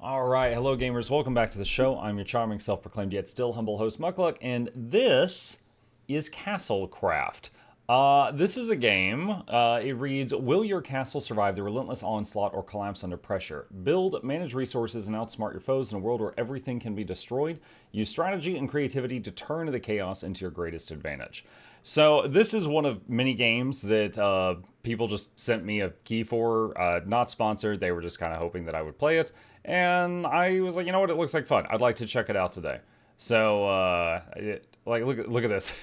Alright, hello gamers, welcome back to the show. I'm your charming, self-proclaimed yet still humble host, Mukluk, and this is Castle Craft. This is a game. It reads, will your castle survive the relentless onslaught or collapse under pressure? Build, manage resources, and outsmart your foes in a world where everything can be destroyed. Use strategy and creativity to turn the chaos into your greatest advantage. So this is one of many games that people just sent me a key for, not sponsored. They were just kind of hoping that I would play it. And I was like, you know what, it looks like fun. I'd like to check it out today. So, look at this.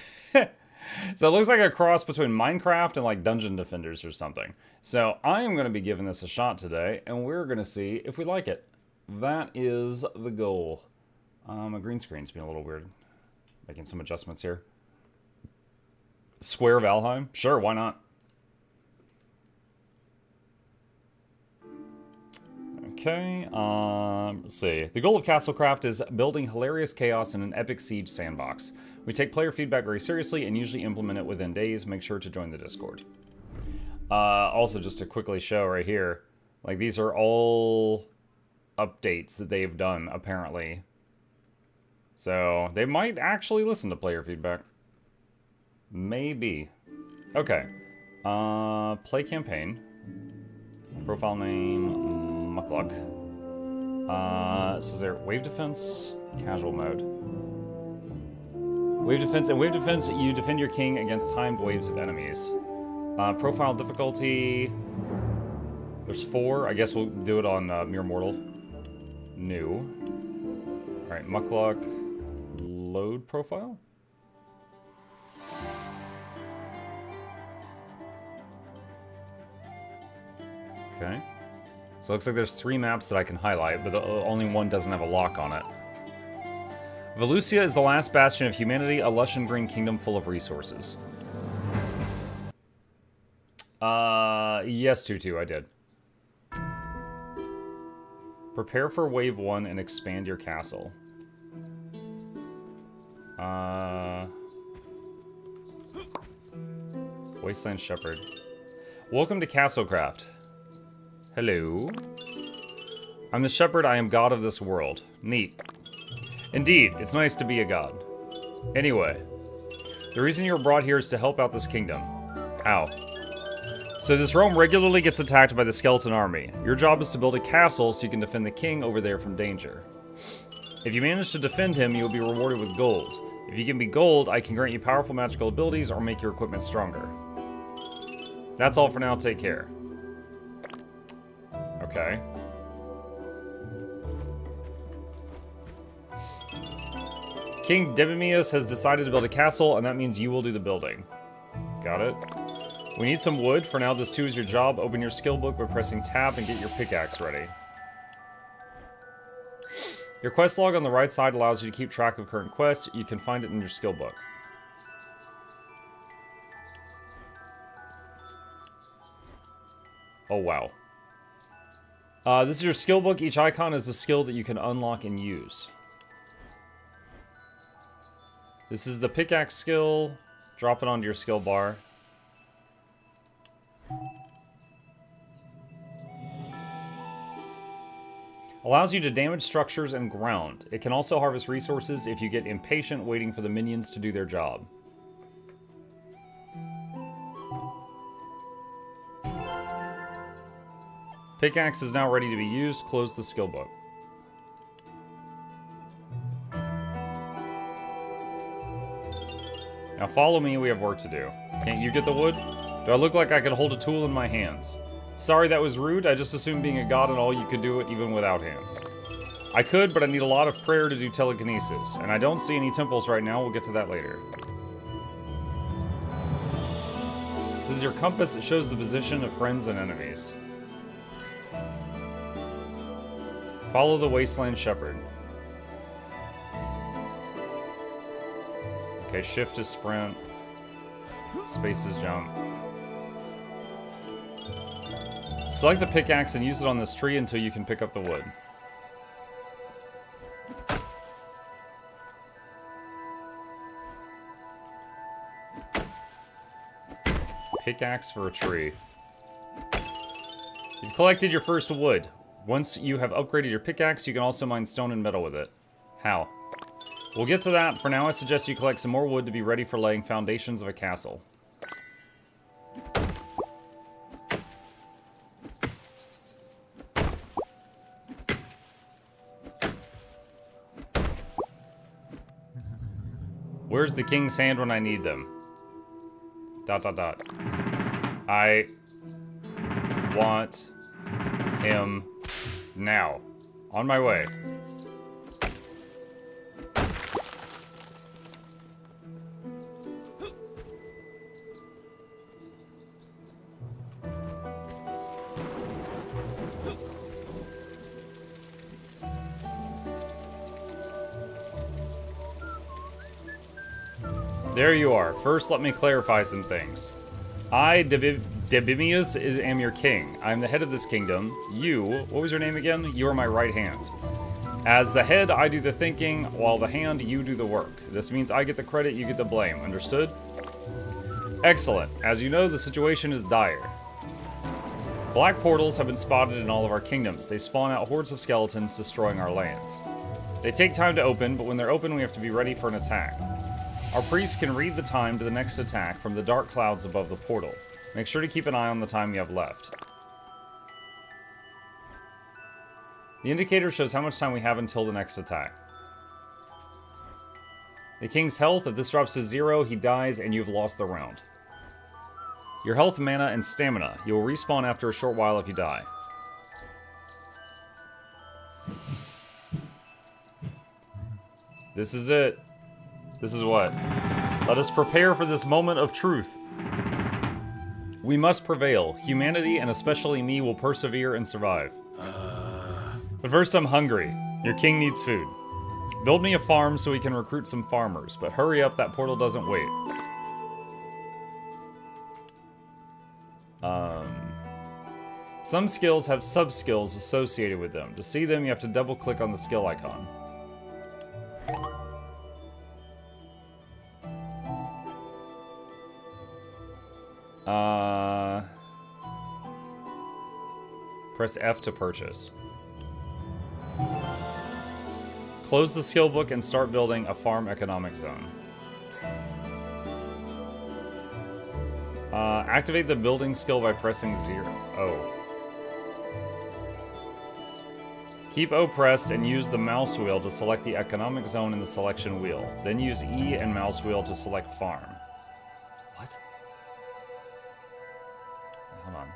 So it looks like a cross between Minecraft and like Dungeon Defenders or something. So I am going to be giving this a shot today, and we're going to see if we like it. That is the goal. My green screen's being a little weird. Making some adjustments here. Square Valheim? Sure, why not? Okay, let's see. The goal of Castlecraft is building hilarious chaos in an epic siege sandbox. We take player feedback very seriously and usually implement it within days. Make sure to join the Discord. Also, just to quickly show right here, like these are all updates that they've done, apparently. So, they might actually listen to player feedback. Maybe. Okay. Play campaign. Profile name... Mukluk. So is there wave defense, casual mode. Wave defense, you defend your king against timed waves of enemies. Profile difficulty, there's 4. I guess we'll do it on Mere Mortal. New. Alright, Mukluk, load profile? Okay. So it looks like there's 3 maps that I can highlight, but only one doesn't have a lock on it. Velusia is the last bastion of humanity, a lush and green kingdom full of resources. Yes, Tutu, I did. Prepare for wave 1 and expand your castle. Wasteland Shepherd. Welcome to Castlecraft. Hello. I'm the shepherd, I am god of this world. Neat. Indeed, it's nice to be a god. Anyway, the reason you were brought here is to help out this kingdom. Ow. So this realm regularly gets attacked by the skeleton army. Your job is to build a castle so you can defend the king over there from danger. If you manage to defend him, you will be rewarded with gold. If you give me gold, I can grant you powerful magical abilities or make your equipment stronger. That's all for now, take care. Okay. King Debimius has decided to build a castle, and that means you will do the building. Got it. We need some wood. For now, this too is your job. Open your skill book by pressing tab and get your pickaxe ready. Your quest log on the right side allows you to keep track of current quests. You can find it in your skill book. Oh, wow. This is your skill book. Each icon is a skill that you can unlock and use. This is the pickaxe skill. Drop it onto your skill bar. Allows you to damage structures and ground. It can also harvest resources if you get impatient waiting for the minions to do their job. Pickaxe is now ready to be used. Close the skill book. Now follow me, we have work to do. Can't you get the wood? Do I look like I can hold a tool in my hands? Sorry, that was rude. I just assumed being a god and all you could do it even without hands. I could, but I need a lot of prayer to do telekinesis. And I don't see any temples right now. We'll get to that later. This is your compass. It shows the position of friends and enemies. Follow the Wasteland Shepherd. Okay, shift is sprint. Space is jump. Select the pickaxe and use it on this tree until you can pick up the wood. Pickaxe for a tree. You've collected your first wood. Once you have upgraded your pickaxe, you can also mine stone and metal with it. How? We'll get to that. For now, I suggest you collect some more wood to be ready for laying foundations of a castle. Where's the king's hand when I need them? ... I want him now. On my way. There you are. First, let me clarify some things. I, Debimius, am your king. I am the head of this kingdom. You, what was your name again? You are my right hand. As the head, I do the thinking, while the hand, you do the work. This means I get the credit, you get the blame. Understood? Excellent. As you know, the situation is dire. Black portals have been spotted in all of our kingdoms. They spawn out hordes of skeletons, destroying our lands. They take time to open, but when they're open, we have to be ready for an attack. Our priests can read the time to the next attack from the dark clouds above the portal. Make sure to keep an eye on the time you have left. The indicator shows how much time we have until the next attack. The king's health, if this drops to 0, he dies and you've lost the round. Your health, mana, and stamina. You will respawn after a short while if you die. This is it. This is what? Let us prepare for this moment of truth. We must prevail. Humanity, and especially me, will persevere and survive. But first, I'm hungry. Your king needs food. Build me a farm so we can recruit some farmers, but hurry up, that portal doesn't wait. Some skills have sub-skills associated with them. To see them, you have to double-click on the skill icon. Press F to purchase. Close the skill book and start building a farm economic zone. Activate the building skill by pressing O. Keep O pressed and use the mouse wheel to select the economic zone in the selection wheel. Then use E and mouse wheel to select farm. What? Hold on.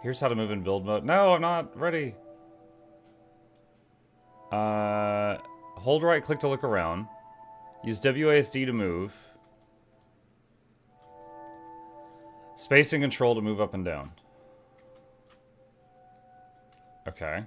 Here's how to move in build mode. No, I'm not ready. Hold right click to look around. Use WASD to move. Space and control to move up and down. Okay.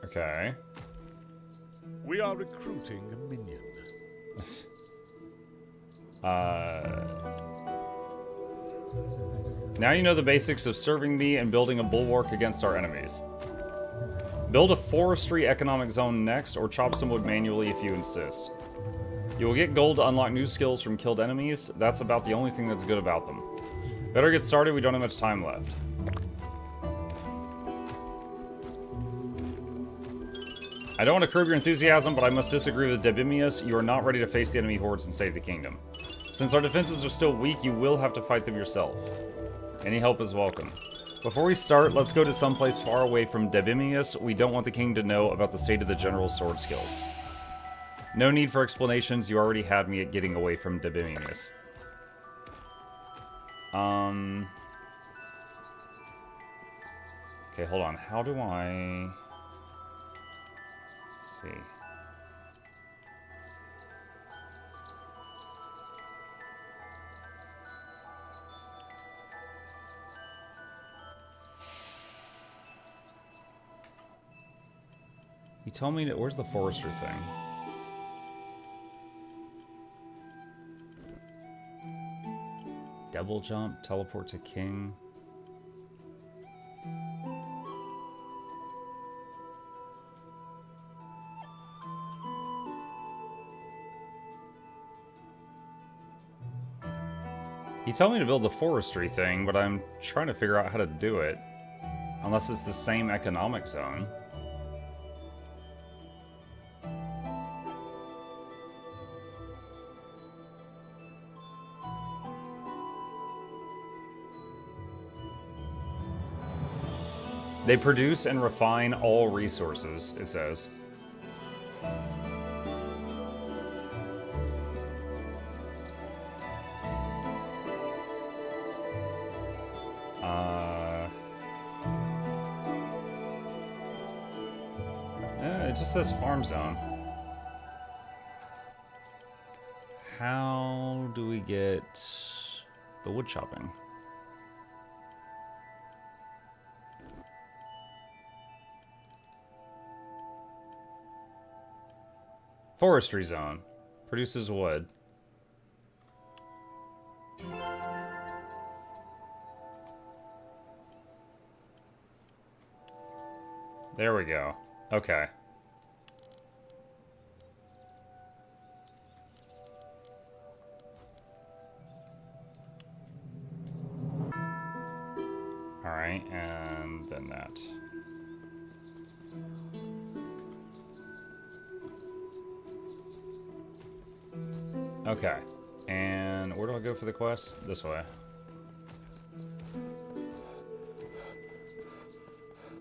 Okay. We are recruiting a minion. Now you know the basics of serving me and building a bulwark against our enemies. Build a forestry economic zone next, or chop some wood manually if you insist. You will get gold to unlock new skills from killed enemies. That's about the only thing that's good about them. Better get started, we don't have much time left. I don't want to curb your enthusiasm, but I must disagree with Debimius. You are not ready to face the enemy hordes and save the kingdom. Since our defenses are still weak, you will have to fight them yourself. Any help is welcome. Before we start, let's go to someplace far away from Debimius. We don't want the king to know about the state of the general's sword skills. No need for explanations, you already had me at getting away from Debimius. Okay, hold on. How do I... Let's see. You tell me that, where's the forester thing? Double jump, teleport to king. He told me to build the forestry thing, but I'm trying to figure out how to do it. Unless it's the same economic zone. They produce and refine all resources, it says. It just says farm zone. How do we get the wood chopping? Forestry zone. Produces wood. There we go. Okay. Alright, and then that. Okay, and where do I go for the quest? This way.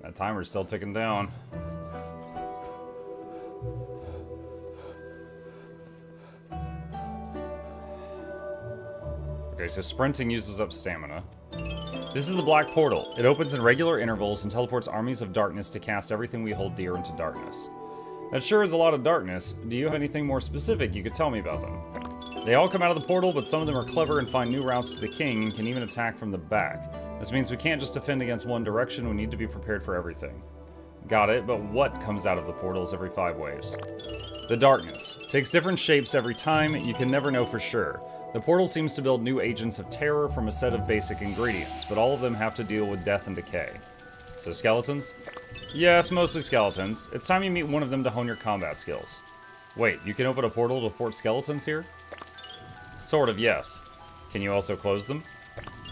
That timer's still ticking down. Okay, so sprinting uses up stamina. This is the Black Portal. It opens in regular intervals and teleports armies of darkness to cast everything we hold dear into darkness. That sure is a lot of darkness. Do you have anything more specific you could tell me about them? They all come out of the portal, but some of them are clever and find new routes to the king and can even attack from the back. This means we can't just defend against one direction, we need to be prepared for everything. Got it, but what comes out of the portals every 5 waves? The darkness. Takes different shapes every time, you can never know for sure. The portal seems to build new agents of terror from a set of basic ingredients, but all of them have to deal with death and decay. So skeletons? Yes, mostly skeletons. It's time you meet one of them to hone your combat skills. Wait, you can open a portal to port skeletons here? Sort of, yes. Can you also close them?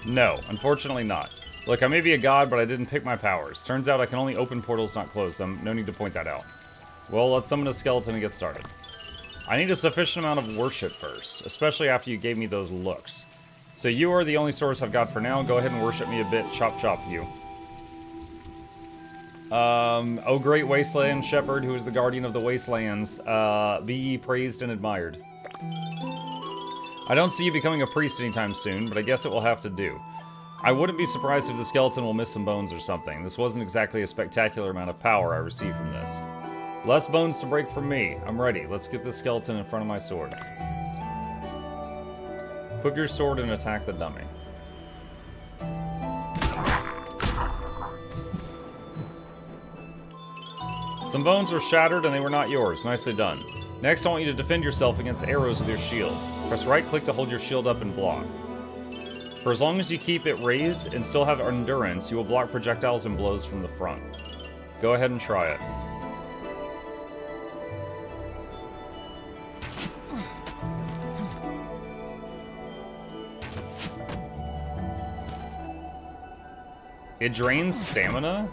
No, unfortunately not. Look, I may be a god, but I didn't pick my powers. Turns out I can only open portals, not close them. No need to point that out. Well, let's summon a skeleton and get started. I need a sufficient amount of worship first, especially after you gave me those looks. So you are the only source I've got for now. Go ahead and worship me a bit. Chop chop you. O great wasteland shepherd, who is the guardian of the wastelands, be ye praised and admired. I don't see you becoming a priest anytime soon, but I guess it will have to do. I wouldn't be surprised if the skeleton will miss some bones or something. This wasn't exactly a spectacular amount of power I received from this. Less bones to break from me. I'm ready. Let's get this skeleton in front of my sword. Equip your sword and attack the dummy. Some bones were shattered and they were not yours. Nicely done. Next, I want you to defend yourself against arrows with your shield. Press right-click to hold your shield up and block. For as long as you keep it raised and still have endurance, you will block projectiles and blows from the front. Go ahead and try it. It drains stamina,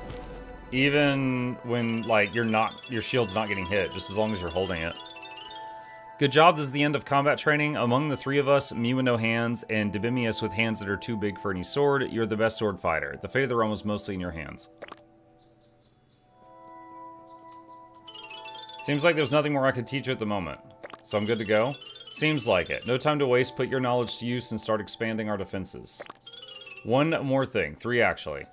even when, like, your shield's not getting hit, just as long as you're holding it. Good job, this is the end of combat training. Among the 3 of us, me with no hands, and Debimius with hands that are too big for any sword, you're the best sword fighter. The fate of the realm is mostly in your hands. Seems like there's nothing more I could teach you at the moment. So I'm good to go? Seems like it. No time to waste, put your knowledge to use and start expanding our defenses. One more thing, 3 actually.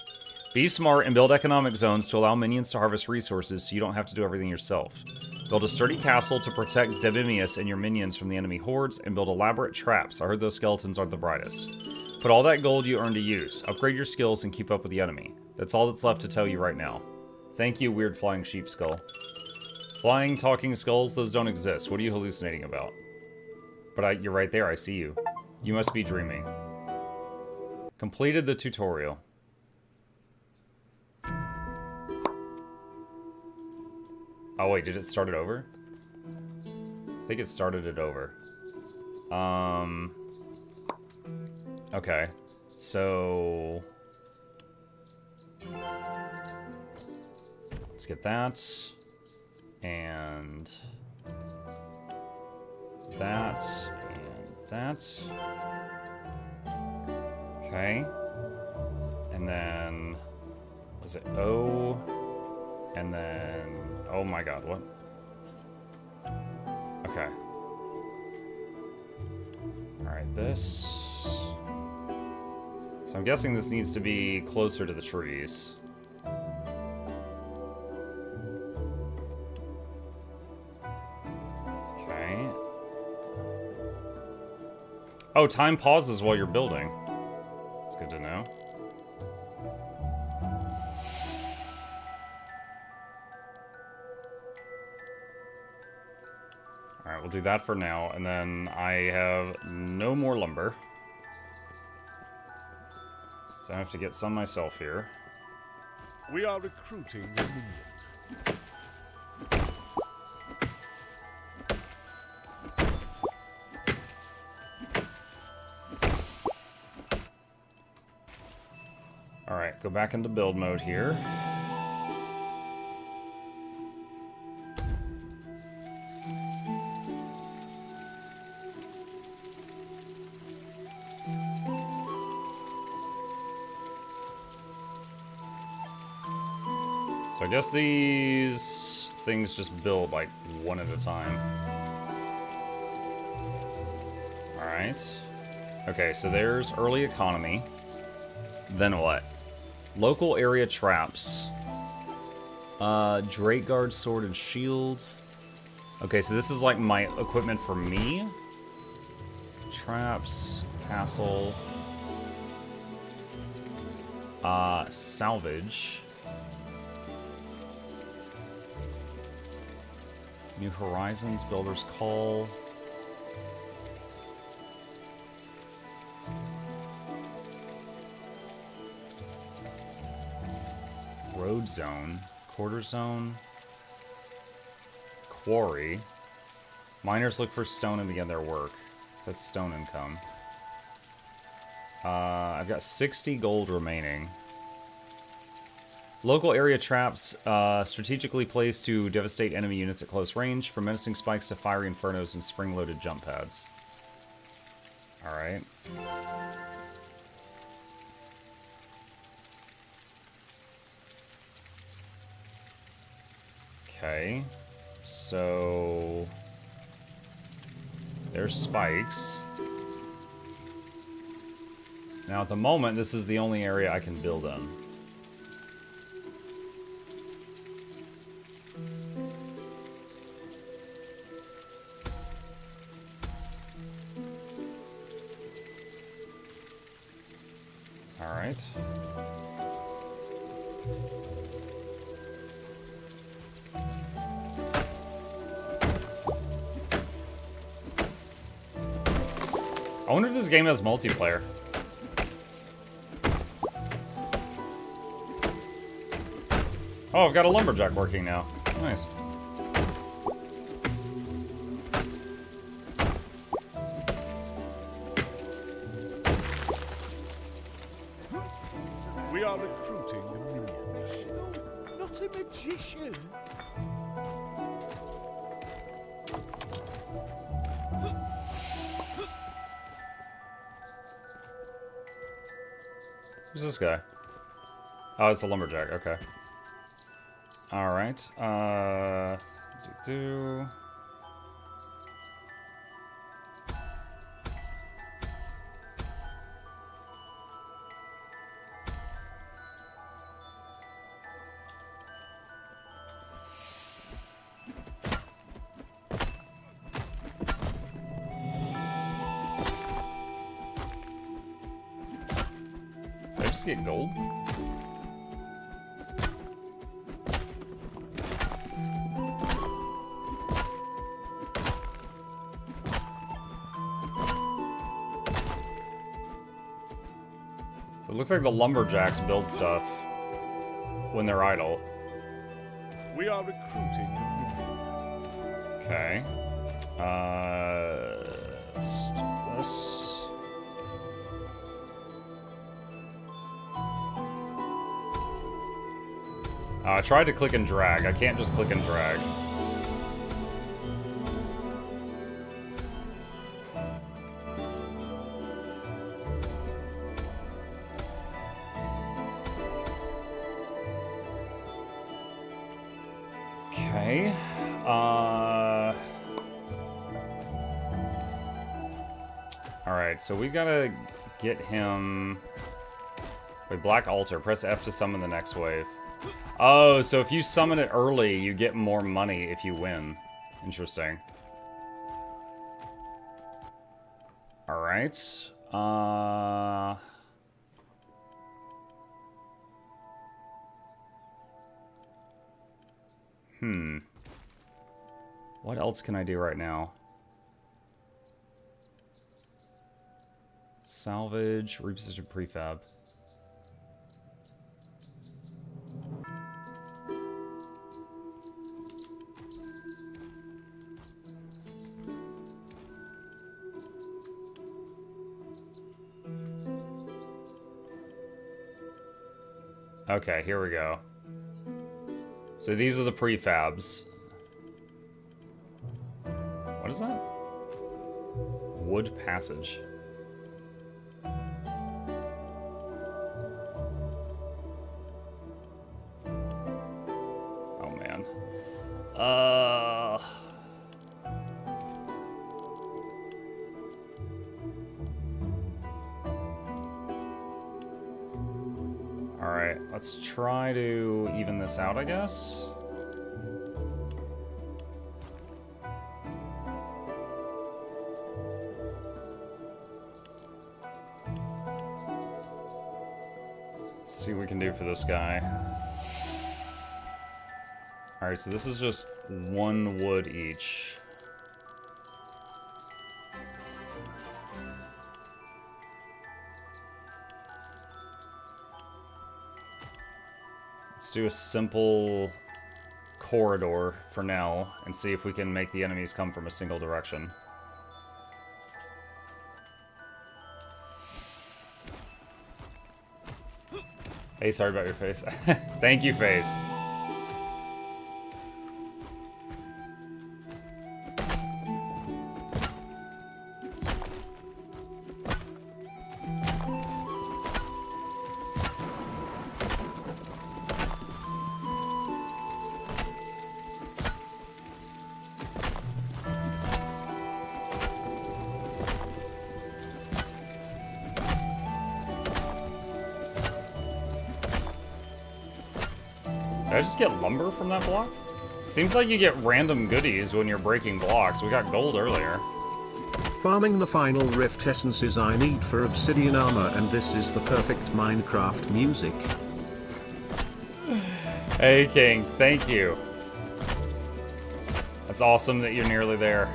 Be smart and build economic zones to allow minions to harvest resources so you don't have to do everything yourself. Build a sturdy castle to protect Debimius and your minions from the enemy hordes, and build elaborate traps. I heard those skeletons aren't the brightest. Put all that gold you earn to use. Upgrade your skills and keep up with the enemy. That's all that's left to tell you right now. Thank you, weird flying sheep skull. Flying, talking skulls, those don't exist. What are you hallucinating about? But you're right there, I see you. You must be dreaming. Completed the tutorial. Oh wait, did it start it over? I think it started it over. Okay. So let's get that. And that. And that. Okay. And then was it O? And then, oh my god, what? Okay. Alright, this. So I'm guessing this needs to be closer to the trees. Okay. Oh, time pauses while you're building. That's good to know. Alright, we'll do that for now, and then I have no more lumber. So I have to get some myself here. We are recruiting a minion. Alright, go back into build mode here. So I guess these things just build like one at a time. Alright. Okay, so there's early economy. Then what? Local area traps. Drake Guard, Sword, and Shield. Okay, so this is like my equipment for me. Traps, castle. Salvage. New Horizons, Builder's Call. Road Zone. Quarter Zone. Quarry. Miners look for stone and begin their work. So that's stone income. I've got 60 gold remaining. Local area traps, strategically placed to devastate enemy units at close range, from menacing spikes to fiery infernos and spring-loaded jump pads. Alright. Okay. So there's spikes. Now at the moment, this is the only area I can build in. Alright. I wonder if this game has multiplayer. Oh, I've got a lumberjack working now. Nice. We are recruiting a minion. Not a magician. Who's this guy? Oh, it's a lumberjack. Okay. All right. Do. Did I just get gold? It looks like the lumberjacks build stuff when they're idle. We are recruiting a minion. Okay. Let's do this. I tried to click and drag. I can't just click and drag. Okay. Alright, so we gotta get him... Wait, Black Altar. Press F to summon the next wave. Oh, so if you summon it early, you get more money if you win. Interesting. Alright. What else can I do right now? Salvage, reposition prefab. Okay, here we go. So these are the prefabs. What is that? Wood passage. Oh man. Alright, let's try to even this out, I guess. Let's see what we can do for this guy. Alright, so this is just one wood each. Let's do a simple corridor for now and see if we can make the enemies come from a single direction. Hey, sorry about your face. Thank you, face. Did I just get lumber from that block? Seems like you get random goodies when you're breaking blocks. We got gold earlier. Farming the final rift essences I need for obsidian armor, and this is the perfect Minecraft music. Hey, King. Thank you. That's awesome that you're nearly there.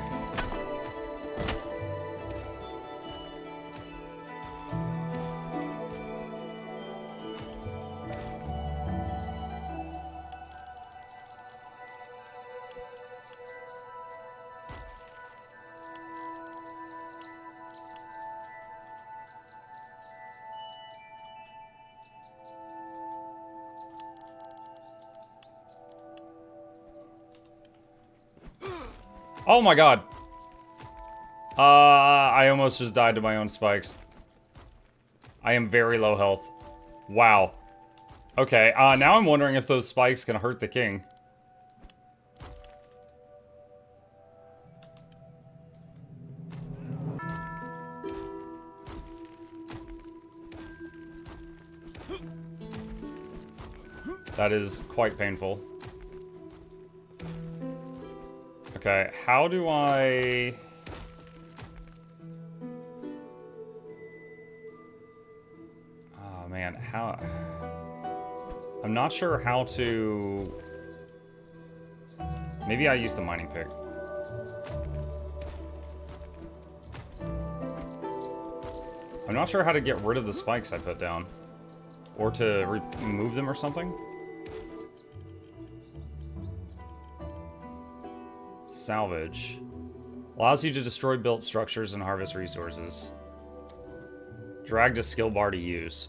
Oh my god. I almost just died to my own spikes. I am very low health. Wow. Okay, now I'm wondering if those spikes can hurt the king. That is quite painful. Okay, how do I... Oh man, how... I'm not sure how to... Maybe I use the mining pick. I'm not sure how to get rid of the spikes I put down. Or to remove them or something? Salvage. Allows you to destroy built structures and harvest resources. Drag to skill bar to use.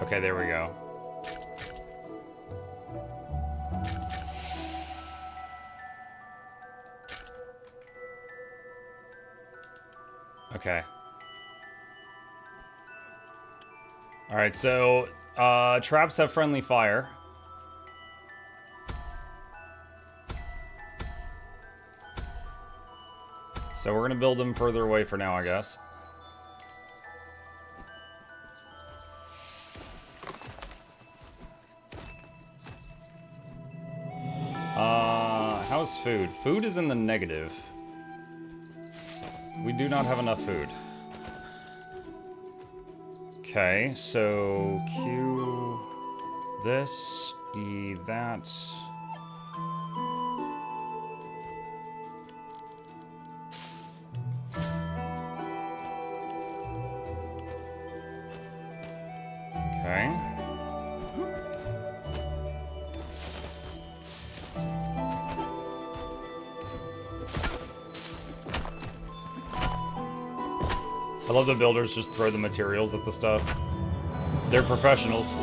Okay, there we go. Okay. Alright, so traps have friendly fire. So we're gonna build them further away for now, I guess. How's food? Food is in the negative. We do not have enough food. Okay, so Q this, E that. Okay. I love the builders just throw the materials at the stuff. They're professionals.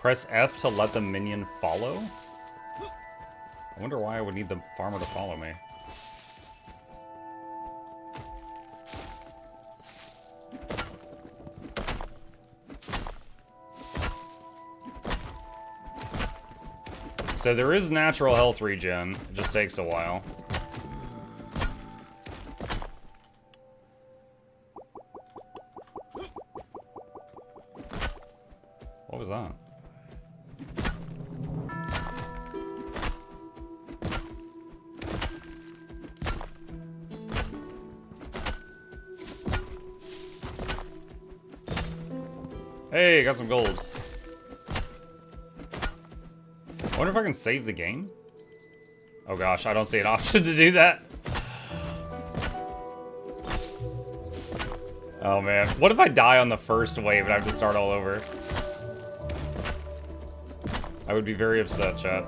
Press F to let the minion follow? I wonder why I would need the farmer to follow me. So there is natural health regen. It just takes a while. What was that? Hey, got some gold. I wonder if I can save the game? Oh gosh, I don't see an option to do that. Oh man, what if I die on the first wave and I have to start all over? I would be very upset, chat.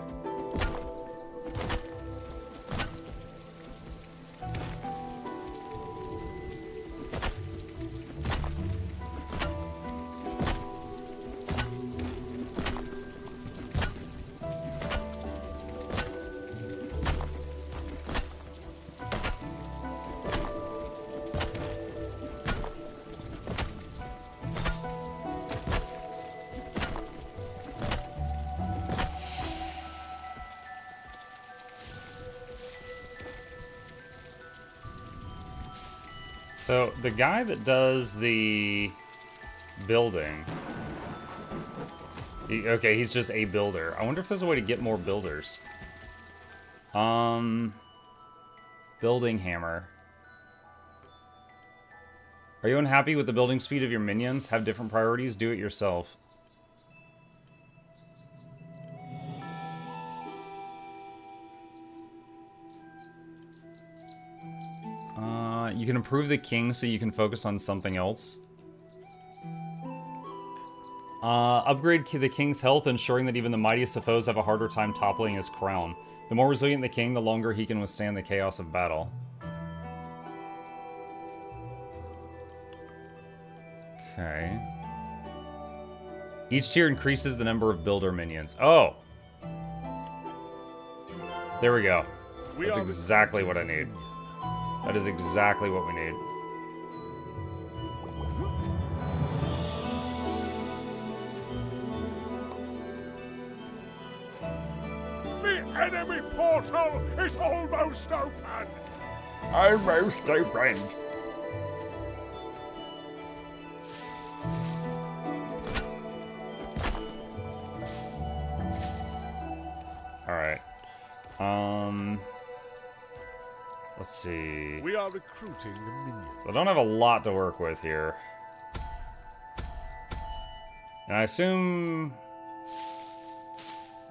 So, the guy that does the building... okay, he's just a builder. I wonder if there's a way to get more builders. Building hammer. Are you unhappy with the building speed of your minions? Have different priorities? Do it yourself. You can improve the king so you can focus on something else. Upgrade the king's health, ensuring that even the mightiest of foes have a harder time toppling his crown. The more resilient the king, the longer he can withstand the chaos of battle. Okay. Each tier increases the number of builder minions. Oh! There we go. That's exactly what I need. That is exactly what we need. The enemy portal is almost open. Almost open. Let's see. We are recruiting the minions. So I don't have a lot to work with here. And I assume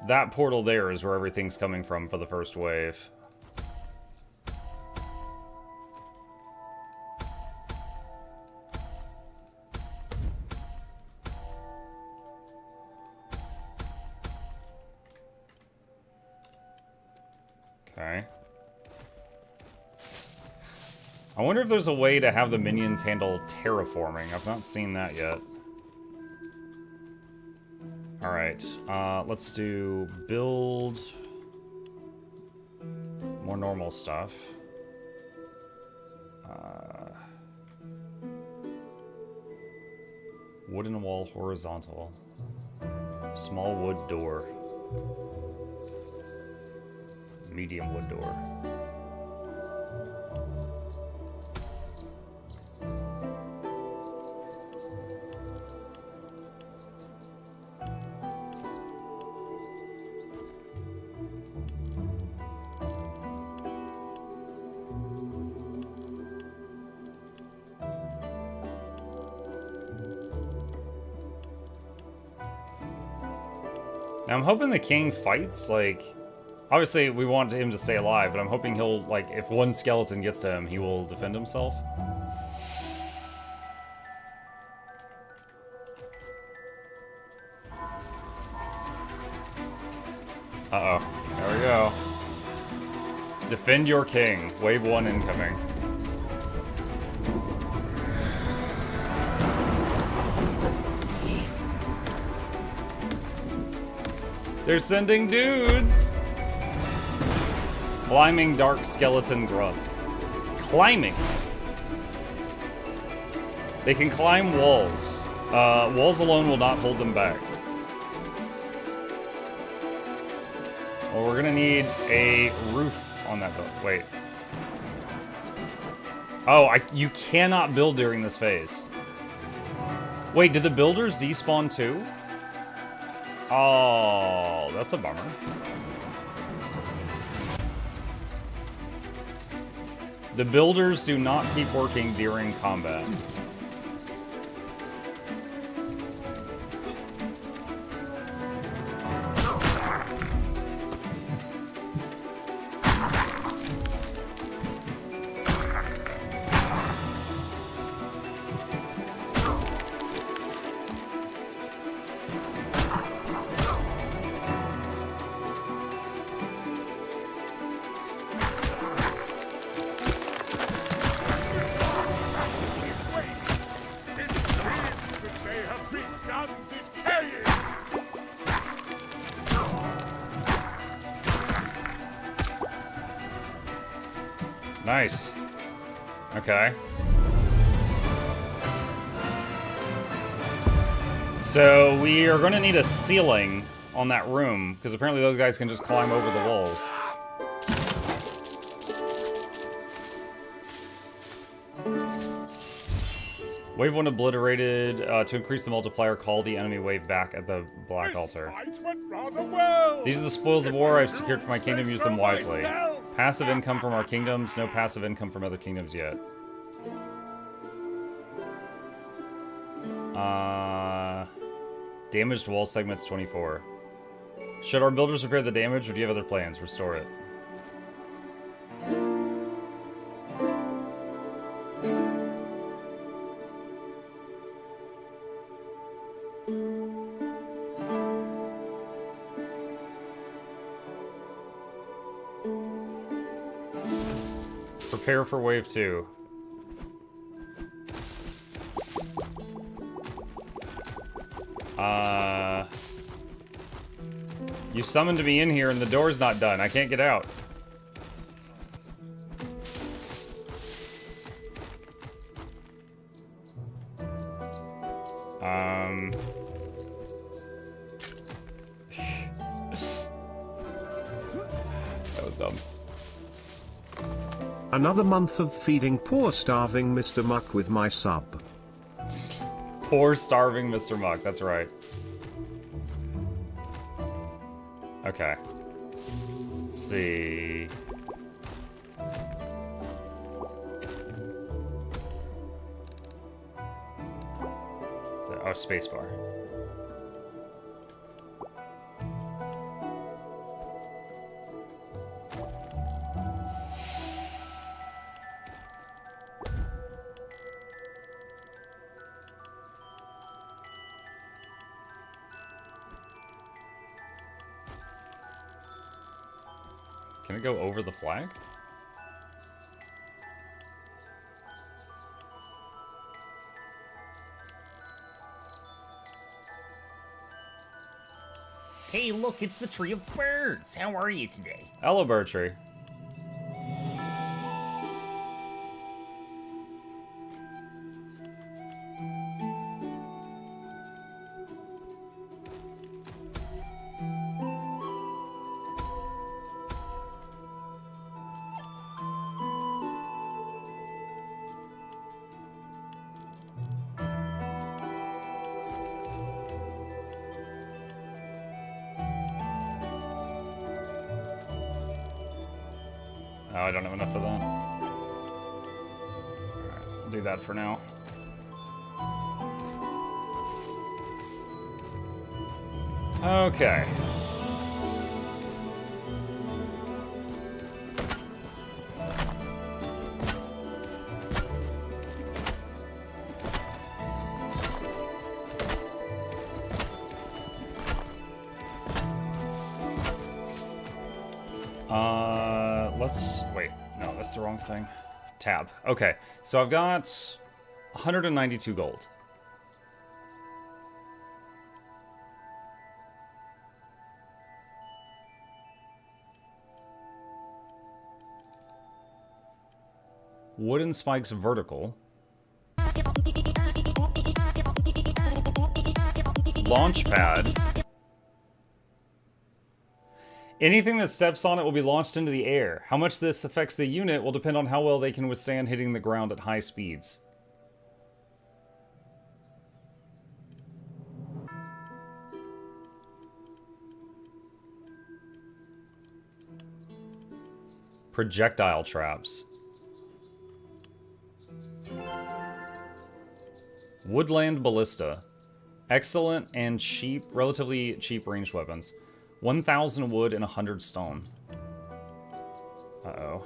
that portal there is where everything's coming from for the first wave. Okay. I wonder if there's a way to have the minions handle terraforming. I've not seen that yet. Alright, let's do build more normal stuff. Wooden wall horizontal. Small wood door. Medium wood door. Now I'm hoping the king fights, like, obviously we want him to stay alive, but I'm hoping he'll, like, if one skeleton gets to him, he will defend himself. Uh-oh. There we go. Defend your king. Wave 1 incoming. They're sending dudes! Climbing dark skeleton grub. Climbing! They can climb walls. Walls alone will not hold them back. Well, we're gonna need a roof on that build. Wait. Oh, you cannot build during this phase. Wait, did the builders despawn too? Oh, that's a bummer. The builders do not keep working during combat. Nice. Okay. So we are going to need a ceiling on that room, because apparently those guys can just climb over the walls. Wave 1 obliterated. To increase the multiplier, call the enemy wave back at the Black Altar. These are the spoils of war I've secured for my kingdom. Use them wisely. Passive income from our kingdoms. No passive income from other kingdoms yet. Damaged wall segments 24. Should our builders repair the damage, or do you have other plans? Restore it. Prepare for wave 2. You summoned me in here and the door's not done. I can't get out. That was dumb. Another month of feeding poor starving Mr. Muck with my sub. Poor starving Mr. Muck, that's right. Okay. Let's see. Oh, spacebar. Can it go over the flag? Hey, look, it's the Tree of Birds. How are you today? Hello, Bertree. Oh, I don't have enough of that. Alright, I'll do that for now. Okay. Let's wait. No, that's the wrong thing. Tab. Okay, so I've got 192 gold. Wooden spikes vertical. Launch pad. Anything that steps on it will be launched into the air. How much this affects the unit will depend on how well they can withstand hitting the ground at high speeds. Projectile traps. Woodland ballista. Excellent and cheap, relatively cheap ranged weapons. 1,000 wood and 100 stone. Uh-oh.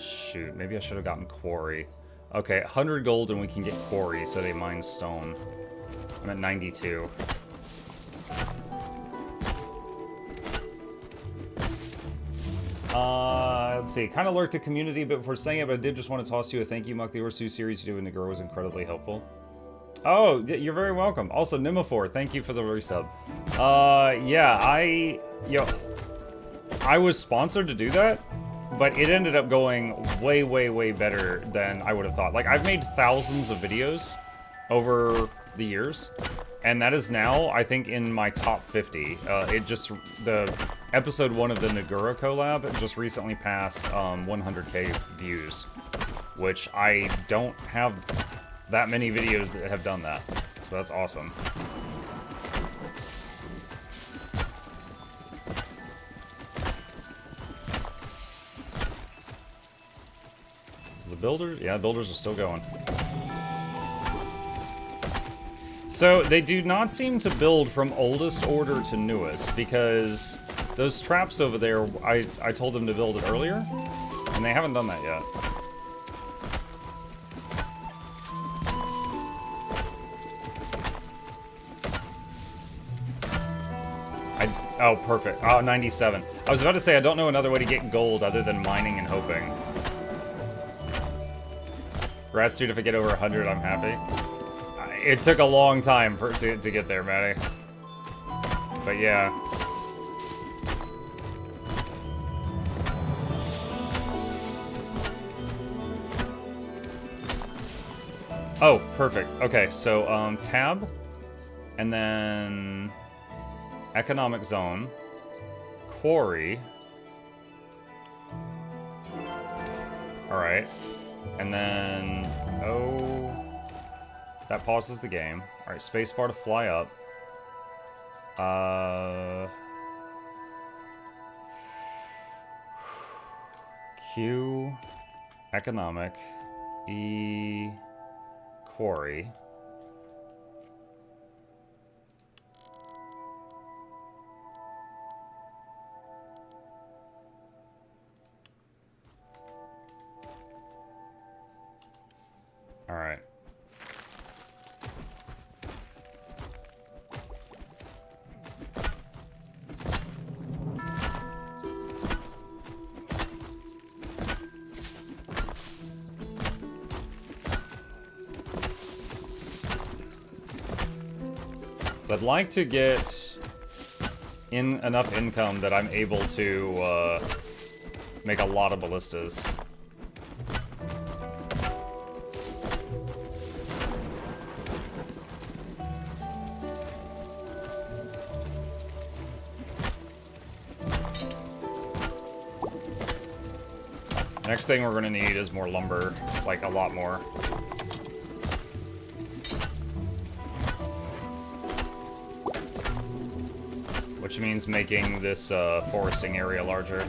Shoot. Maybe I should have gotten quarry. Okay, 100 gold and we can get quarry, so they mine stone. I'm at 92. Let's see. Kind of lurked the community a bit before saying it, but I did just want to toss you a thank you, Muck. The Orsu series you do in the girl was incredibly helpful. Oh, you're very welcome. Also, Nimofor, thank you for the resub. Yeah, I was sponsored to do that, but it ended up going way, way, way better than I would have thought. Like, I've made thousands of videos over the years, and that is now, I think, in my top 50. The episode 1 of the Nagura collab just recently passed 100k views, which I don't have that many videos that have done that. So that's awesome. The builders? Yeah, builders are still going. So they do not seem to build from oldest order to newest, because those traps over there, I told them to build it earlier, and they haven't done that yet. Oh, perfect. Oh, 97. I was about to say, I don't know another way to get gold other than mining and hoping. Rats, dude, if I get over 100, I'm happy. It took a long time to get there, Maddie. But yeah. Oh, perfect. Okay, so, tab. And then economic zone. Quarry. Alright. And then, oh, that pauses the game. Alright, spacebar to fly up. Q, economic, E quarry. All right. So I'd like to get enough income that I'm able to make a lot of ballistas. Next thing we're gonna need is more lumber, like a lot more. Which means making this foresting area larger.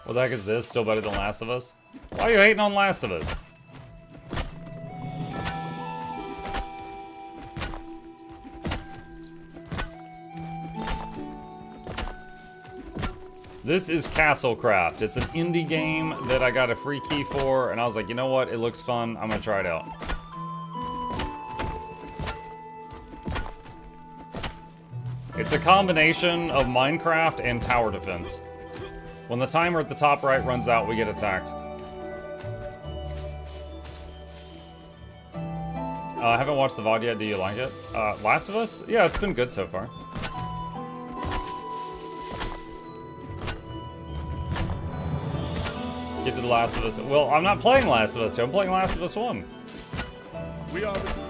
What the heck is this? Still better than Last of Us? Why are you hating on Last of Us? This is Castlecraft. It's an indie game that I got a free key for, and I was like, you know what? It looks fun. I'm gonna try it out. It's a combination of Minecraft and tower defense. When the timer at the top right runs out, we get attacked. I haven't watched the VOD yet. Do you like it? Last of Us? Yeah, it's been good so far. Get to the Last of Us. Well, I'm not playing Last of Us 2. I'm playing Last of Us 1. We are recruiting.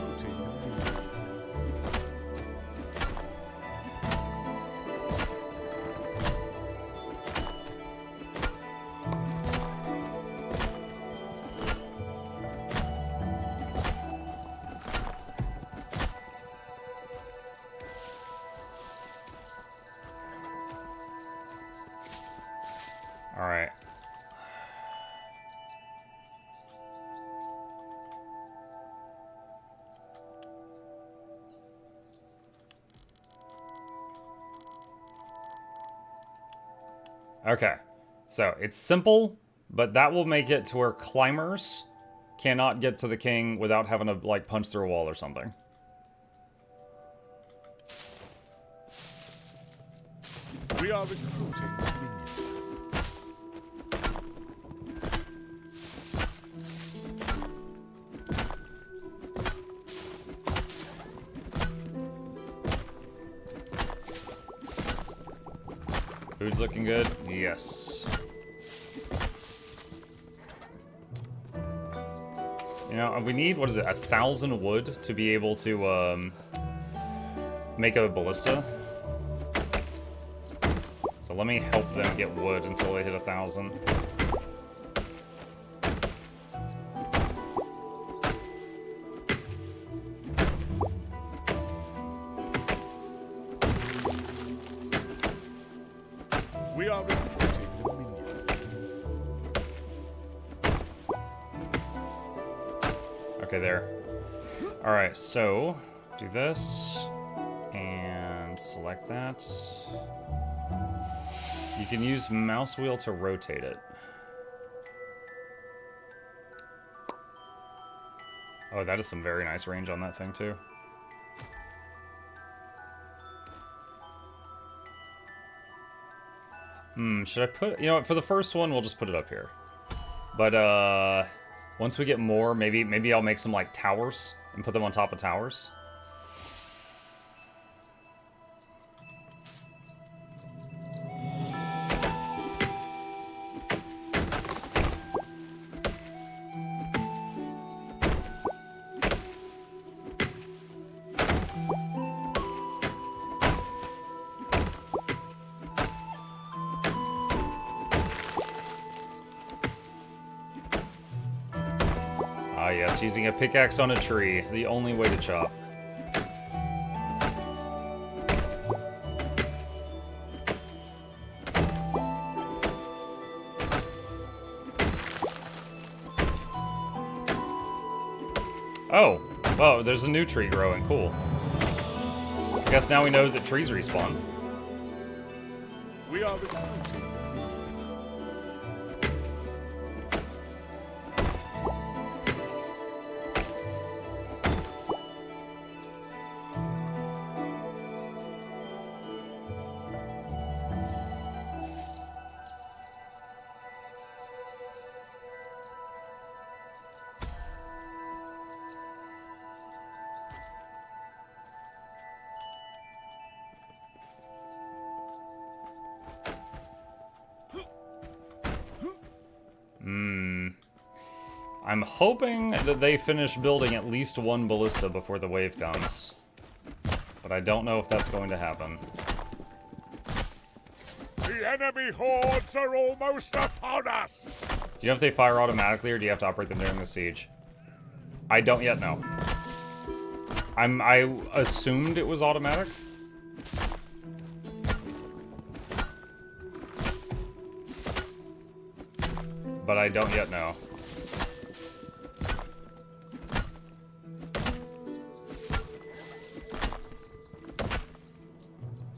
All right. Okay, so it's simple, but that will make it to where climbers cannot get to the king without having to, like, punch through a wall or something. We are recruiting minions. Food's looking good? Yes. You know, we need, what is it, 1,000 wood to be able to, make a ballista. So let me help them get wood until they hit 1,000. We are recruiting the minions. Okay, there. Alright, so do this and select that. You can use mouse wheel to rotate it. Oh, that is some very nice range on that thing too. Should I put, you know what, for the first one, we'll just put it up here. But, once we get more, maybe I'll make some, like, towers and put them on top of towers. yes, using a pickaxe on a tree. The only way to chop. Oh, oh, there's a new tree growing. Cool. I guess now we know that trees respawn. We are recruiting. I'm hoping that they finish building at least one ballista before the wave comes. But I don't know if that's going to happen. The enemy hordes are almost upon us! Do you know if they fire automatically or do you have to operate them during the siege? I don't yet know. I assumed it was automatic. But I don't yet know.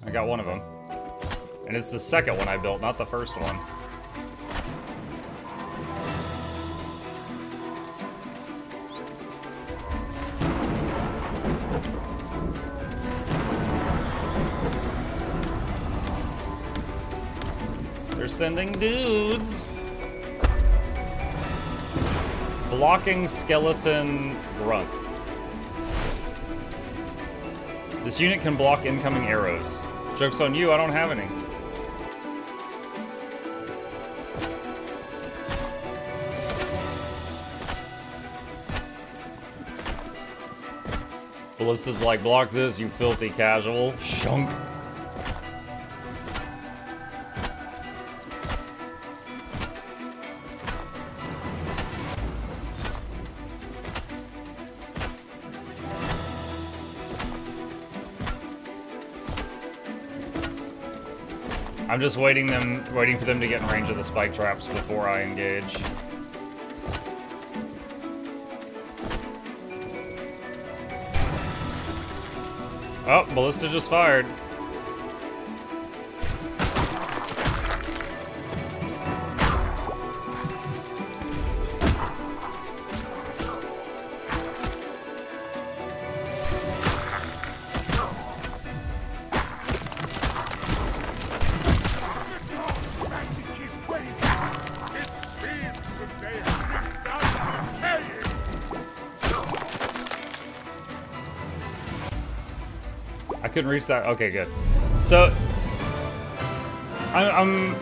I got one of them. And it's the second one I built, not the first one. They're sending dudes. Blocking skeleton grunt. This unit can block incoming arrows. Joke's on you, I don't have any. Ballista's like, block this, you filthy casual. Shunk. I'm just waiting for them to get in range of the spike traps before I engage. Oh, ballista just fired. Couldn't reach that. Okay, good. So I'm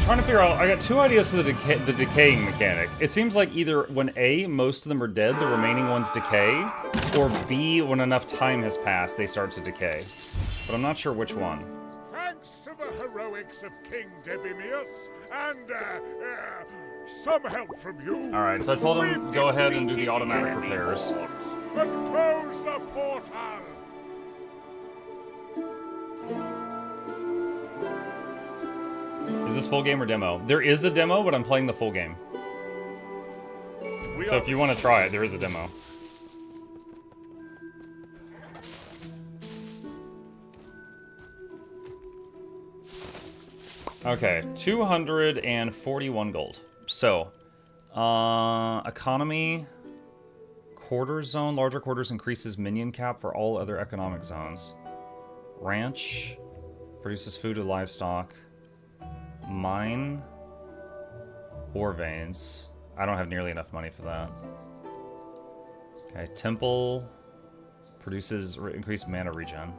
trying to figure out. I got two ideas for the decaying mechanic. It seems like either when A, most of them are dead, the remaining ones decay, or B, when enough time has passed, they start to decay. But I'm not sure which one. Thanks to the heroics of King Debimius and some help from you. All right, so I told him go ahead and do the automatic repairs. And close the portal. Is this full game or demo? There is a demo, but I'm playing the full game. So if you want to try it, there is a demo. Okay, 241 gold. So, economy, quarter zone, larger quarters increases minion cap for all other economic zones. Ranch, produces food and livestock. Mine, ore veins. I don't have nearly enough money for that. Okay, temple produces increased mana regen.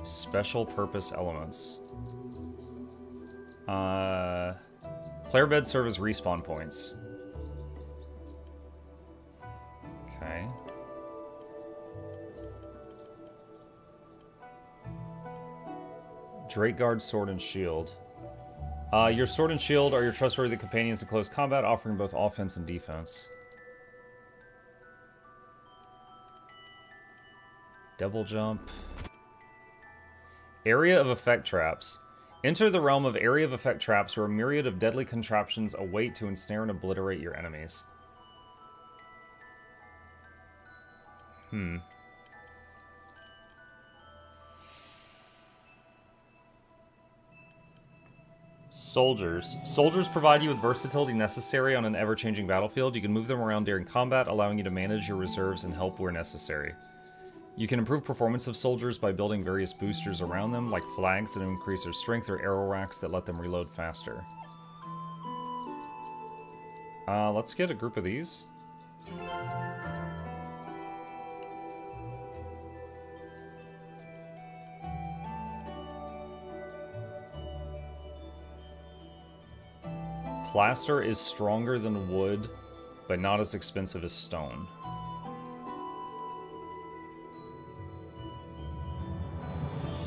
Special purpose elements. Player beds serve as respawn points. Okay. Drake Guard, Sword, and Shield. Your sword and shield are your trustworthy companions in close combat, offering both offense and defense. Double jump. Area of effect traps. Enter the realm of area of effect traps, where a myriad of deadly contraptions await to ensnare and obliterate your enemies. Soldiers. Soldiers provide you with versatility necessary on an ever-changing battlefield. You can move them around during combat, allowing you to manage your reserves and help where necessary. You can improve performance of soldiers by building various boosters around them, like flags that increase their strength or arrow racks that let them reload faster. Let's get a group of these. Plaster is stronger than wood, but not as expensive as stone.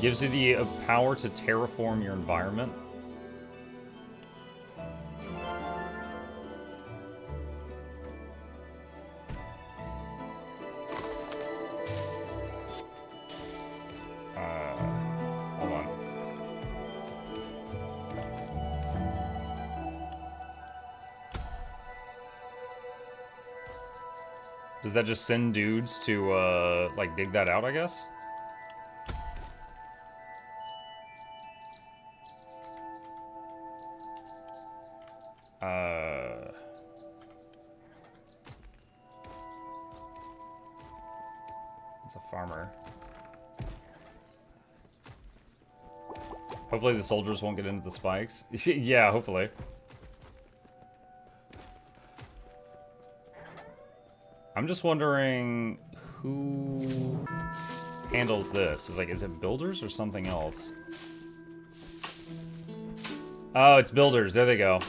Gives you the power to terraform your environment. Hold on. Does that just send dudes to, like, dig that out, I guess? It's a farmer. Hopefully the soldiers won't get into the spikes. Yeah, hopefully. I'm just wondering who handles this. Is it builders or something else? Oh, it's builders. There they go.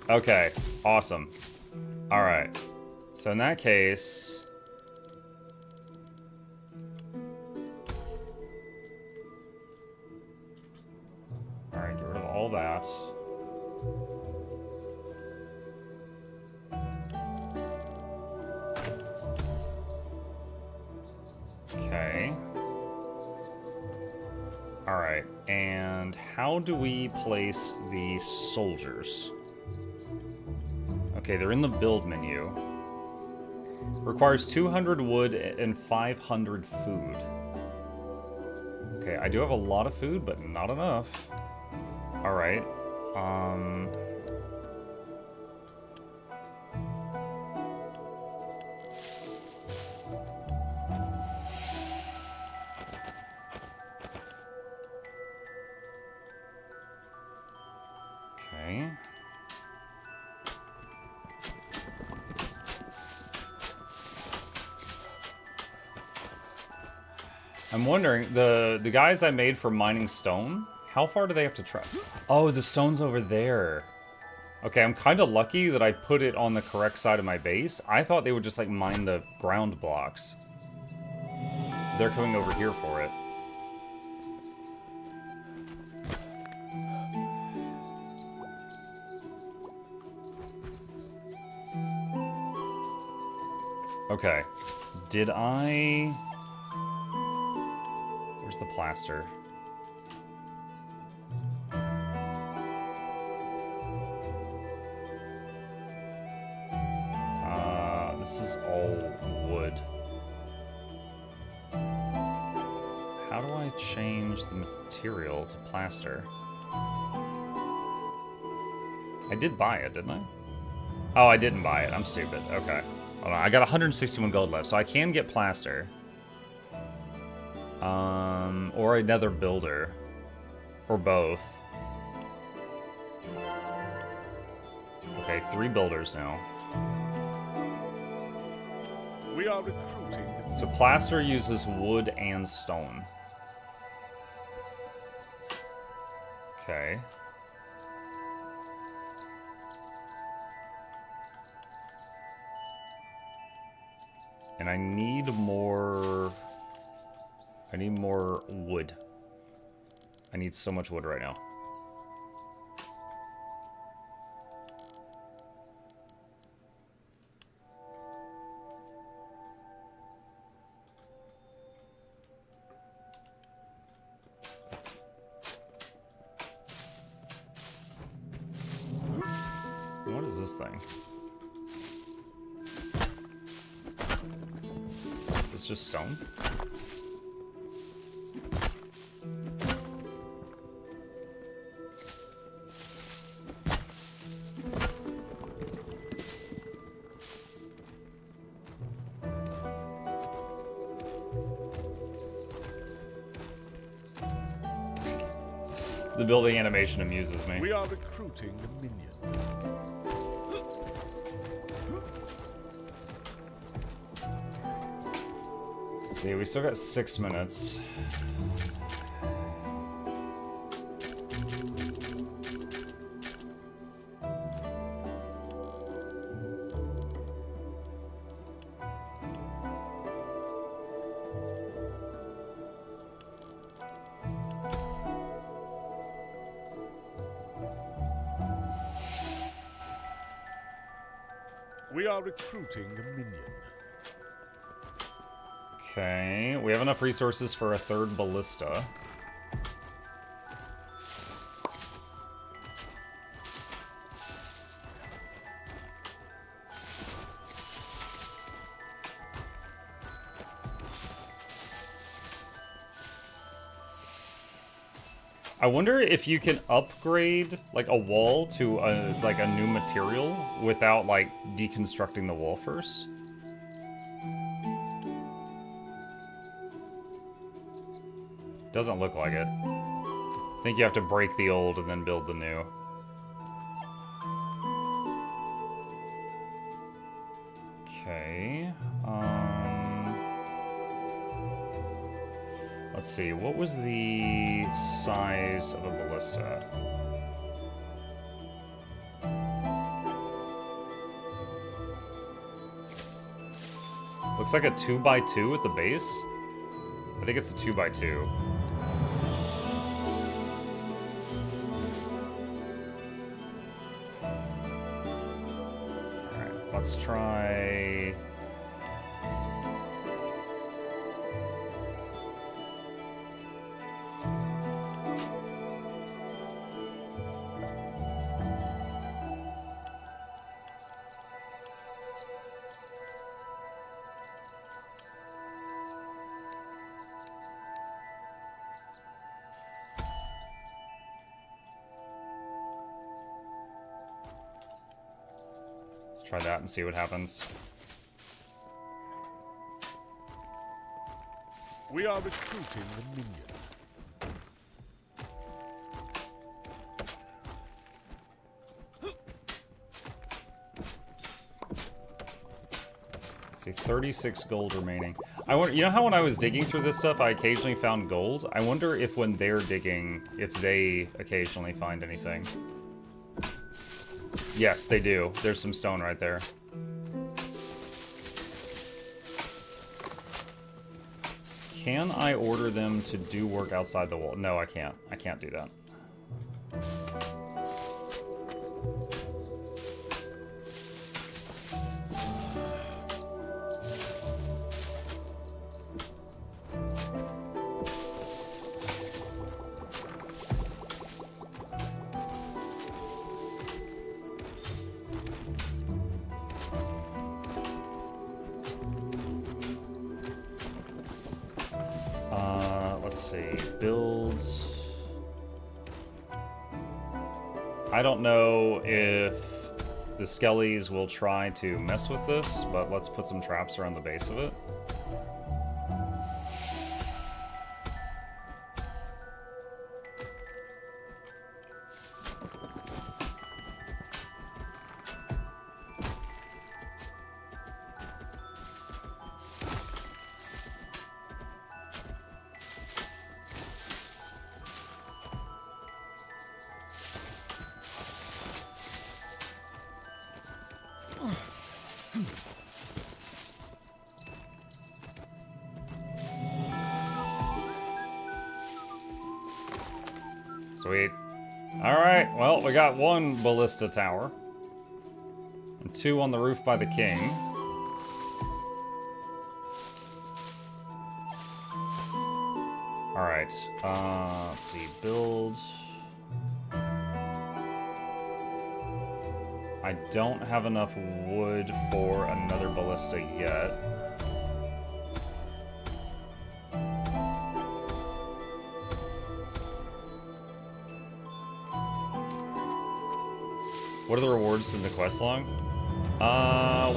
Okay, awesome. All right. So in that case, all right, get rid of all that. Okay. All right, and how do we place the soldiers? Okay, they're in the build menu. Requires 200 wood and 500 food. Okay, I do have a lot of food, but not enough. All right. Okay. I'm wondering, the guys I made for mining stone, how far do they have to travel? Oh, the stone's over there. Okay, I'm kind of lucky that I put it on the correct side of my base. I thought they would just, like, mine the ground blocks. They're coming over here for it. Okay. Did I... Where's the plaster? This is all wood. How do I change the material to plaster? I did buy it, didn't I? Oh, I didn't buy it. I'm stupid. Okay. Hold on. I got 161 gold left, so I can get plaster. Or another builder. Or both. Okay, 3 builders now. We are recruiting. So plaster uses wood and stone. Okay. And I need more wood. I need so much wood right now. this thing? Is this just stone? The building animation amuses me. We are recruiting a minion. Let's see, we still got 6 minutes. We are recruiting a minion. Okay, we have enough resources for a 3rd ballista. I wonder if you can upgrade like a wall to like a new material without like deconstructing the wall first. Doesn't look like it. I think you have to break the old and then build the new. Okay. Let's see, what was the size of a ballista? Looks like a 2x2 at the base. I think it's a 2x2. Alright, let's try... Let's try that and see what happens. We are recruiting a minion. Let's see, 36 gold remaining. I wonder, you know how when I was digging through this stuff, I occasionally found gold? I wonder if when they're digging, if they occasionally find anything. Yes, they do. There's some stone right there. Can I order them to do work outside the wall? No, I can't. I can't do that. Let's see, builds. I don't know if the skellies will try to mess with this, but let's put some traps around the base of it. Sweet. Alright, well, we got 1 ballista tower. And 2 on the roof by the king. Alright, let's see, build. I don't have enough wood for another ballista yet. What are the rewards in the quest log?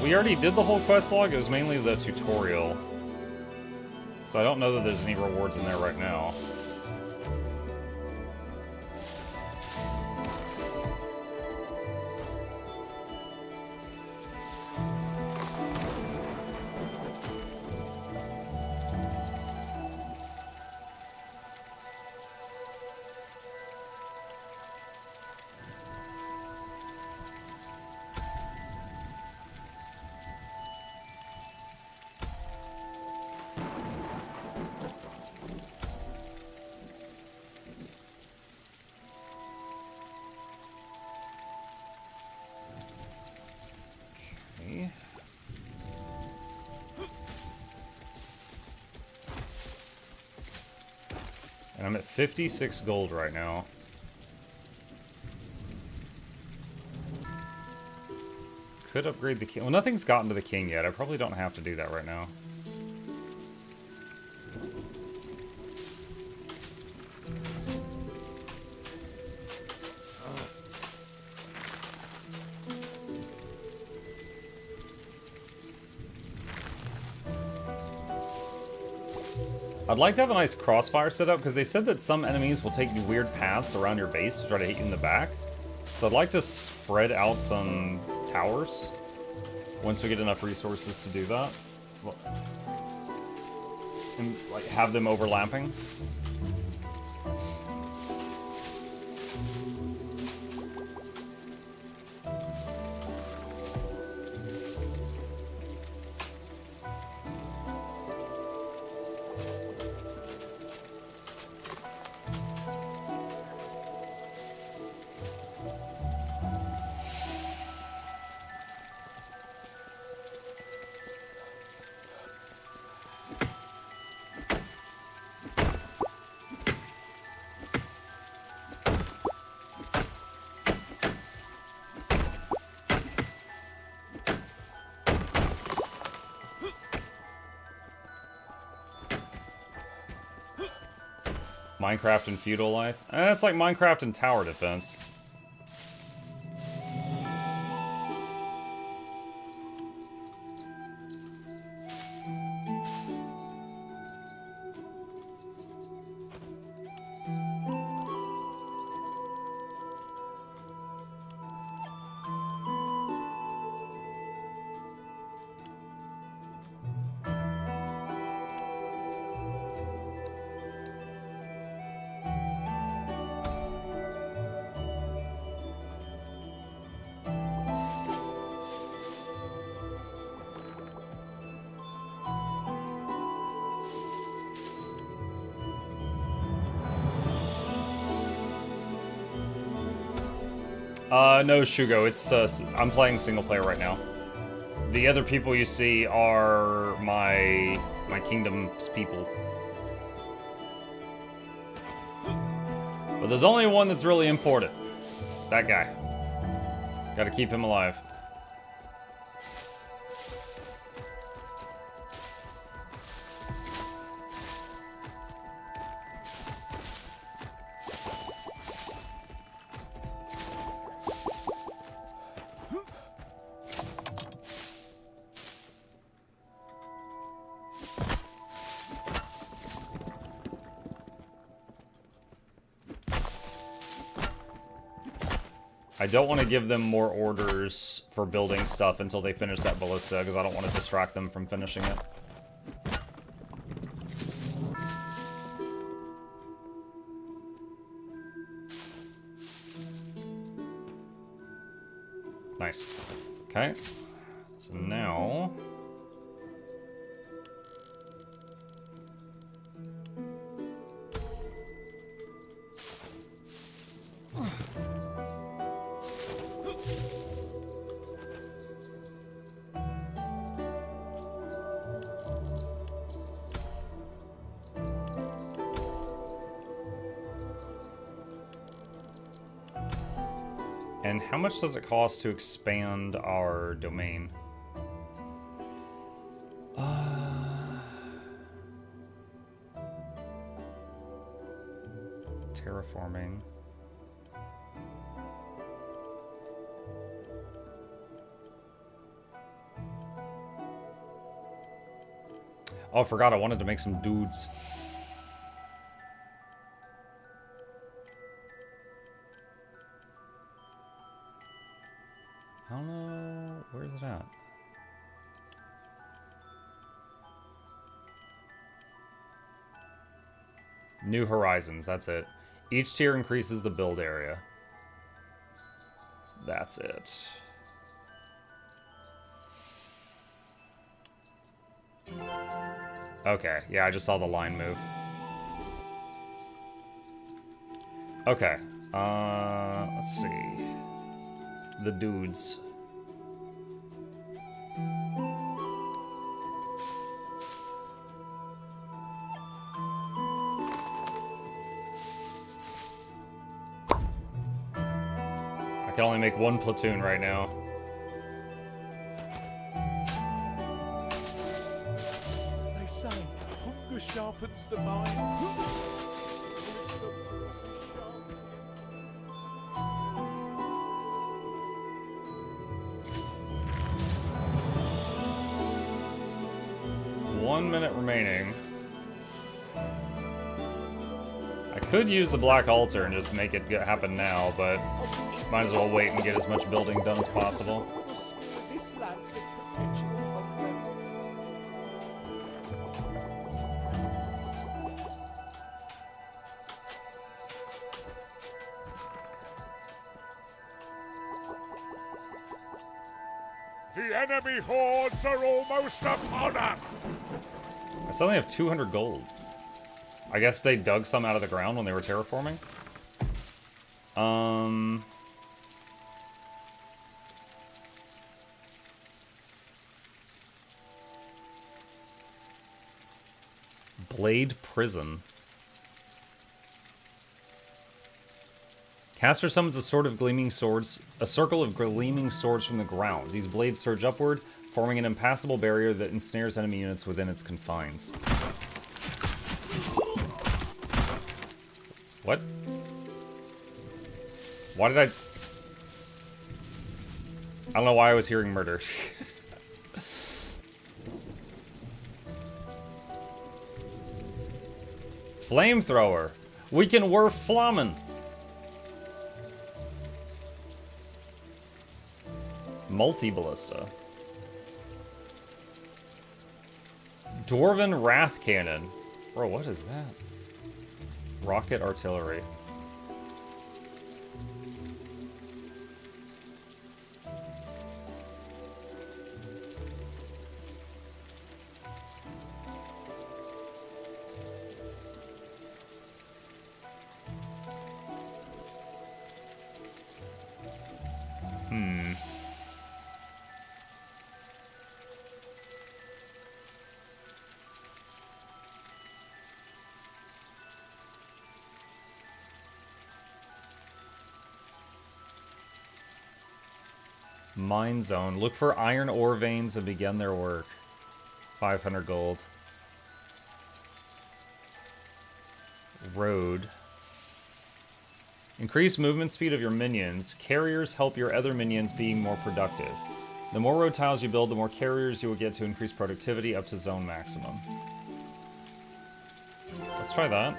We already did the whole quest log. It was mainly the tutorial. So I don't know that there's any rewards in there right now. And I'm at 56 gold right now. Could upgrade the king. Well, nothing's gotten to the king yet. I probably don't have to do that right now. I'd like to have a nice crossfire set up, because they said that some enemies will take you weird paths around your base to try to hit you in the back. So I'd like to spread out some towers once we get enough resources to do that. And like have them overlapping. Minecraft and feudal life? It's like Minecraft and tower defense. No, Shugo, it's, I'm playing single player right now. The other people you see are my kingdom's people. But there's only one that's really important. That guy. Gotta keep him alive. I don't want to give them more orders for building stuff until they finish that ballista, because I don't want to distract them from finishing it. Nice. Okay. So now... And how much does it cost to expand our domain? Terraforming. Oh, I forgot I wanted to make some dudes. I don't know. Where's it at? New Horizons, that's it. Each tier increases the build area. That's it. Okay, yeah, I just saw the line move. Okay, let's see. The dudes. I can only make one platoon right now. They say hunger sharpens the mind. One minute remaining. I could use the black altar and just make it happen now, but might as well wait and get as much building done as possible. This land is perpetual hunger. The enemy hordes are almost upon us! I suddenly have 200 gold. I guess they dug some out of the ground when they were terraforming. Blade Prison. Caster summons a sword of gleaming swords, a circle of gleaming swords from the ground. These blades surge upward, forming an impassable barrier that ensnares enemy units within its confines. What? Why did I don't know why I was hearing murder. Flamethrower. We can werf flammen. Multi-ballista. Dwarven Wrath Cannon. Bro, what is that? Rocket Artillery. Mine Zone. Look for iron ore veins and begin their work. 500 gold. Road. Increase movement speed of your minions. Carriers help your other minions being more productive. The more road tiles you build, the more carriers you will get to increase productivity up to zone maximum. Let's try that.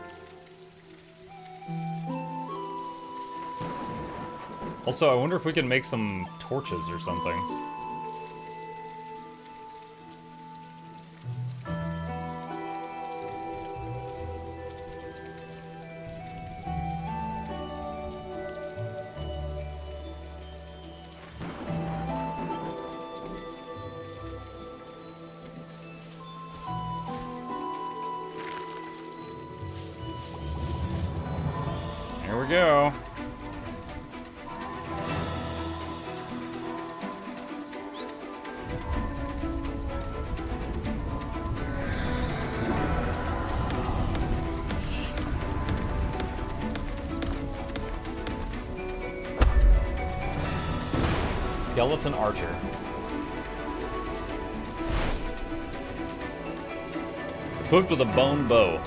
Also, I wonder if we can make some torches or something. Here we go. skeleton archer. Equipped with a bone bow.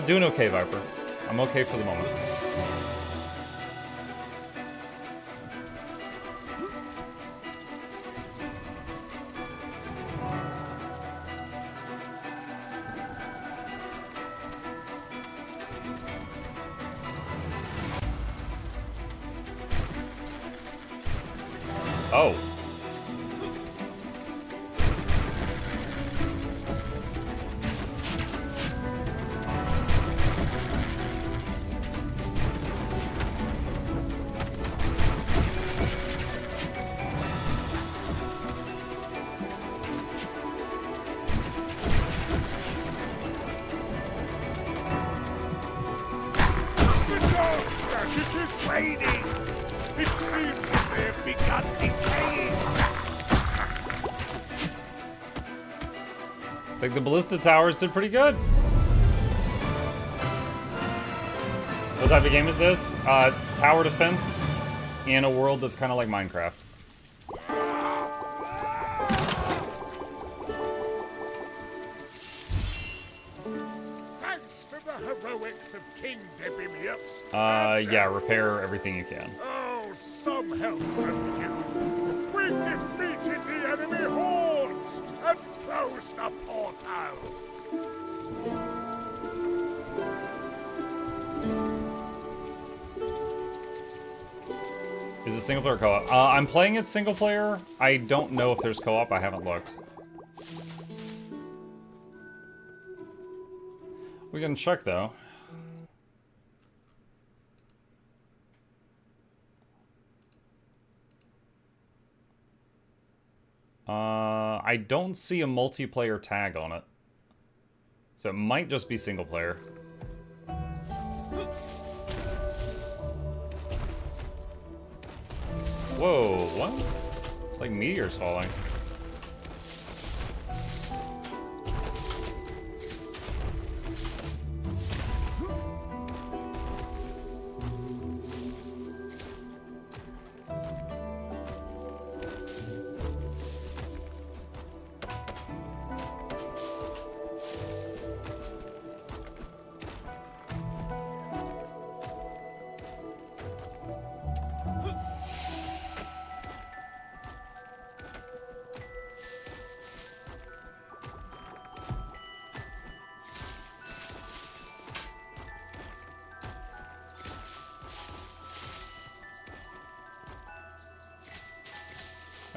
Doing okay, Viper. I'm okay for the moment. Oh. The dog it is raining! It seems that they have begun decaying! I think the ballista towers did pretty good. What type of game is this? Tower defense in a world that's kind of like Minecraft. Thanks to the heroics of King Debimius. Yeah, repair everything you can. Oh, some help from you. We've defeated the enemy hordes and closed the portal. Is it single player or co-op? I'm playing it single player. I don't know if there's co-op. I haven't looked. We can check though. I don't see a multiplayer tag on it. So it might just be single player. Whoa, what? It's like meteors falling.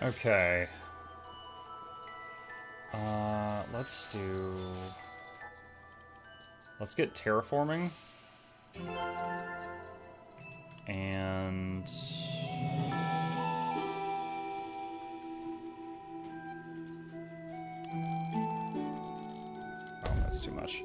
Okay. Let's get terraforming. And oh, that's too much.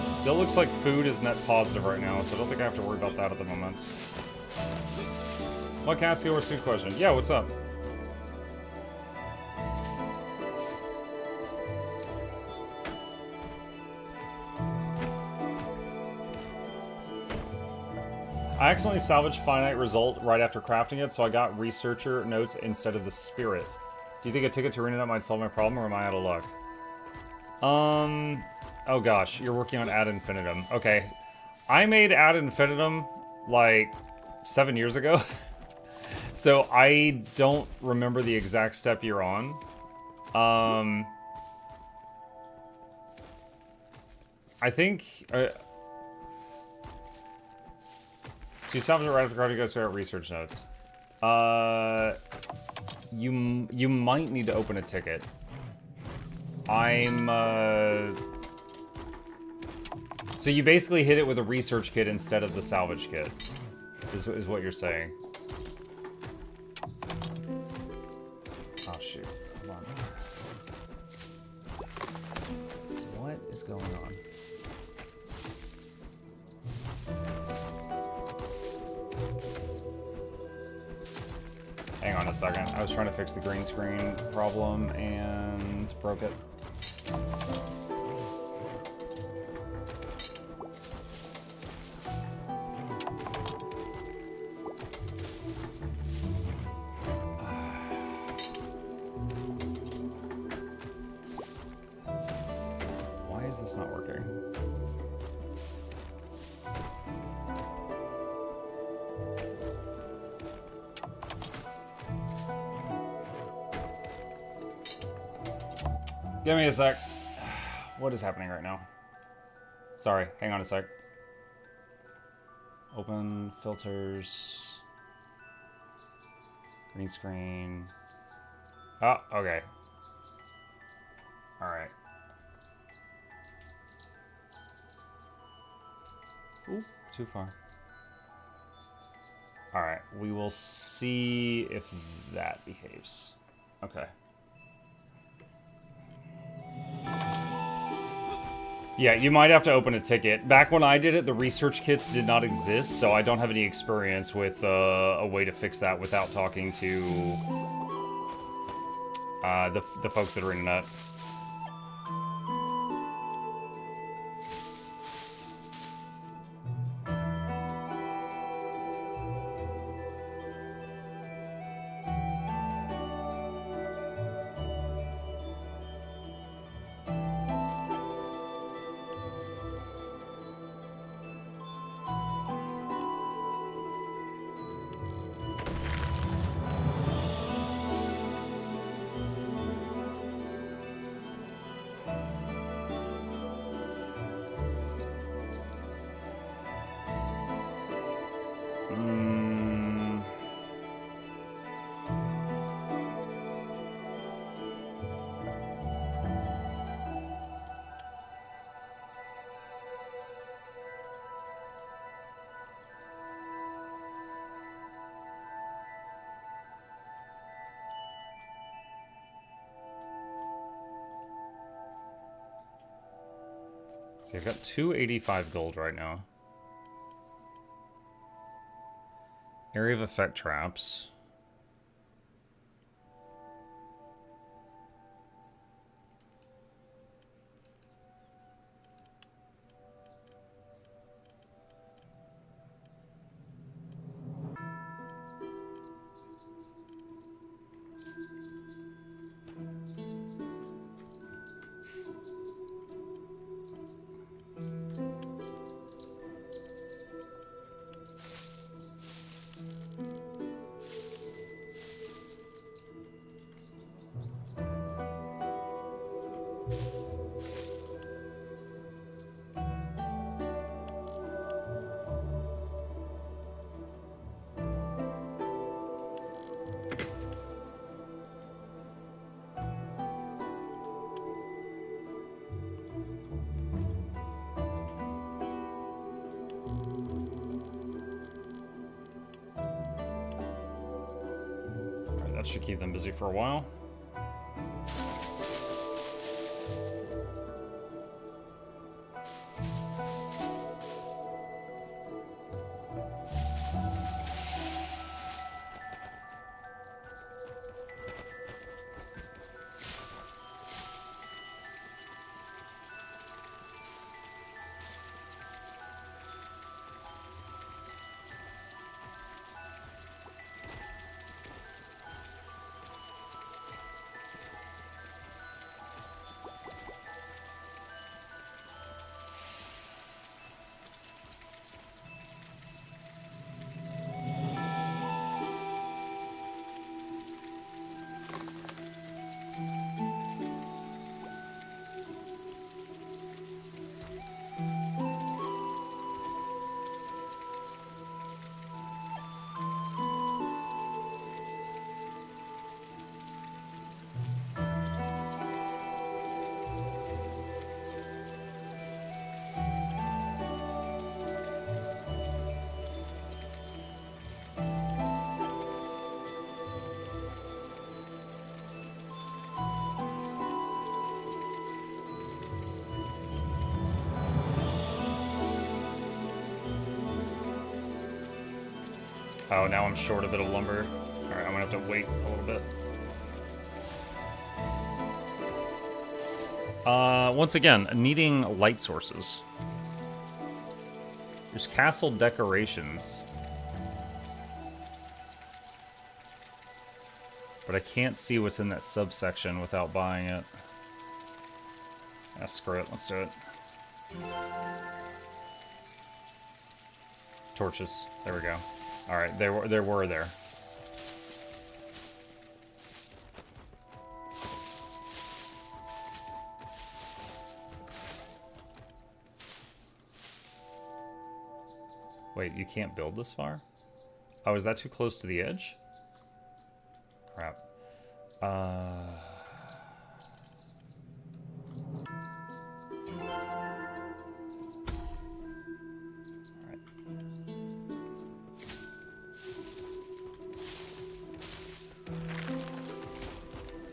Still looks like food is net positive right now, so I don't think I have to worry about that at the moment. What can I ask you a stupid question? Yeah, what's up? I accidentally salvaged finite result right after crafting it, so I got researcher notes instead of the spirit. Do you think a ticket to arena might solve my problem, or am I out of luck? Oh gosh, you're working on Ad Infinitum. Okay. I made Ad Infinitum like 7 years ago. So I don't remember the exact step you're on. I think so you salvaged it right after crafting, you guys start research notes. You might need to open a ticket. So you basically hit it with a research kit instead of the salvage kit, is what you're saying. Oh shoot, hold on. What is going on? Hang on a second, I was trying to fix the green screen problem and broke it. Why is this not working? Give me a sec. What is happening right now? Sorry, hang on a sec. Open filters. Green screen. Oh, okay. Alright. Ooh, too far. Alright, we will see if that behaves. Okay. Yeah, you might have to open a ticket. Back when I did it, the research kits did not exist, so I don't have any experience with a way to fix that without talking to the folks that are in that. See, I've got 285 gold right now. Area of effect traps. That should keep them busy for a while. Oh, now I'm short a bit of lumber. Alright, I'm gonna have to wait a little bit. Once again, needing light sources. There's castle decorations. But I can't see what's in that subsection without buying it. Ah, screw it, let's do it. Torches, there we go. Alright, there were there. Wait, you can't build this far? Oh, is that too close to the edge? Crap.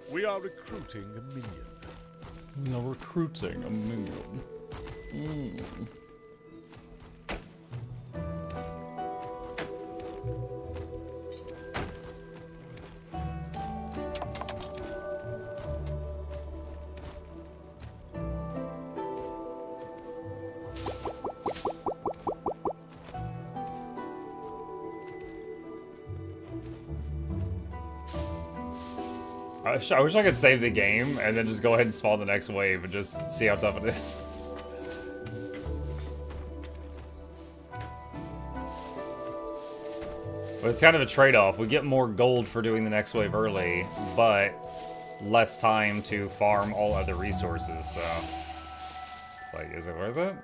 We are recruiting a minion. We are recruiting a minion. I wish I could save the game and then just go ahead and spawn the next wave and just see how tough it is. But it's kind of a trade-off. We get more gold for doing the next wave early, but less time to farm all other resources, so... It's like, is it worth it?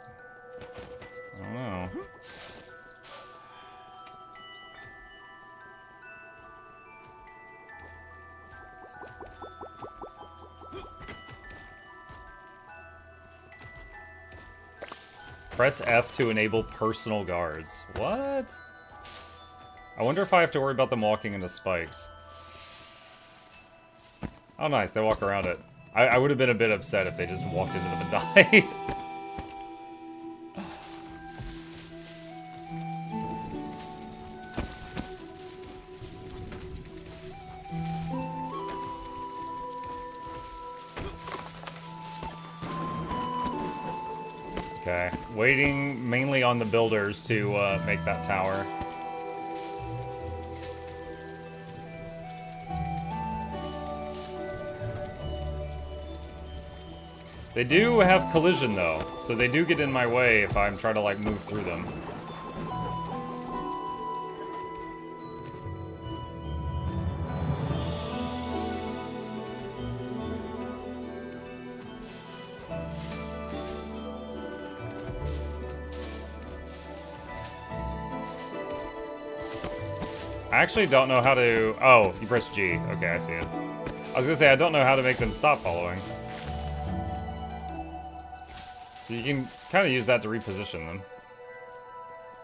I don't know. Press F to enable personal guards. What? I wonder if I have to worry about them walking into spikes. Oh, nice. They walk around it. I would have been a bit upset if they just walked into them and died. Okay. Waiting mainly on the builders to make that tower. They do have collision, though, so they do get in my way if I'm trying to, like, move through them. I actually don't know how to... Oh, you press G. Okay, I see it. I was gonna say, I don't know how to make them stop following. So you can kind of use that to reposition them.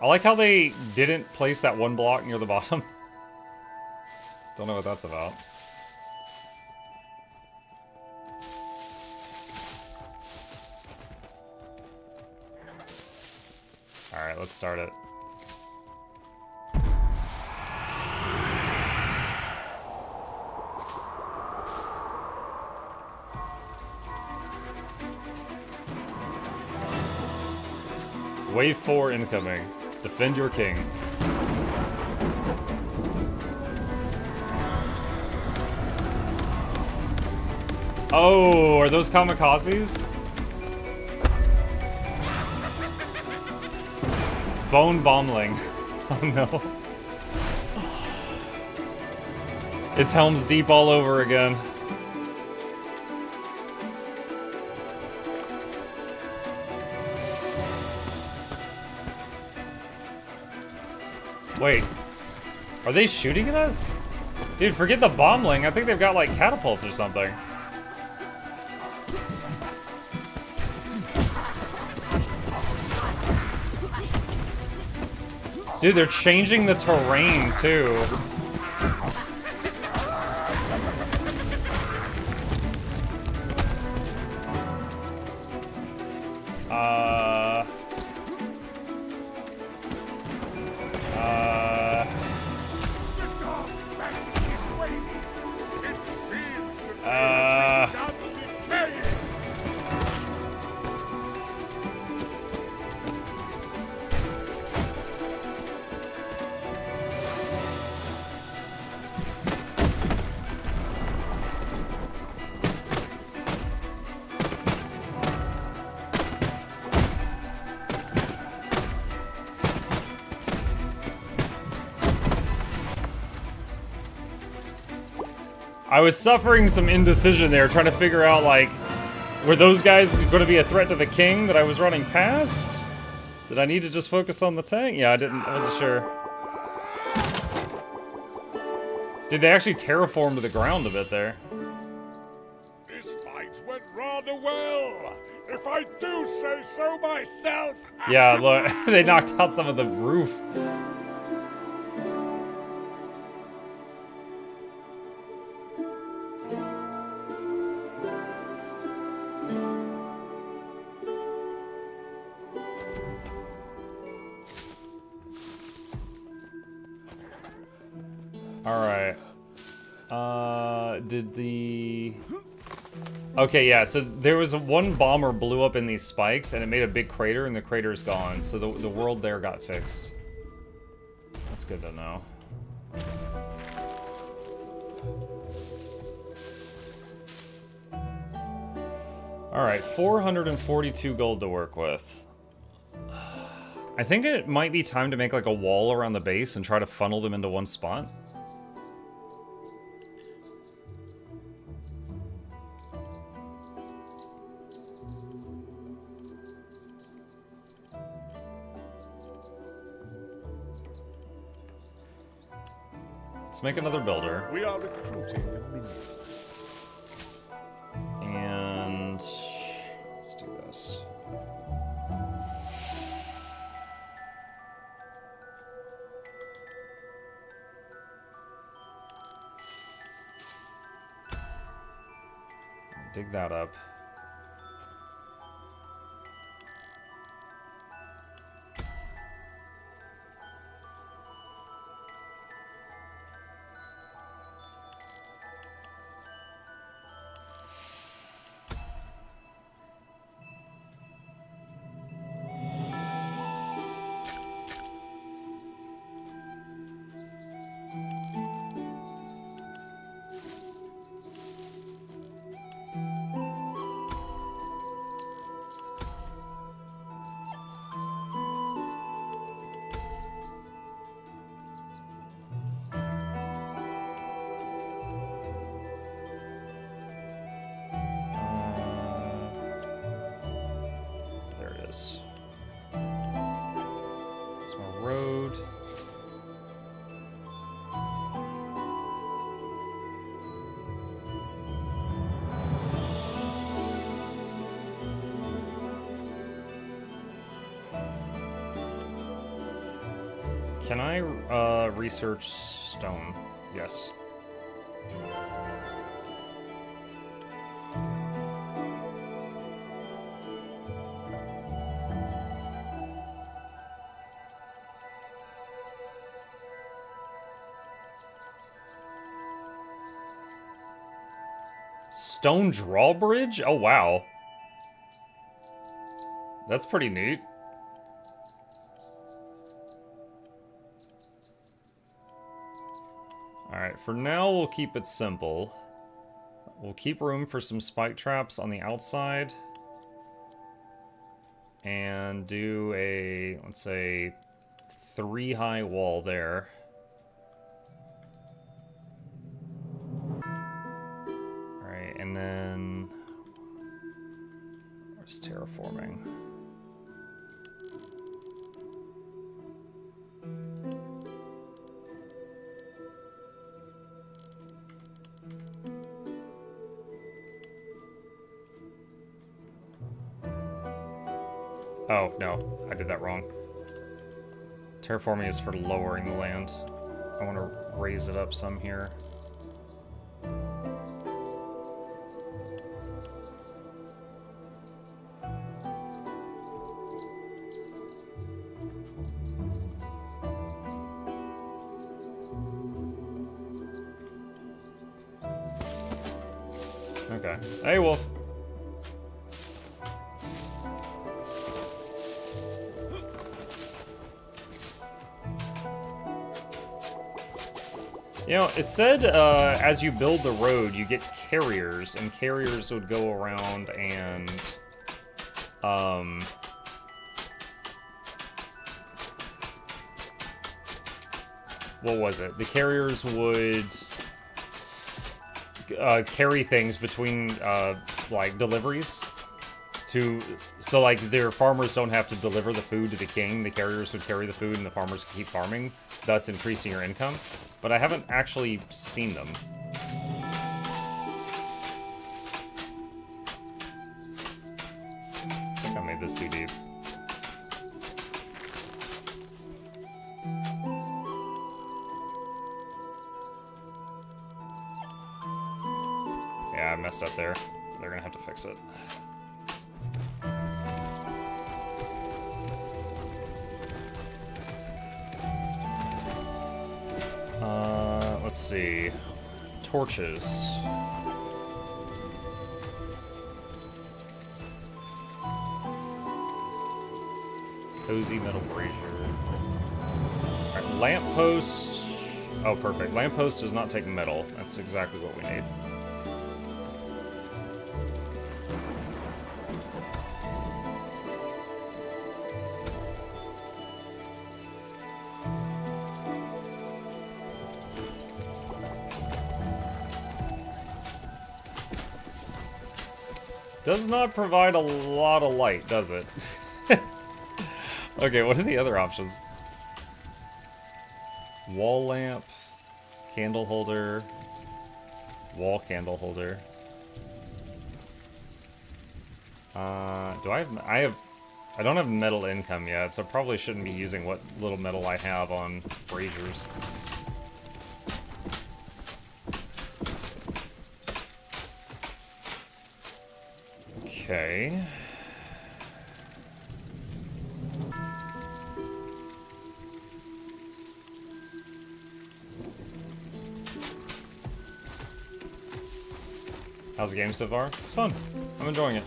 I like how they didn't place that one block near the bottom. Don't know what that's about. Alright, let's start it. Wave 4 incoming. Defend your king. Oh, are those kamikazes? Bone bombling. Oh no. It's Helm's Deep all over again. Wait, are they shooting at us? Dude, forget the bombling. I think they've got like catapults or something. Dude, they're changing the terrain too. I was suffering some indecision there, trying to figure out, like, were those guys going to be a threat to the king that I was running past? Did I need to just focus on the tank? Yeah, I wasn't sure. Dude, they actually terraformed the ground a bit there. This fight went rather well, if I do say so myself. Yeah, look, they knocked out some of the roof. Alright. Did the... Okay, yeah, so there was one bomber blew up in these spikes, and it made a big crater, and the crater's gone. So the world there got fixed. That's good to know. Alright, 442 gold to work with. I think it might be time to make like a wall around the base and try to funnel them into one spot. Let's make another builder. We are recruiting a minion. And let's do this. Dig that up. It's my road. Can I research stone? Yes. Stone drawbridge? Oh, wow. That's pretty neat. Alright, for now we'll keep it simple. We'll keep room for some spike traps on the outside. And do a, let's say, 3-high wall there. And then, where's terraforming? Oh, no, I did that wrong. Terraforming is for lowering the land. I want to raise it up some here. Okay. Hey, Wolf. You know, it said as you build the road, you get carriers, and carriers would go around and what was it? The carriers would carry things between like deliveries so like their farmers don't have to deliver the food to the king. The carriers would carry the food and the farmers can keep farming, thus increasing your income. But I haven't actually seen them. I think I made this too deep. Yeah, I messed up there. They're gonna have to fix it. Let's see. Torches. Cozy metal brazier. Alright, lamppost. Oh, perfect. Lamppost does not take metal. That's exactly what we need. Does not provide a lot of light, does it? Okay, what are the other options? Wall lamp, candle holder, wall candle holder. I don't have metal income yet, so I probably shouldn't be using what little metal I have on braziers. Okay. How's the game so far? It's fun. I'm enjoying it.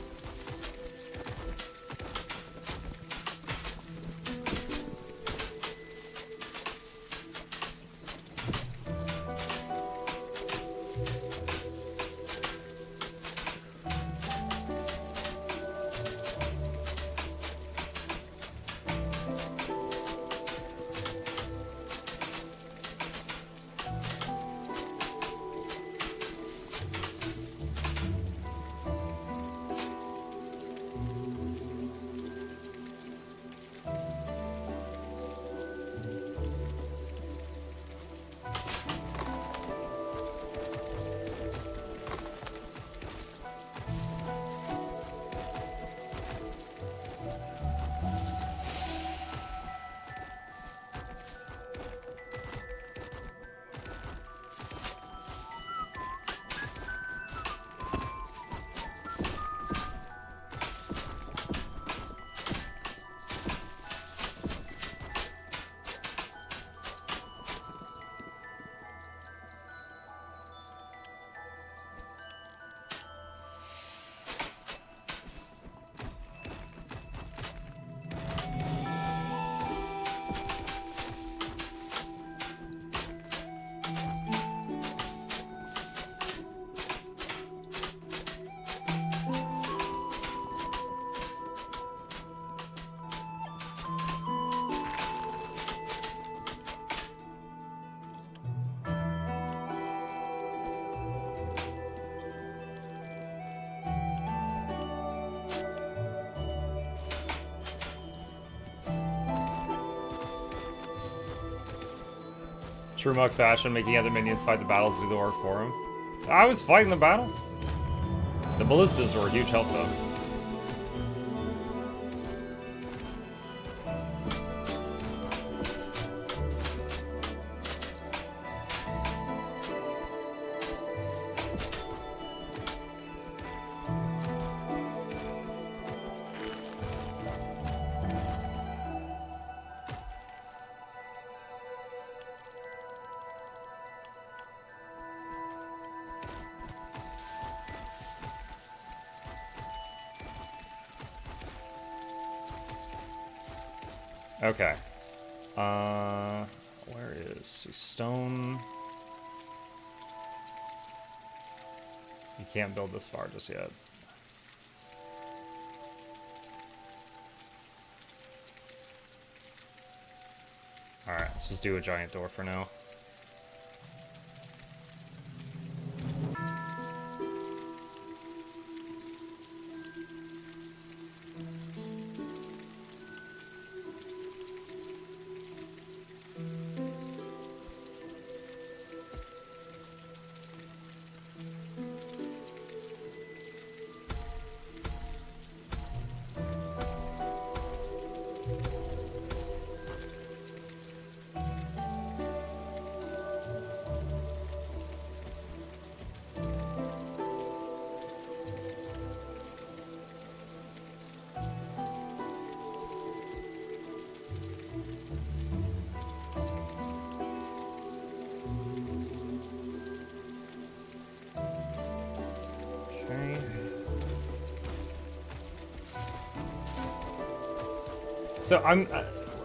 True Mug fashion, making other minions fight the battles to do the work for him. I was fighting the battle. The ballistas were a huge help, though. Okay. Where is he? Stone? You can't build this far just yet. Alright, let's just do a giant door for now. So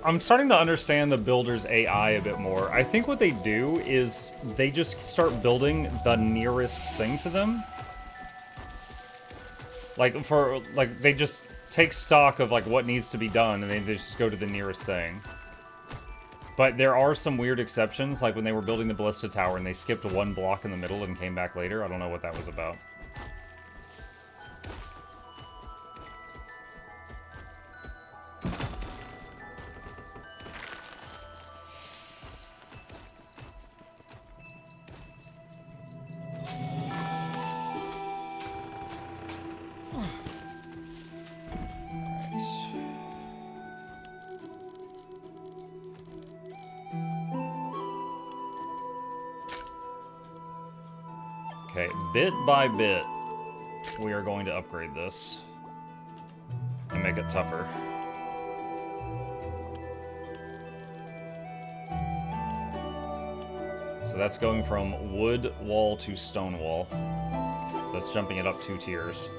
I'm starting to understand the builder's AI a bit more. I think what they do is they just start building the nearest thing to them. Like they just take stock of like what needs to be done and they just go to the nearest thing. But there are some weird exceptions, like when they were building the ballista tower and they skipped one block in the middle and came back later. I don't know what that was about. Okay, bit by bit, we are going to upgrade this and make it tougher. So that's going from wood wall to stone wall. So that's jumping it up 2 tiers.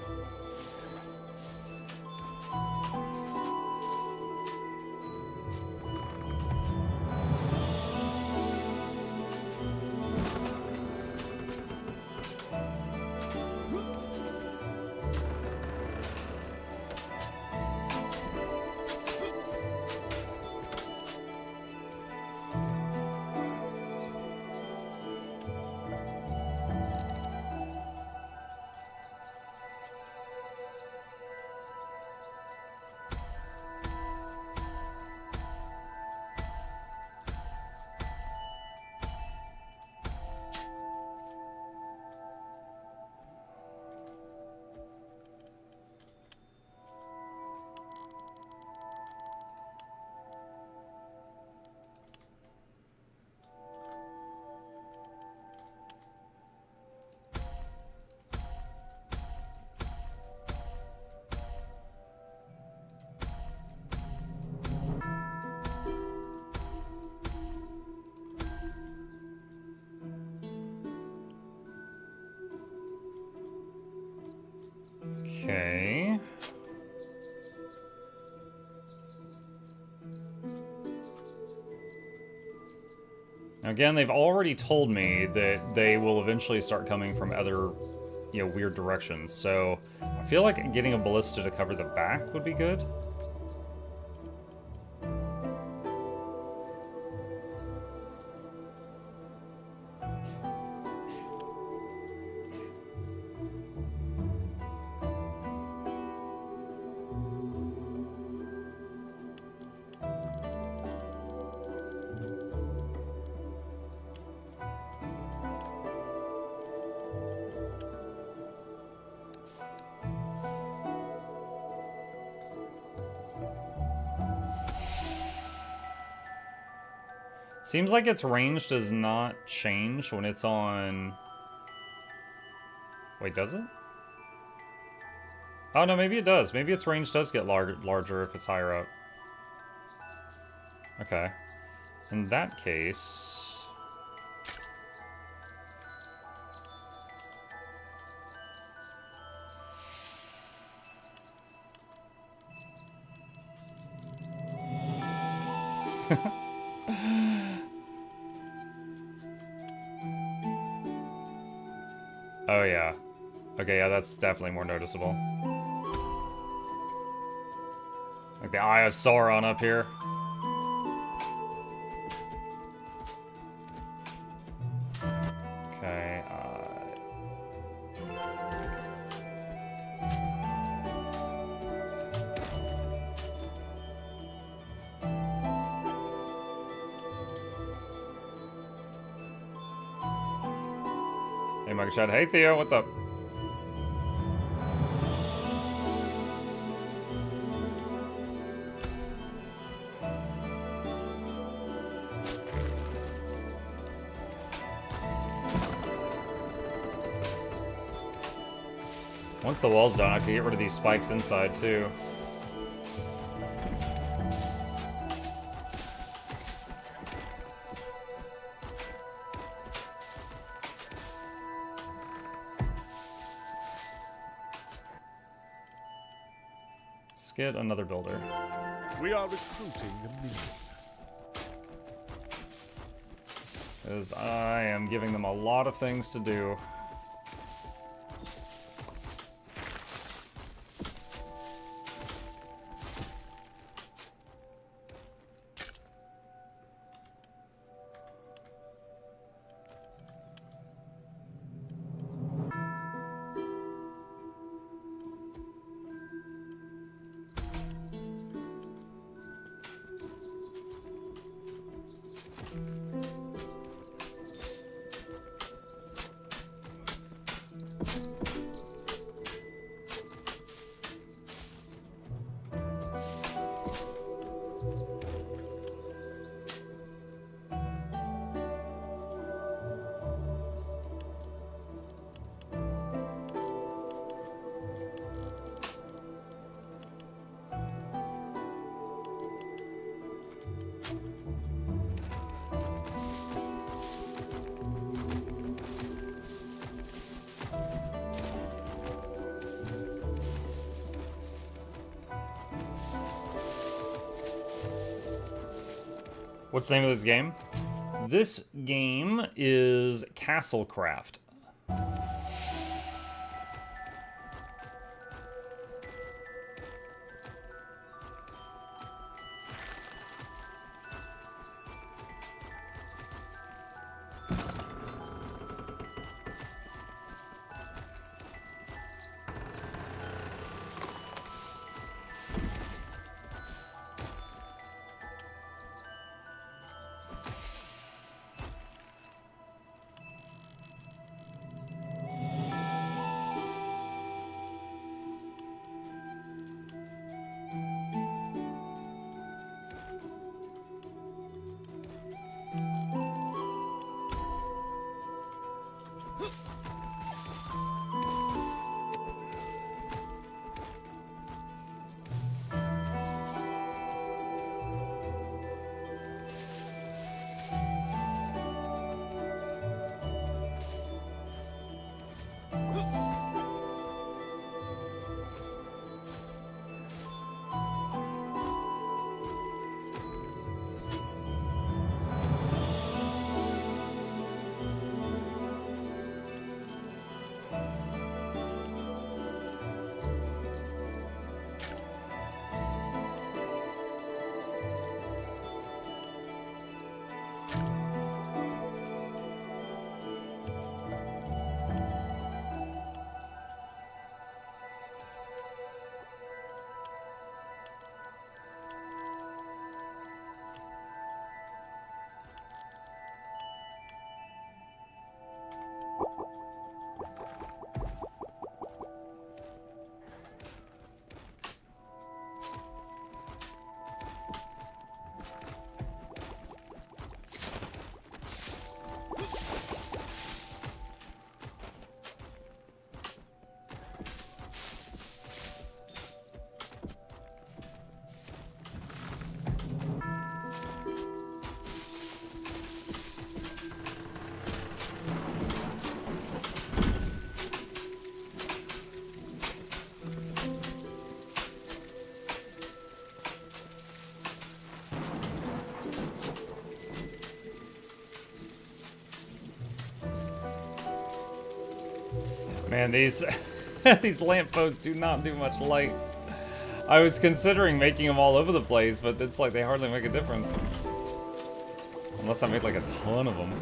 Okay. Again, they've already told me that they will eventually start coming from other, you know, weird directions. So I feel like getting a ballista to cover the back would be good. Seems like its range does not change when it's on... Wait, does it? Oh, no, maybe it does. Maybe its range does get larger if it's higher up. Okay. In that case... Oh, yeah. Okay, yeah, that's definitely more noticeable. Like the Eye of Sauron up here. Okay, Hey, Mugshot. Hey, Theo, what's up? Once the wall's done, I can get rid of these spikes inside, too. Let's get another builder. We are recruiting a minion. Because I am giving them a lot of things to do. What's the name of this game? This game is Castlecraft. Man, these these lampposts do not do much light. I was considering making them all over the place, but it's like they hardly make a difference. Unless I make like a ton of them.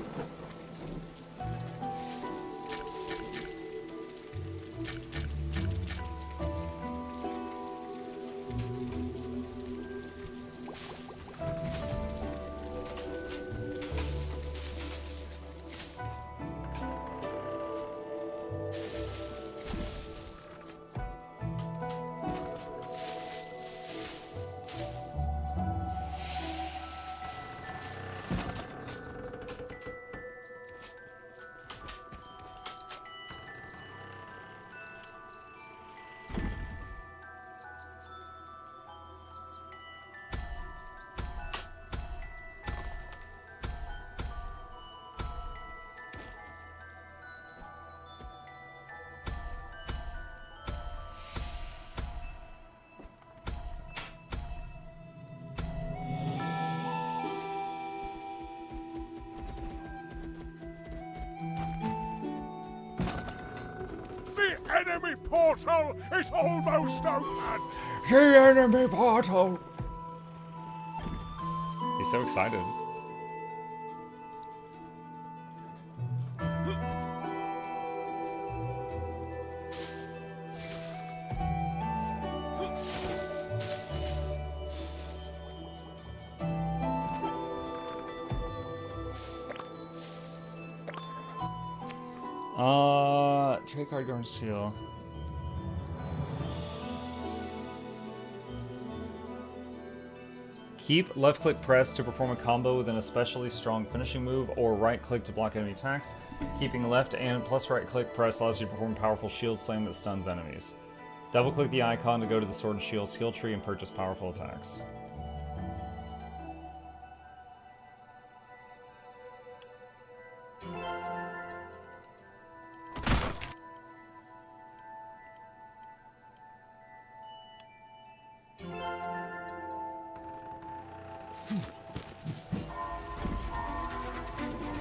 enemy portal is almost open! The enemy portal! He's so excited. Trade card going seal. Keep left click press to perform a combo with an especially strong finishing move, or right click to block enemy attacks. Keeping left and plus right click press allows you to perform a powerful shield slam that stuns enemies. Double click the icon to go to the sword and shield skill tree and purchase powerful attacks.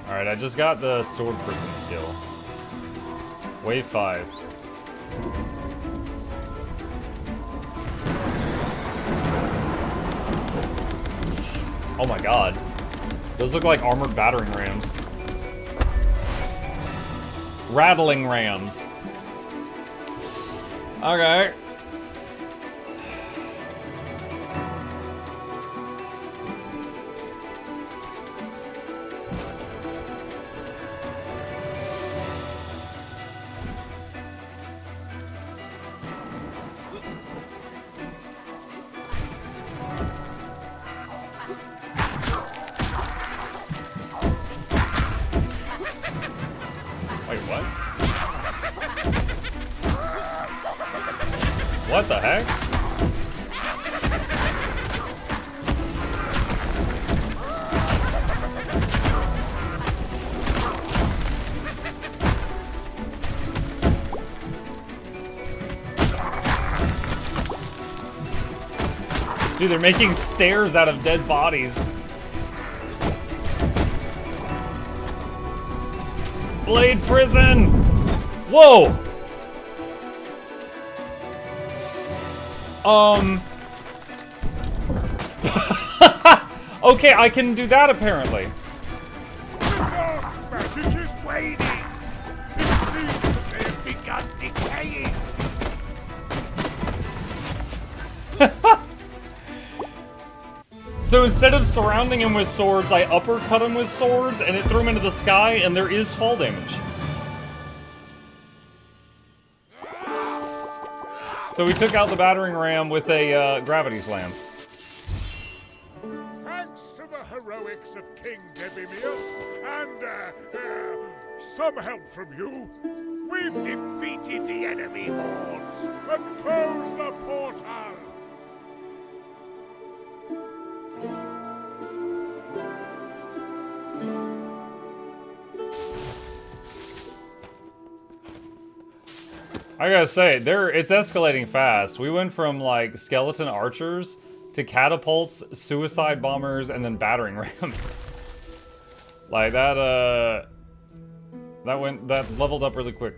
Alright, I just got the sword prison skill. Wave 5. Oh my god. Those look like armored battering rams. Rattling rams. Okay. Wait, what? What the heck? Dude, they're making stairs out of dead bodies. Blade prison! Whoa! Okay, I can do that apparently. The dark magic is waning! It seems that they have begun decaying! So instead of surrounding him with swords, I uppercut him with swords, and it threw him into the sky, and there is fall damage. So we took out the battering ram with a gravity slam. Thanks to the heroics of King Debimius and, some help from you, we've defeated the enemy hordes and closed the portal! I gotta say, it's escalating fast. We went from, like, skeleton archers to catapults, suicide bombers, and then battering rams. Like, that leveled up really quick.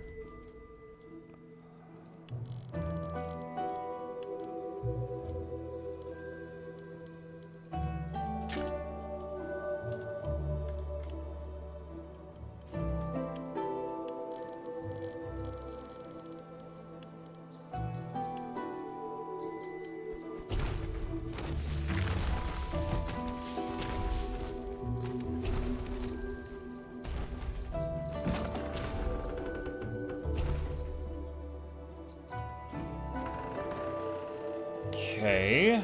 Okay.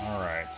All right.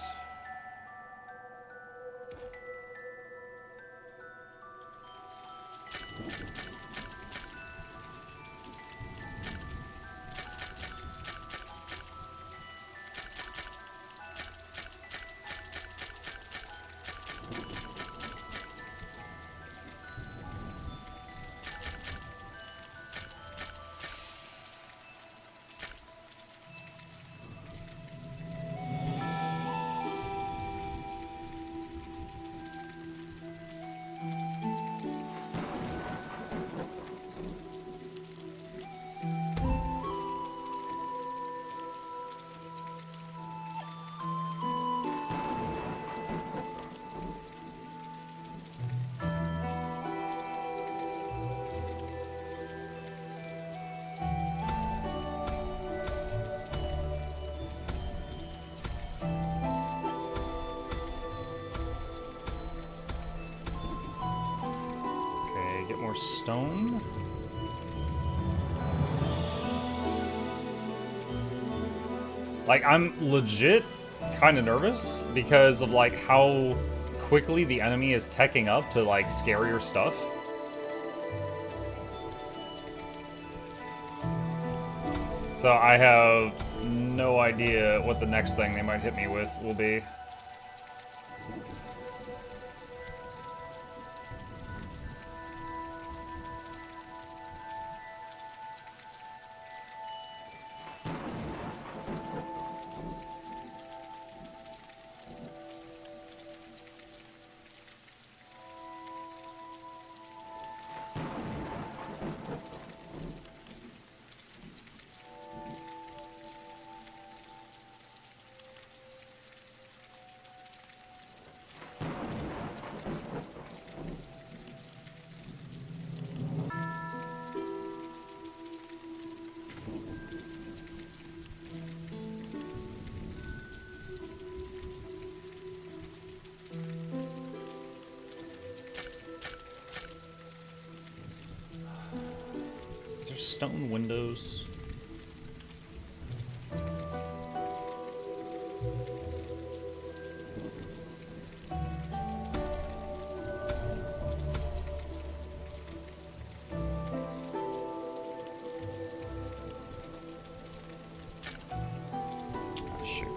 more stone. Like, I'm legit kind of nervous because of, like, how quickly the enemy is teching up to, like, scarier stuff. So I have no idea what the next thing they might hit me with will be. Is there stone windows? Shoot.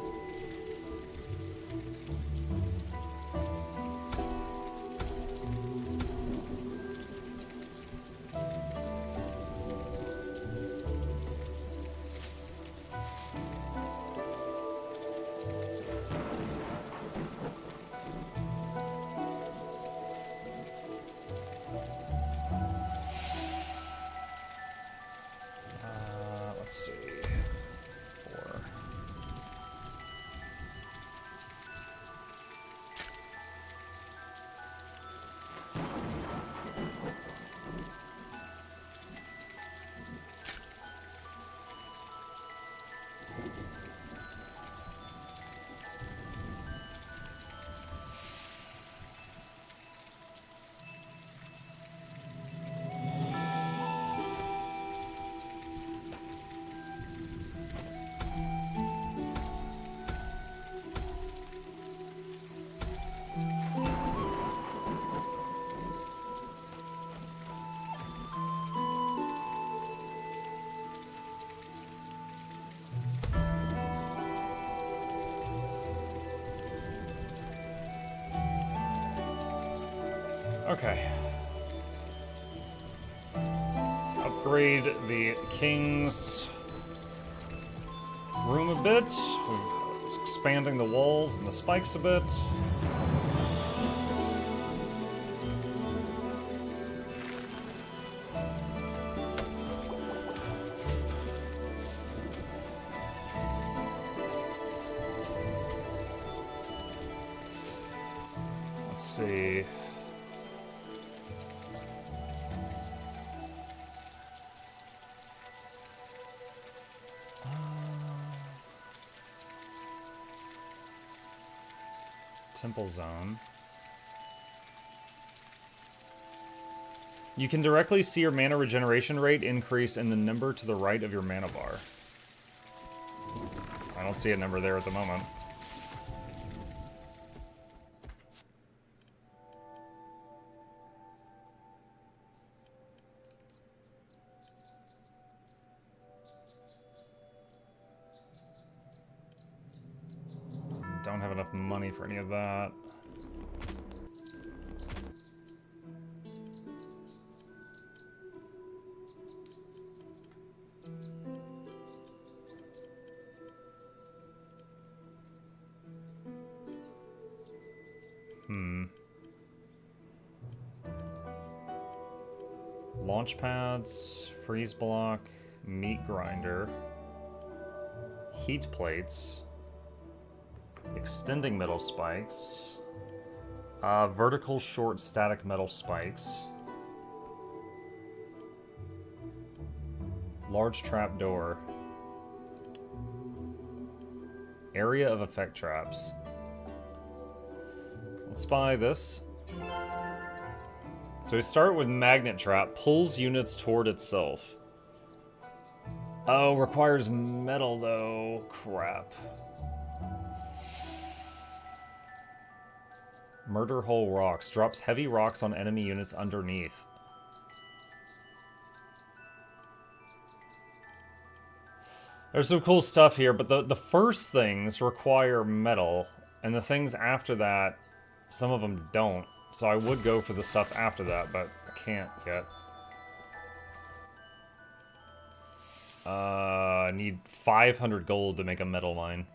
Let's see. 4. Okay. Upgrade the king's room a bit. We're expanding the walls and the spikes a bit. Let's see. Temple zone. You can directly see your mana regeneration rate increase in the number to the right of your mana bar. I don't see a number there at the moment. Don't have enough money for any of that. Launch pads, freeze block, meat grinder, heat plates, extending metal spikes, vertical short static metal spikes, large trap door, area of effect traps. Let's buy this. So we start with magnet trap, pulls units toward itself. Oh, requires metal though. Crap. Murder hole rocks. Drops heavy rocks on enemy units underneath. There's some cool stuff here, but the first things require metal, and the things after that, some of them don't. So I would go for the stuff after that, but I can't yet. I need 500 gold to make a metal mine.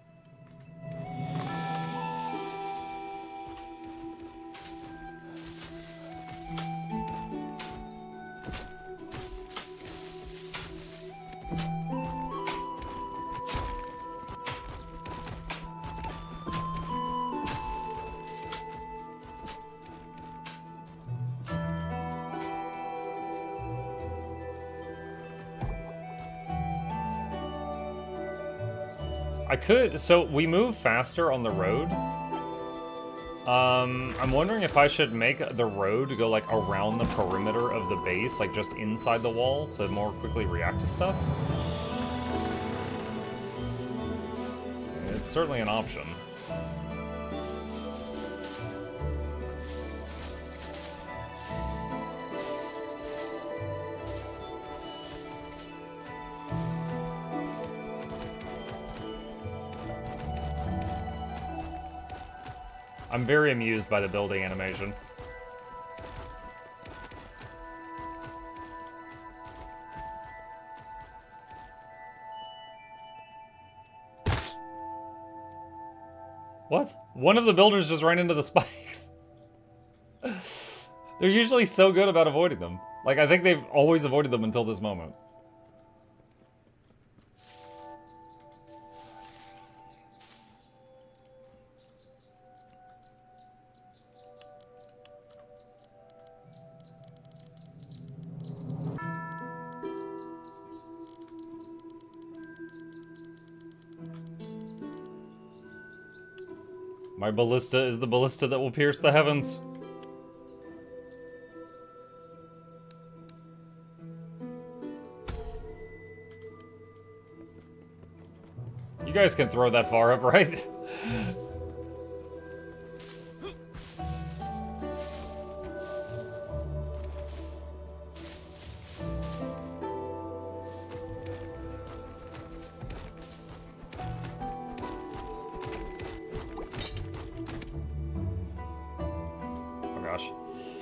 I could, so we move faster on the road. I'm wondering if I should make the road go like around the perimeter of the base, like just inside the wall to more quickly react to stuff. It's certainly an option. I'm very amused by the building animation. What? One of the builders just ran into the spikes. They're usually so good about avoiding them. Like, I think they've always avoided them until this moment. My ballista is the ballista that will pierce the heavens. You guys can throw that far up, right?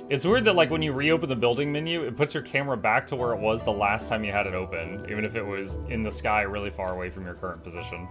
It's weird that, like, when you reopen the building menu, it puts your camera back to where it was the last time you had it open, even if it was in the sky really far away from your current position.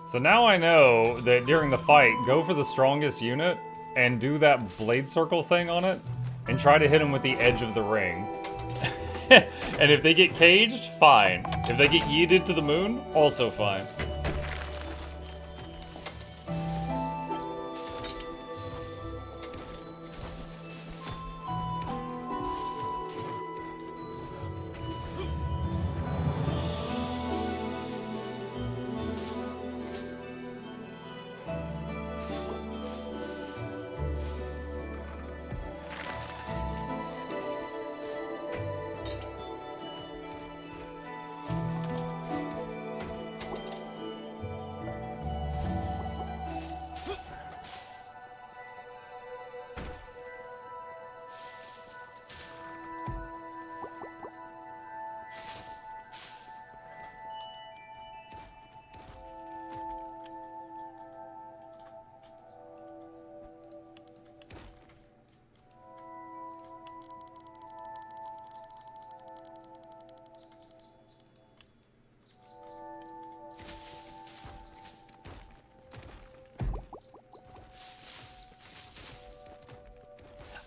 So now I know that during the fight, go for the strongest unit and do that blade circle thing on it and try to hit them with the edge of the ring. And if they get caged, fine. If they get yeeted to the moon, also fine.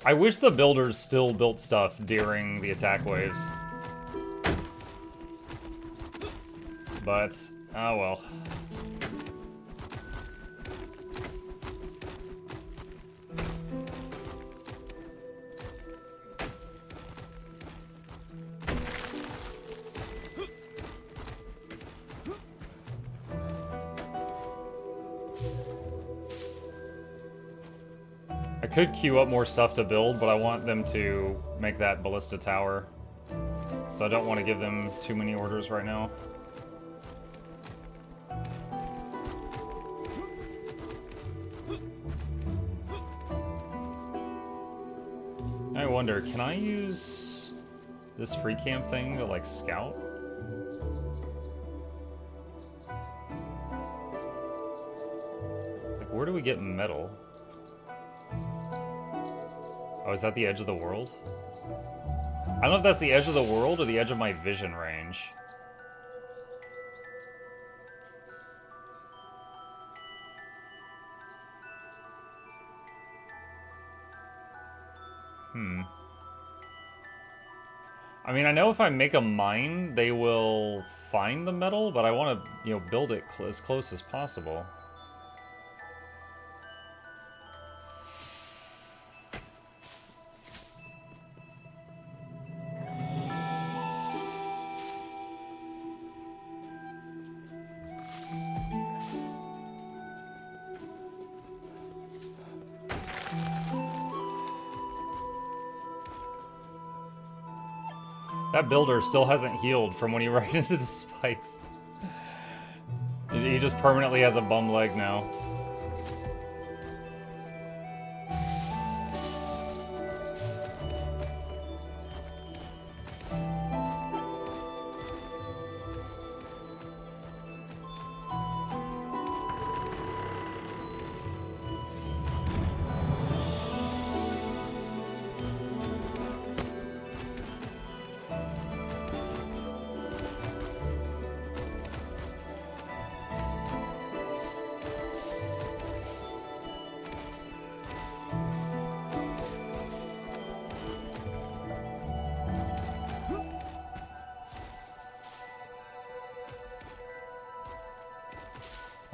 I wish the builders still built stuff during the attack waves. But, oh well. I could queue up more stuff to build, but I want them to make that ballista tower. So I don't want to give them too many orders right now. I wonder, can I use this free camp thing to, like, scout? Like, where do we get metal? Oh, is that the edge of the world? I don't know if that's the edge of the world or the edge of my vision range. I mean, I know if I make a mine, they will find the metal, but I want to, you know, build it as close as possible. That builder still hasn't healed from when he ran into the spikes. He just permanently has a bum leg now.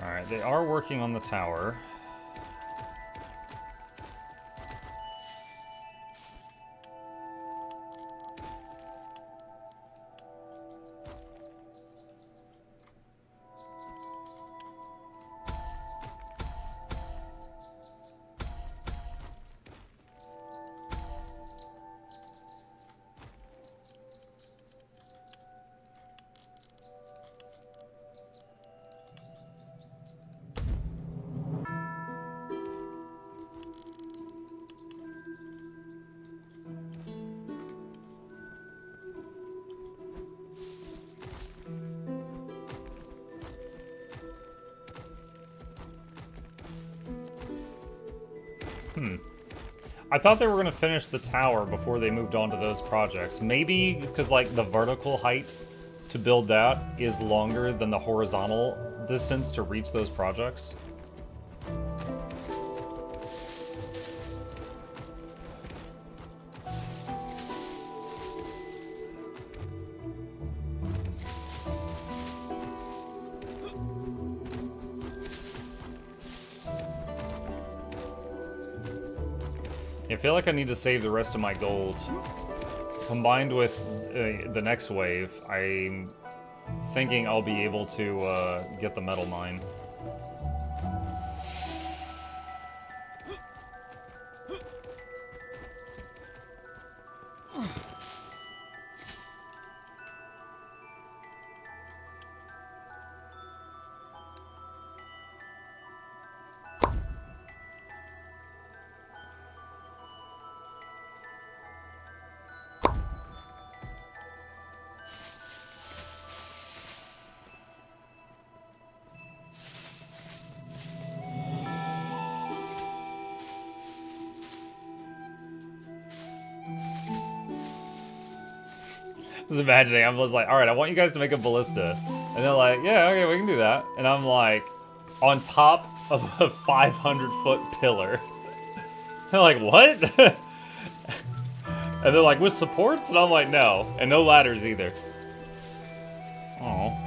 Alright, they are working on the tower. I thought they were going to finish the tower before they moved on to those projects. Maybe because, like, the vertical height to build that is longer than the horizontal distance to reach those projects. I feel like I need to save the rest of my gold. Combined with the next wave, I'm thinking I'll be able to get the metal mine. Just imagining, I was like, alright, I want you guys to make a ballista. And they're like, yeah, okay, we can do that. And I'm like, on top of a 500-foot pillar. They're like, what? And they're like, with supports? And I'm like, no. And no ladders either. Oh.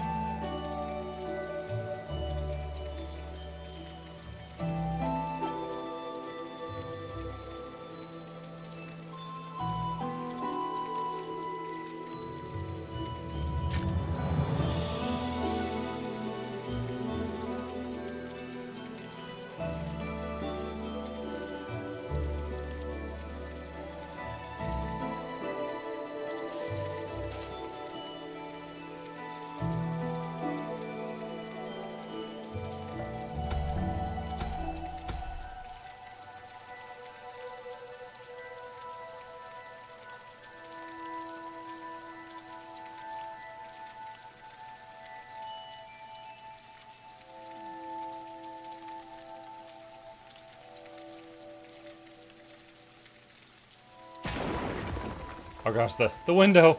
Oh gosh, the window.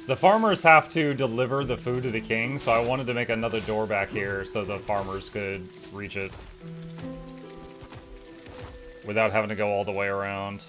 The farmers have to deliver the food to the king, so I wanted to make another door back here so the farmers could reach it without having to go all the way around.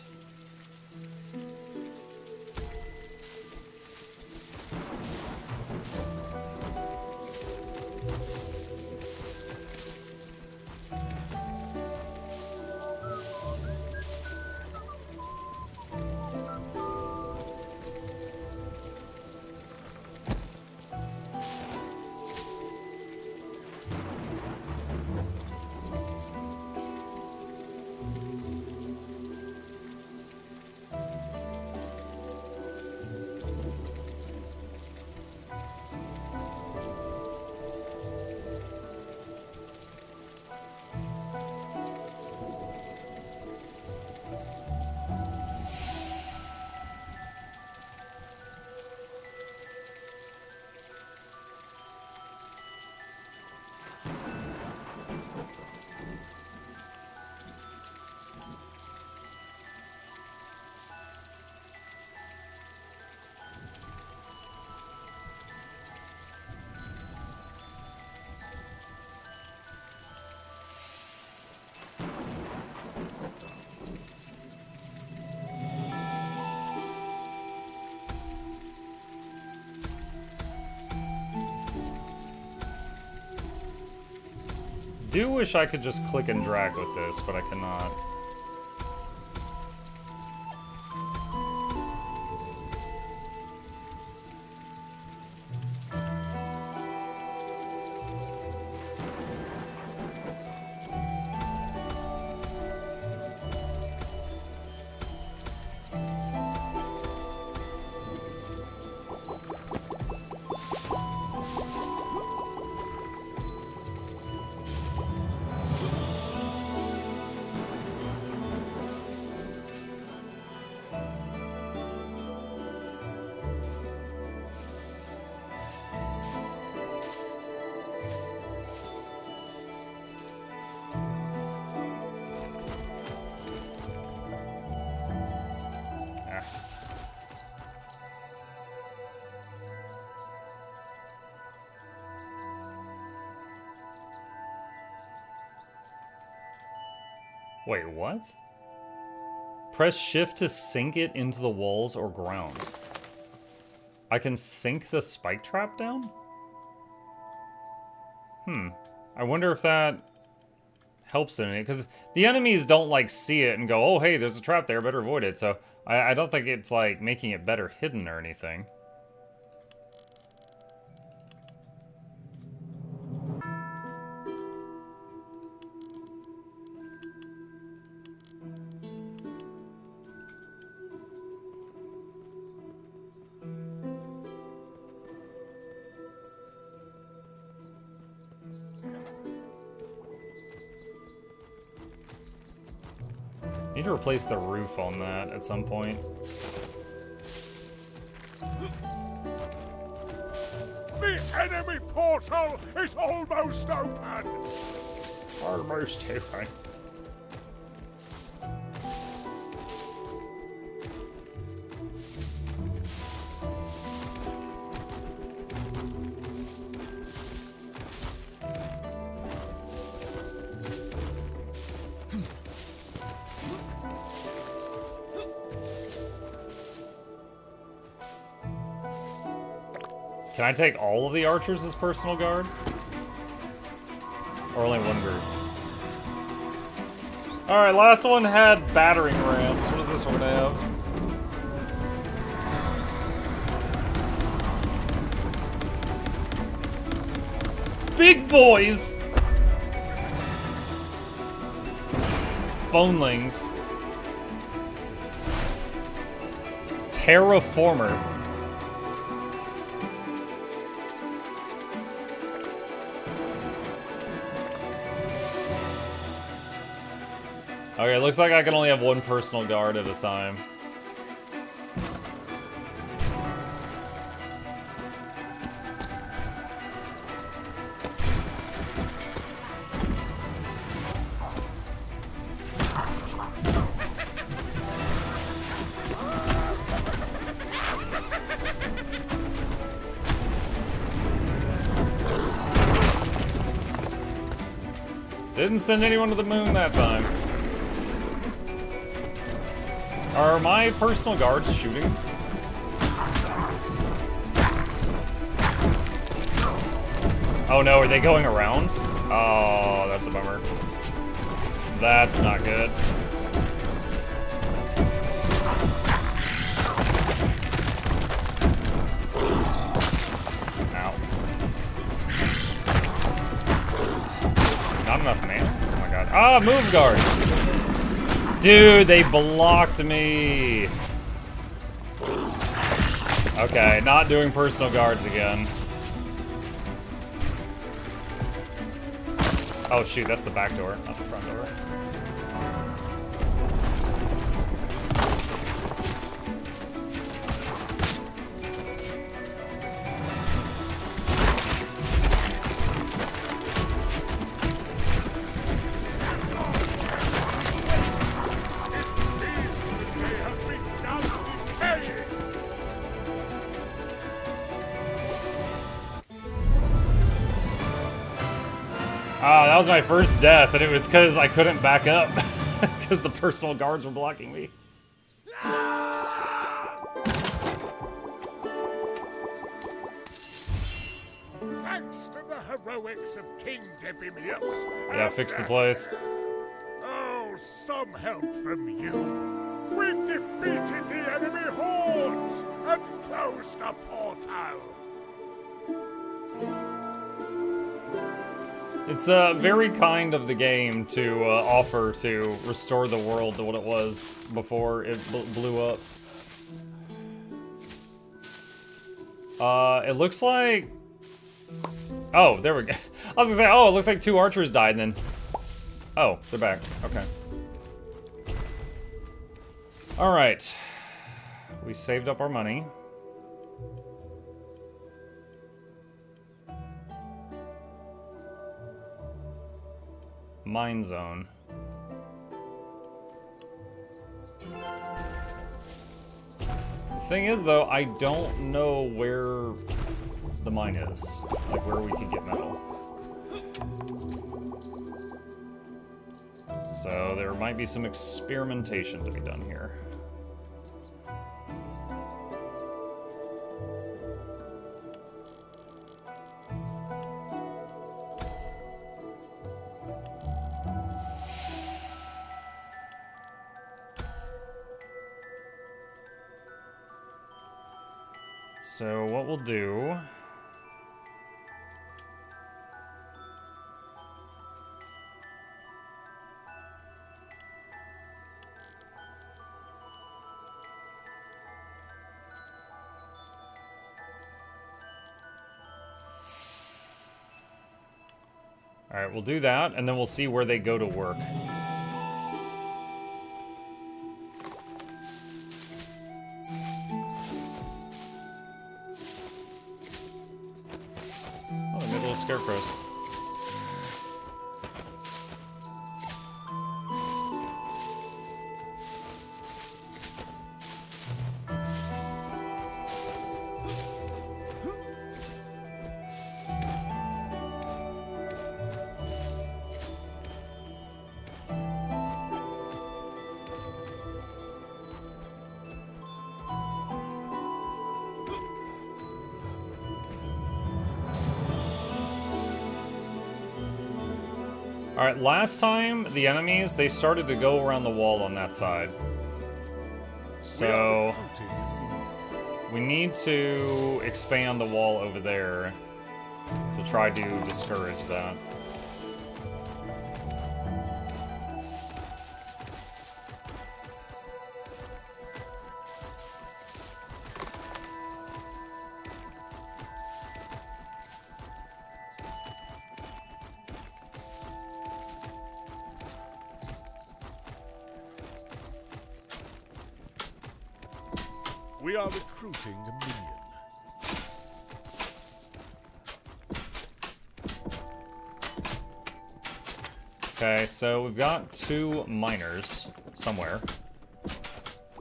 Do wish I could just click and drag with this, but I cannot. Wait, what? Press shift to sink it into the walls or ground. I can sink the spike trap down? I wonder if that helps in it, because the enemies don't like see it and go, oh hey, there's a trap there, better avoid it. So I don't think it's like making it better hidden or anything. Need to replace the roof on that at some point. The enemy portal is almost open! Almost open. Can I take all of the archers as personal guards? Or only one group? Alright, last one had battering rams. What does this one have? Big boys! Bonelings. Terraformer. Okay, looks like I can only have one personal guard at a time. Didn't send anyone to the moon that time. Are my personal guards shooting? Oh no, are they going around? Oh, that's a bummer. That's not good. Ow. Not enough mana? Oh my god. Ah, move guards! Dude, they blocked me. Okay, not doing personal guards again. Oh shoot, that's the back door, not the front door. That was my first death, and it was because I couldn't back up, because the personal guards were blocking me. Thanks to the heroics of King Debimius. Yeah, fix the place. Oh, some help from you. We've defeated the enemy hordes and closed the portal. It's very kind of the game to offer to restore the world to what it was before it blew up. It looks like... Oh, there we go. I was gonna say, oh, it looks like 2 archers died then. Oh, they're back. Okay. Alright. We saved up our money. Mine zone. The thing is, though, I don't know where the mine is. Like, where we could get metal. So, there might be some experimentation to be done here. So what we'll do... Alright, we'll do that, and then we'll see where they go to work. Scarecrows. Alright, last time, the enemies, they started to go around the wall on that side. So, we need to expand the wall over there to try to discourage that. We are recruiting a minion. Okay, so we've got 2 miners somewhere.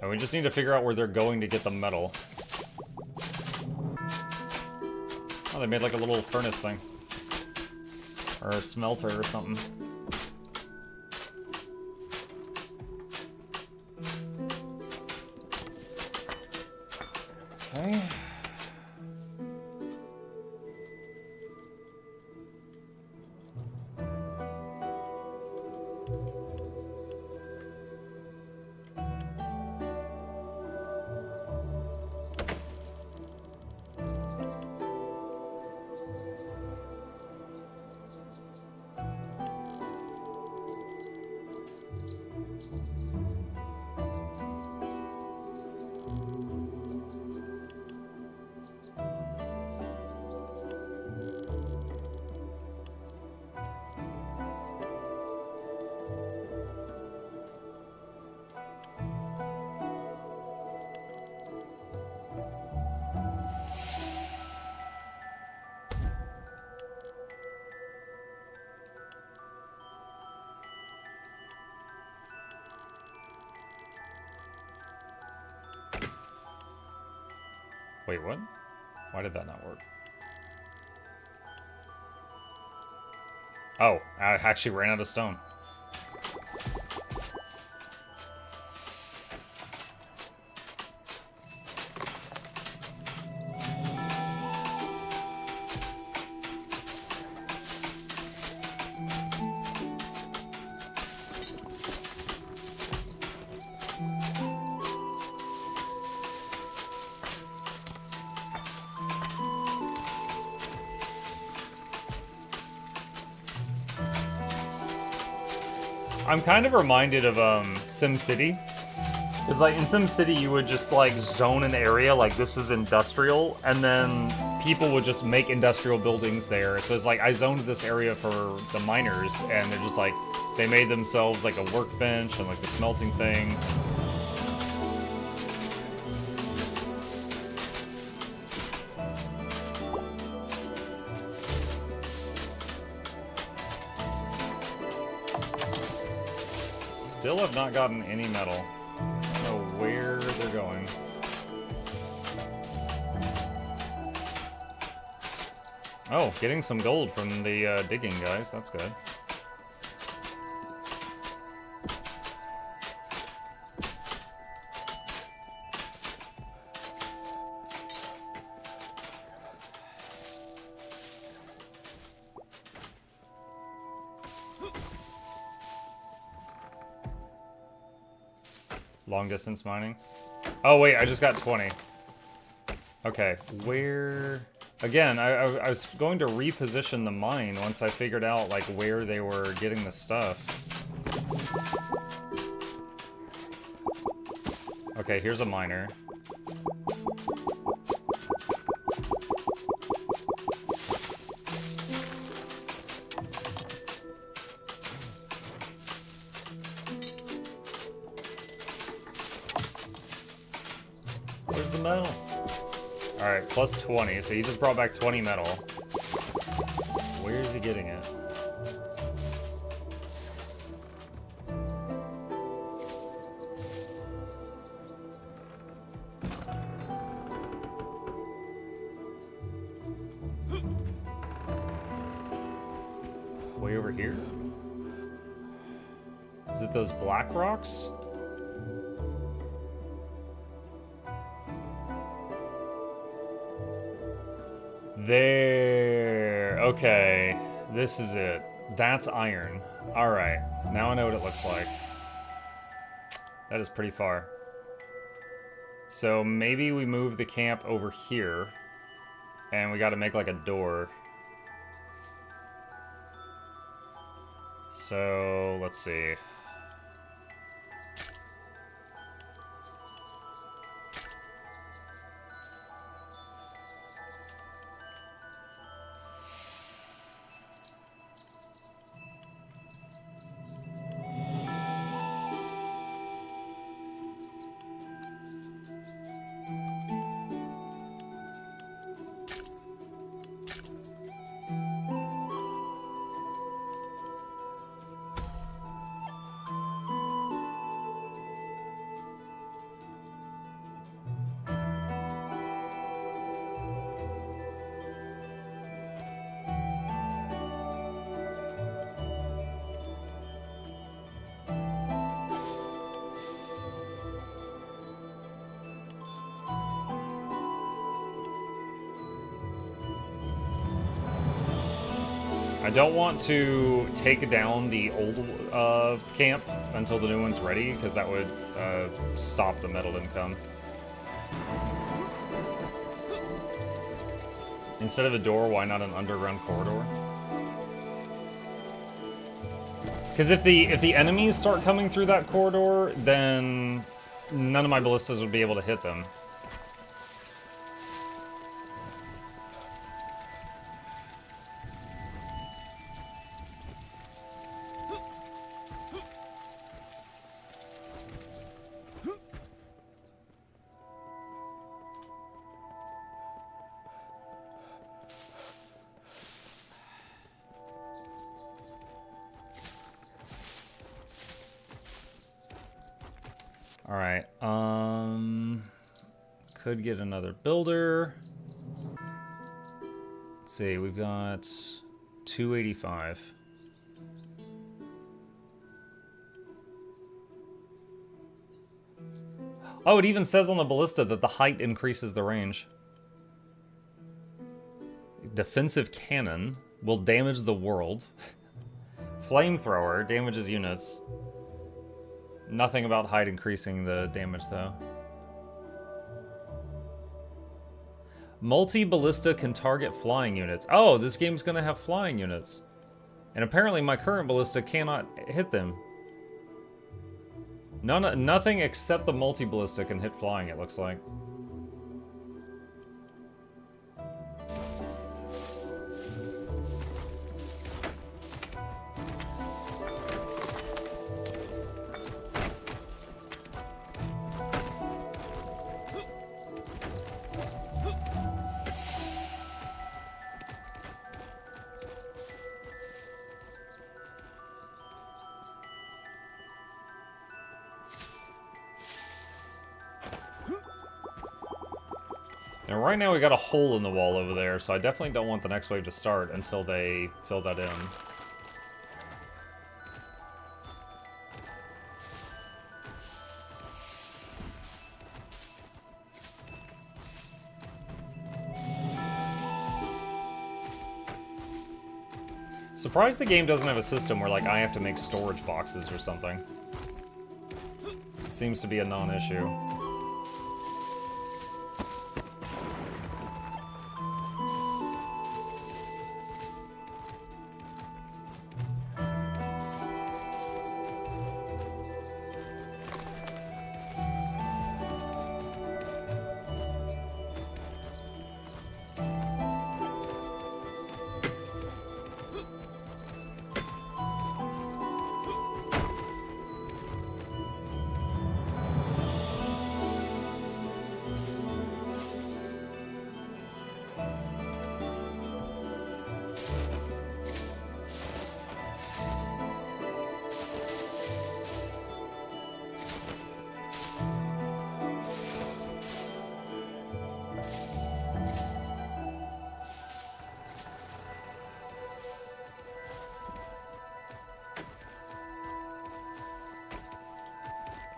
And we just need to figure out where they're going to get the metal. Oh, they made like a little furnace thing. Or a smelter or something. Okay. Wait, what? Why did that not work? Oh, I actually ran out of stone. I'm kind of reminded of SimCity. Because like in SimCity you would just like zone an area like this is industrial, and then people would just make industrial buildings there. So it's like I zoned this area for the miners, and they're just like, they made themselves like a workbench and like the smelting thing. Still have not gotten any metal. I don't know where they're going. Oh, getting some gold from the digging, guys. That's good. Long distance mining. Oh wait, I just got 20. Okay, where... Again, I was going to reposition the mine once I figured out like where they were getting the stuff. Okay, here's a miner. Where's the metal? Alright, plus 20, so he just brought back 20 metal. Where is he getting it? Way over here? Is it those black rocks? There. Okay. This is it. That's iron. Alright, now I know what it looks like. That is pretty far. So maybe we move the camp over here. And we gotta make like a door. So, let's see. I don't want to take down the old camp until the new one's ready, because that would stop the metal income. Instead of a door, why not an underground corridor? Because if the enemies start coming through that corridor, then none of my ballistas would be able to hit them. Alright, could get another builder. Let's see, we've got 285. Oh, it even says on the ballista that the height increases the range. Defensive cannon will damage the world. Flamethrower damages units. Nothing about height increasing the damage, though. Multi-ballista can target flying units. Oh, this game's gonna have flying units. And apparently my current ballista cannot hit them. Nothing except the multi-ballista can hit flying, it looks like. And right now we got a hole in the wall over there, so I definitely don't want the next wave to start until they fill that in. Surprised the game doesn't have a system where, like, I have to make storage boxes or something. It seems to be a non-issue.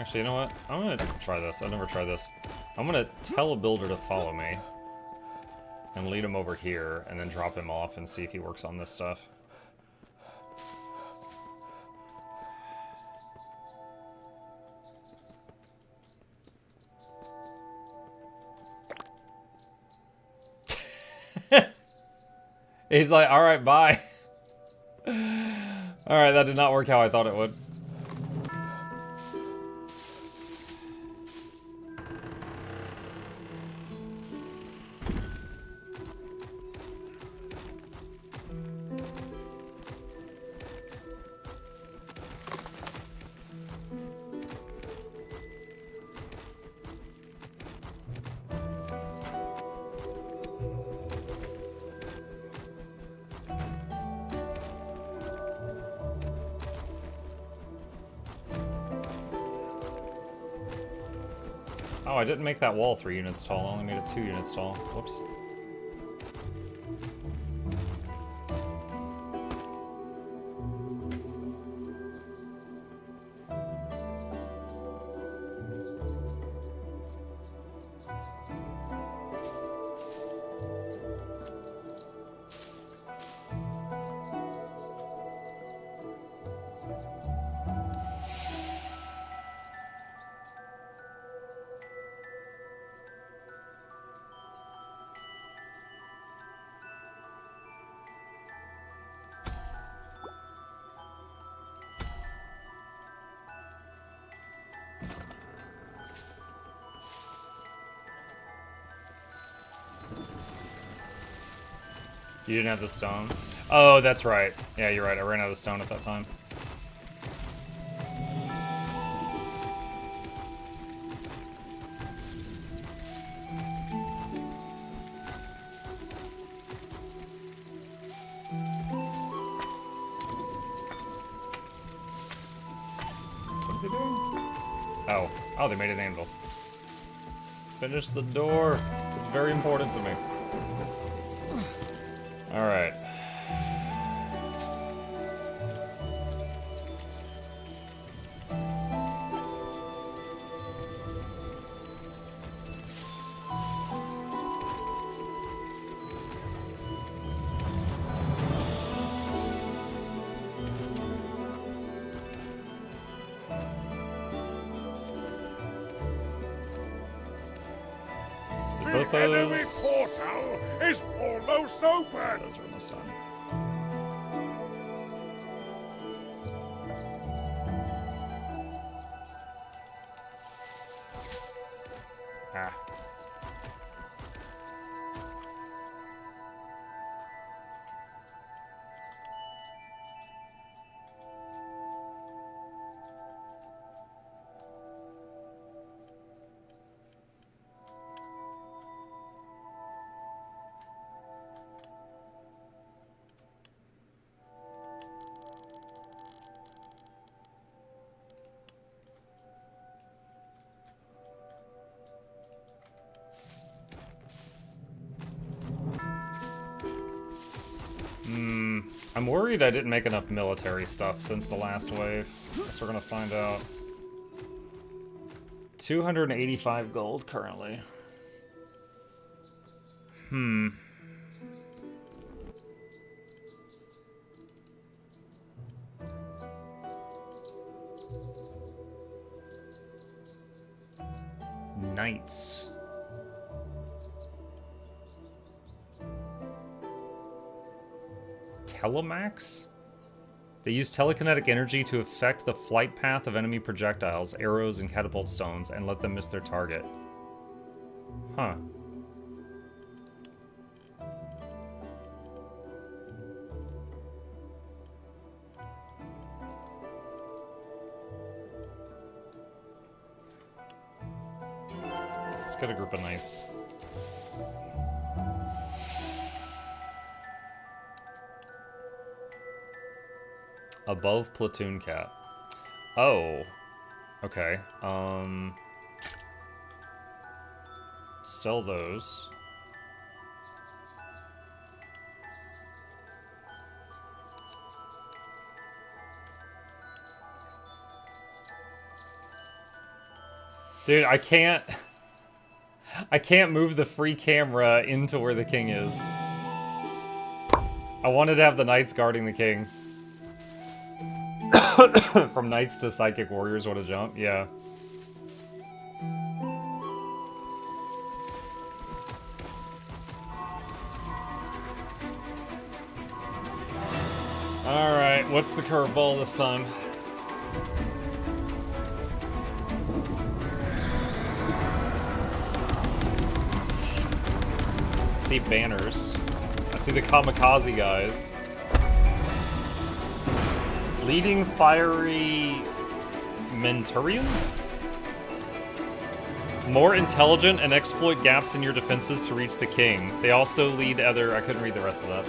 Actually, you know what? I'm gonna try this. I've never tried this. I'm gonna tell a builder to follow me and lead him over here and then drop him off and see if he works on this stuff. He's like, all right, bye. All right, that did not work how I thought it would. Oh, I didn't make that wall 3 units tall. I only made it 2 units tall. Whoops. You didn't have the stone? Oh, that's right. Yeah, you're right. I ran out of stone at that time. What are they doing? Oh. Oh, they made an anvil. Finish the door. It's very important to me. All right. Both The enemy those. portal is almost open. Those are almost done. Ah. I'm worried I didn't make enough military stuff since the last wave. Guess we're gonna find out. 285 gold currently. Knights. Telemax? They use telekinetic energy to affect the flight path of enemy projectiles, arrows, and catapult stones, and let them miss their target. Huh. Let's get a group of knights. Above platoon cap. Oh. Okay. Sell those. Dude, I can't move the free camera into where the king is. I wanted to have the knights guarding the king. From knights to psychic warriors, what a jump. Yeah. Alright, what's the curveball this time? I see banners. I see the kamikaze guys. Leading fiery Menturium? More intelligent and exploit gaps in your defenses to reach the king. They also lead other... I couldn't read the rest of that.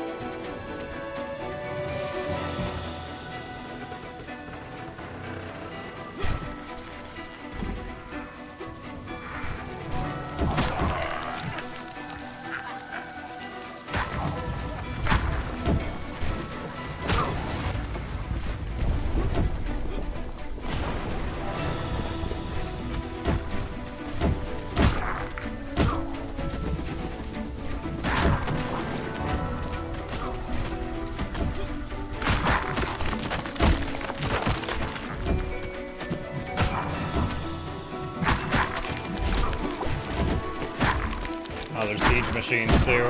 Oh, there's siege machines too.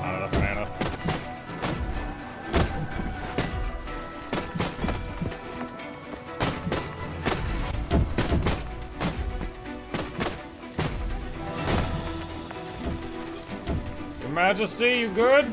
Not enough mana. Your Majesty, you good?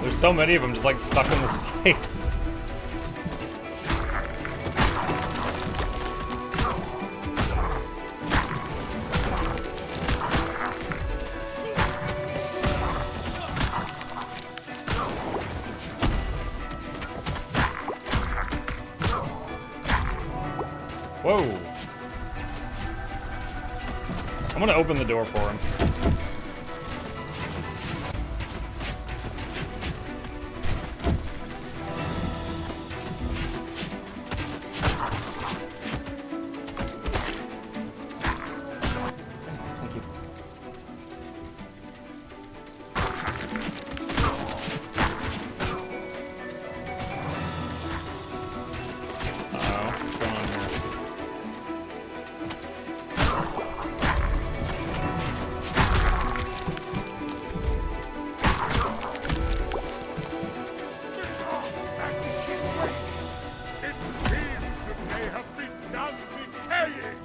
There's so many of them just like stuck in the space. Whoa. I'm gonna open the door for him. Thank you. Uh-oh, what's going on here? It seems that they have begun decaying.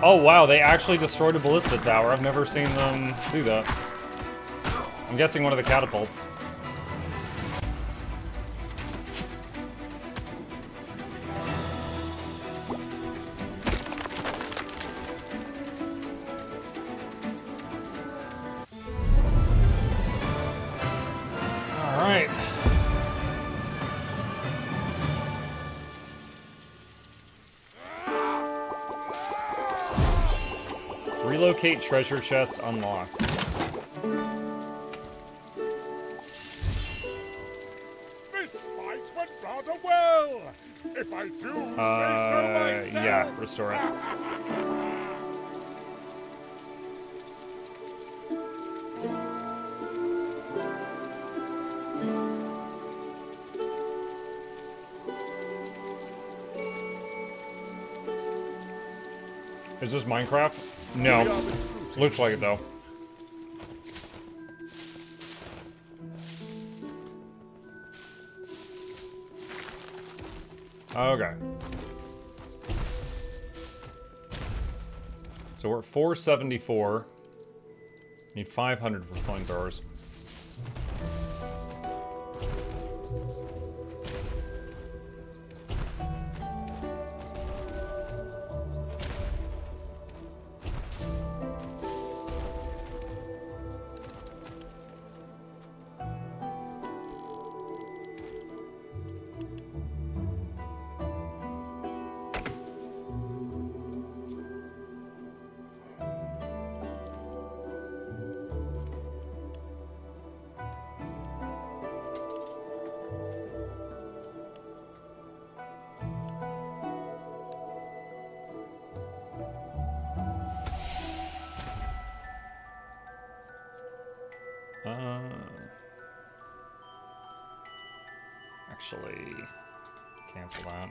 Oh wow, they actually destroyed a ballista tower. I've never seen them do that. I'm guessing one of the catapults. Alright. Relocate treasure chest unlocked. This fight went rather well, if I do say so myself. Yeah, restore it. Is this Minecraft? No. Looks like it though. Okay. So we're at 474. Need 500 for flamethrowers. Actually, cancel that.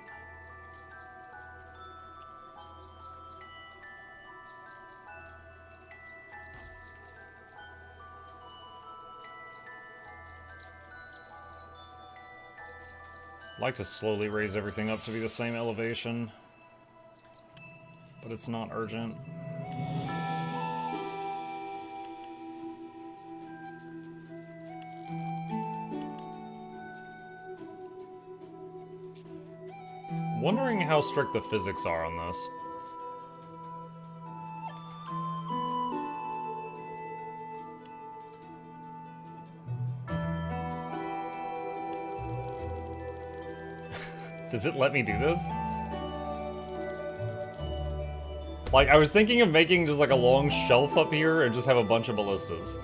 I'd like to slowly raise everything up to be the same elevation, but it's not urgent. Wondering how strict the physics are on this. Does it let me do this? Like, I was thinking of making just like a long shelf up here and just have a bunch of ballistas.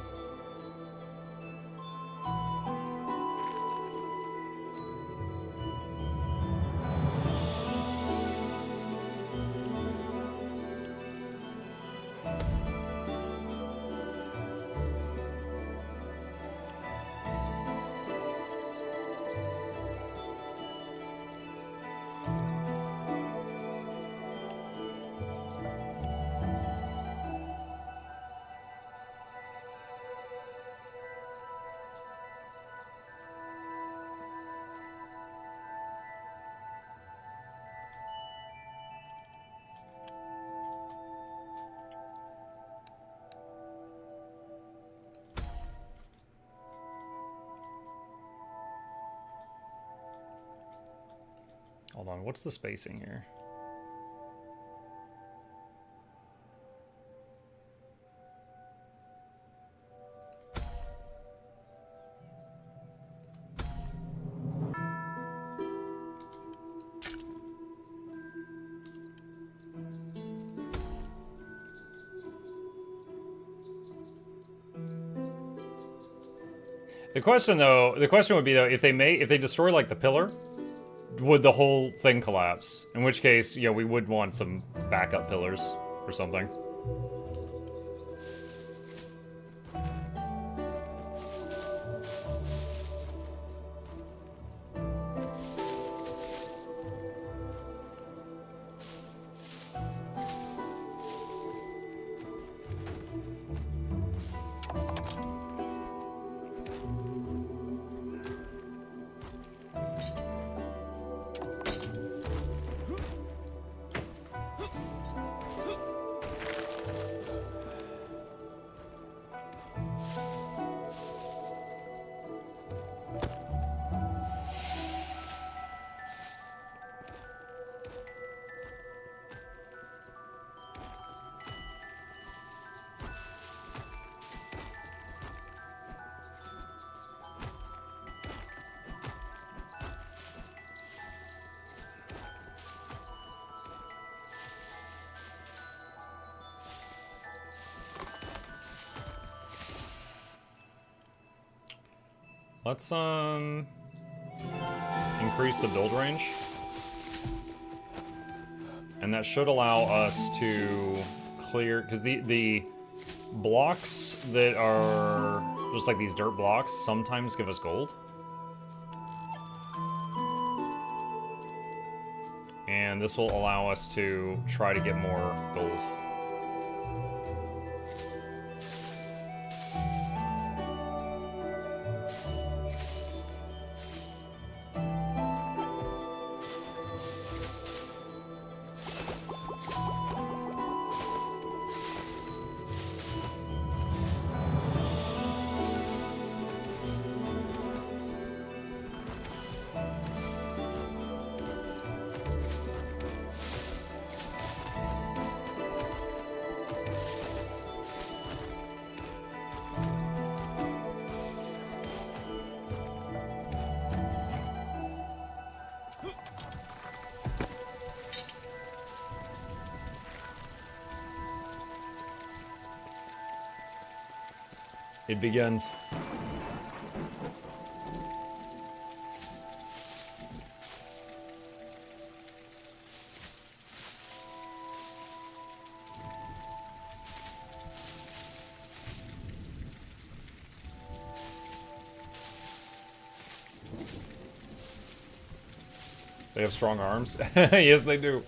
Hold on, what's the spacing here? The question would be though, if they destroy like the pillar, would the whole thing collapse? In which case, you know, we would want some backup pillars or something. Let's increase the build range. And that should allow us to clear, because the blocks that are just like these dirt blocks sometimes give us gold. And this will allow us to try to get more gold. It begins. They have strong arms. Yes, they do.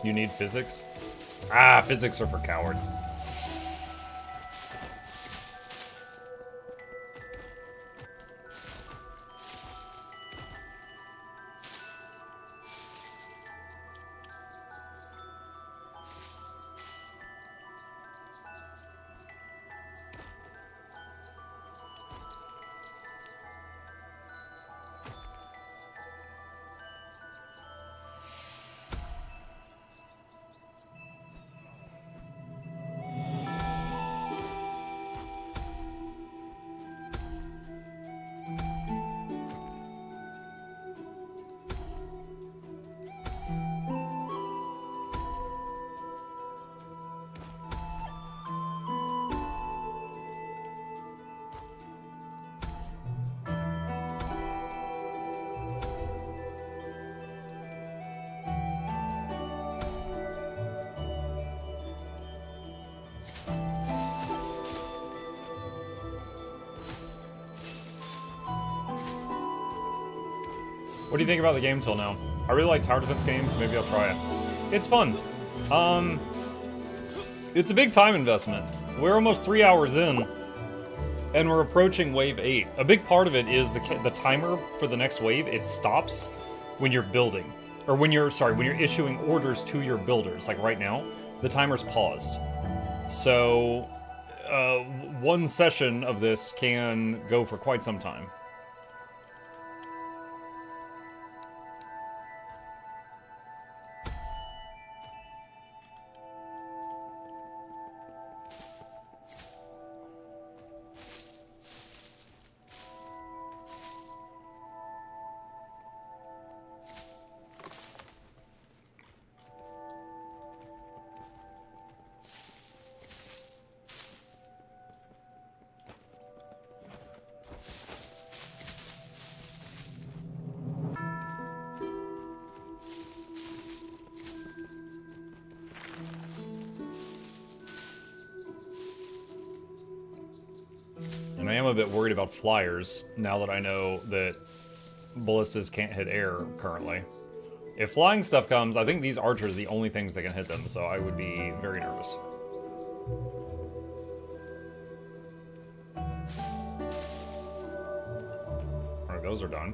You need physics? Ah, physics are for cowards. What do you think about the game till now? I really like tower defense games, so maybe I'll try it. It's fun. It's a big time investment. We're almost 3 hours in, and we're approaching wave 8. A big part of it is the timer for the next wave. It stops when you're building, or when you're issuing orders to your builders. Like right now, the timer's paused. So, one session of this can go for quite some time. And I am a bit worried about flyers, now that I know that ballistas can't hit air currently. If flying stuff comes, I think these archers are the only things that can hit them, so I would be very nervous. Alright, those are done.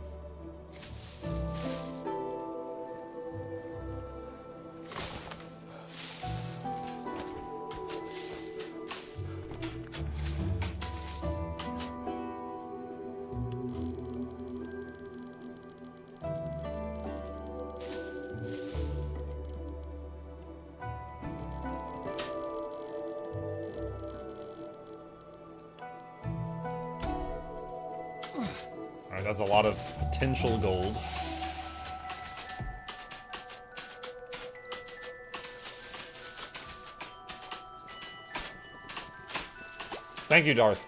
Alright, that's a lot of potential gold. Thank you, Darth.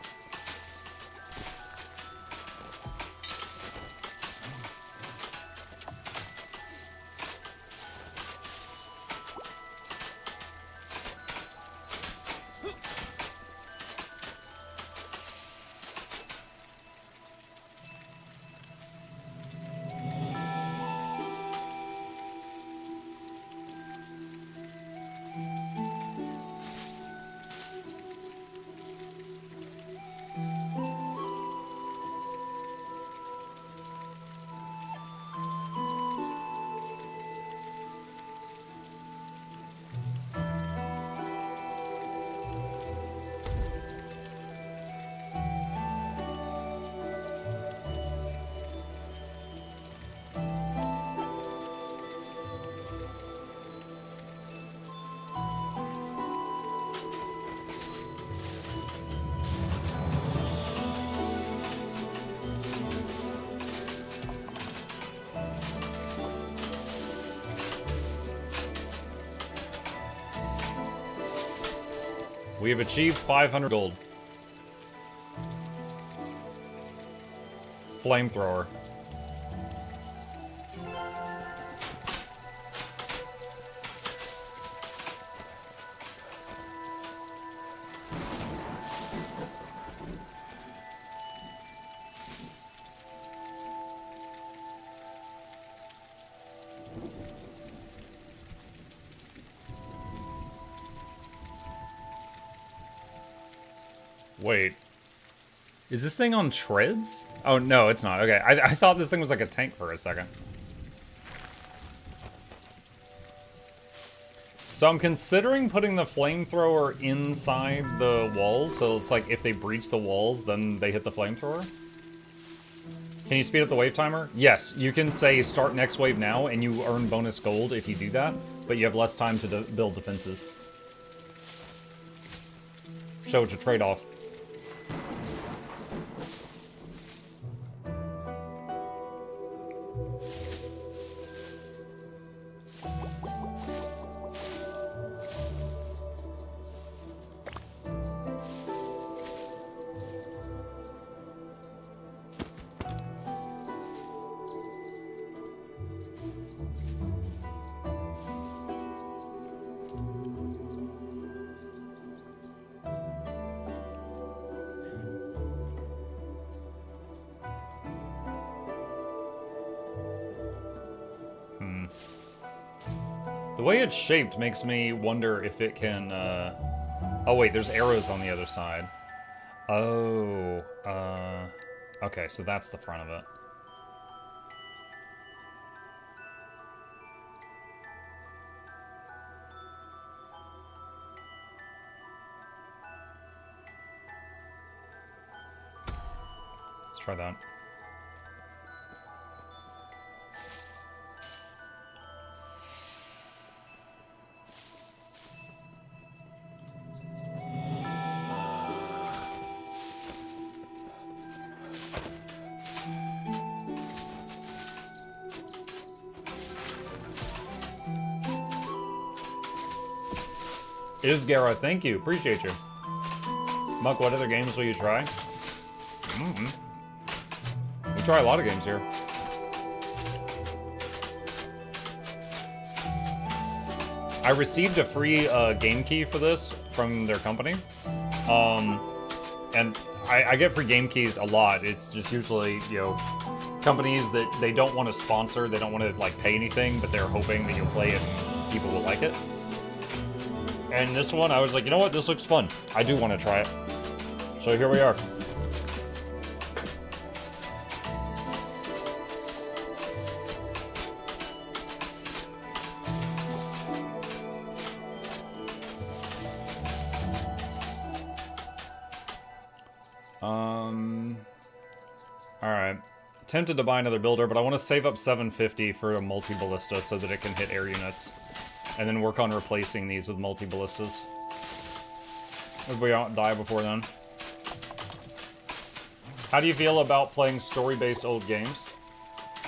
We have achieved 500 gold. Flamethrower. Wait. Is this thing on treads? Oh, no, it's not. Okay, I thought this thing was like a tank for a second. So I'm considering putting the flamethrower inside the walls, so it's like if they breach the walls, then they hit the flamethrower. Can you speed up the wave timer? Yes, you can say start next wave now, and you earn bonus gold if you do that, but you have less time to build defenses. So it's a trade-off. The way it's shaped makes me wonder if it can, Oh wait, there's arrows on the other side. Oh, okay, so that's the front of it. Let's try that. Isgara, thank you. Appreciate you. Muck, what other games will you try? We try a lot of games here. I received a free game key for this from their company. And I get free game keys a lot. It's just usually, you know, companies that they don't want to sponsor, they don't want to like pay anything, but they're hoping that you'll play it and people will like it. And this one, I was like, you know what? This looks fun. I do want to try it. So here we are. Alright. Tempted to buy another builder, but I want to save up 750 for a multi-ballista so that it can hit air units. And then work on replacing these with multi-ballistas. If we don't die before then. How do you feel about playing story-based old games?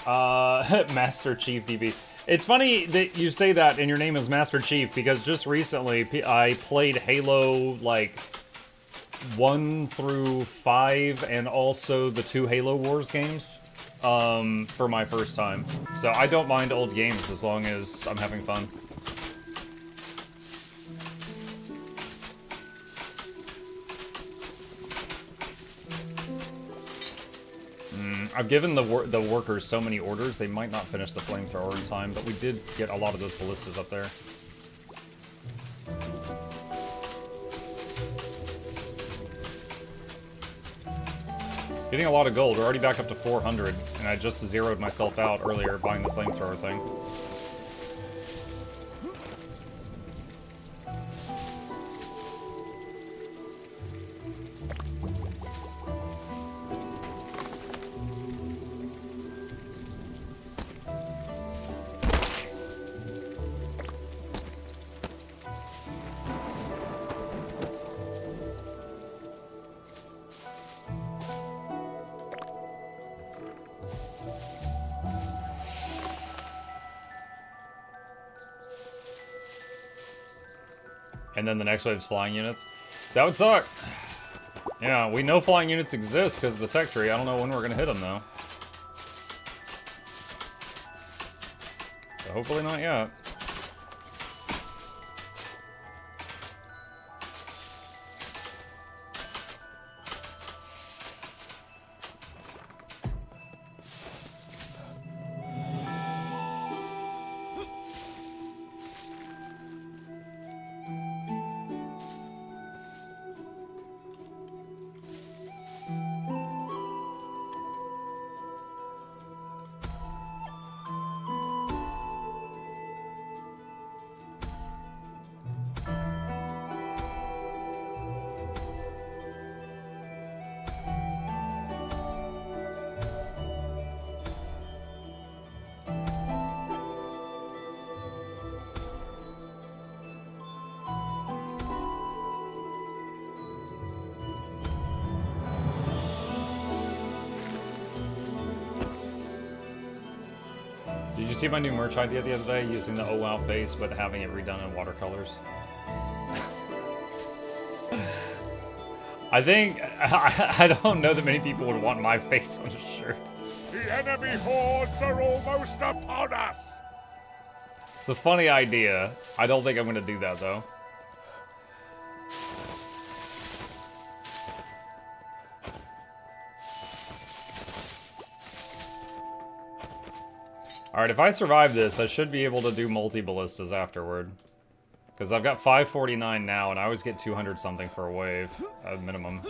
Master Chief DB. It's funny that you say that and your name is Master Chief, because just recently I played Halo, like, 1 through 5, and also the 2 Halo Wars games, for my first time. So I don't mind old games as long as I'm having fun. I've given the workers so many orders, they might not finish the flamethrower in time, but we did get a lot of those ballistas up there. Getting a lot of gold. We're already back up to 400, and I just zeroed myself out earlier buying the flamethrower thing. And then the next wave's flying units. That would suck. Yeah, we know flying units exist because of the tech tree. I don't know when we're gonna hit them though. So hopefully not yet. Did you see my new merch idea the other day, using the oh wow face, but having it redone in watercolors? I think, I don't know that many people would want my face on a shirt. The enemy hordes are almost upon us! It's a funny idea. I don't think I'm gonna do that though. Alright, if I survive this, I should be able to do multi-ballistas afterward. Because I've got 549 now, and I always get 200 something for a wave, at minimum.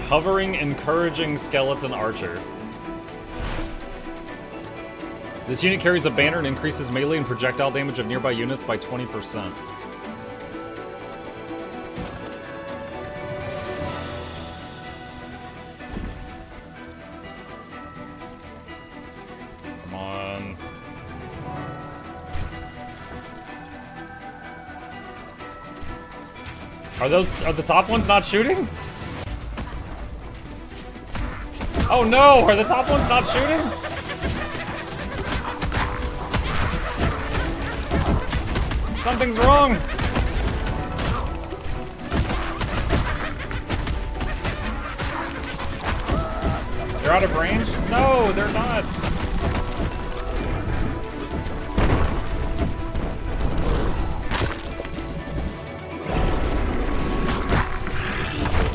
Hovering, encouraging skeleton archer. This unit carries a banner and increases melee and projectile damage of nearby units by 20%. Come on. Are the top ones not shooting? Oh no, are the top ones not shooting? Something's wrong. They're out of range? No, they're not.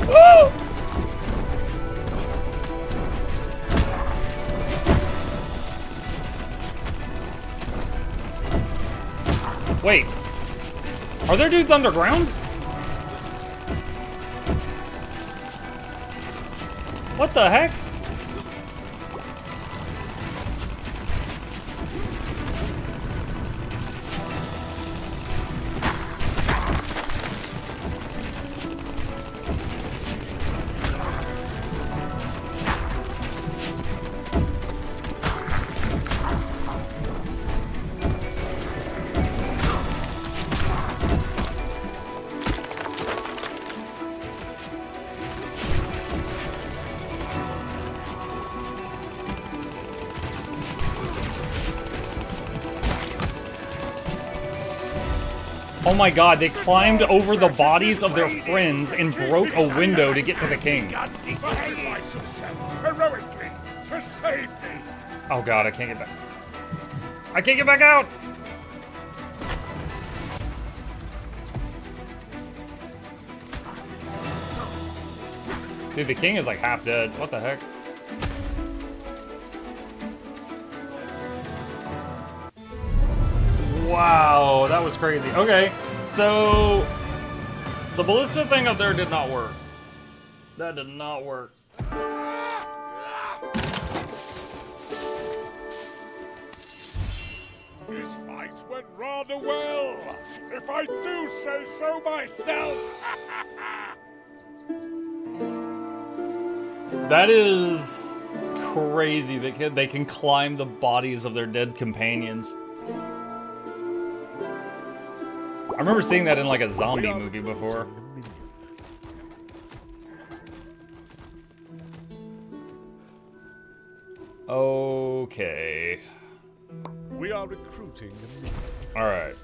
Woo! Wait, are there dudes underground? What the heck? Oh my god, they climbed over the bodies of their friends and broke a window to get to the king. Sacrifice yourself heroically to save me! Oh god, I can't get back. I can't get back out! Dude, the king is like half dead. What the heck? Wow, that was crazy. Okay, so the ballista thing up there did not work. That did not work. This fight went rather well, if I do say so myself. That is crazy that they can climb the bodies of their dead companions. I remember seeing that in like a zombie movie before. Okay. We are recruiting a minion. Alright.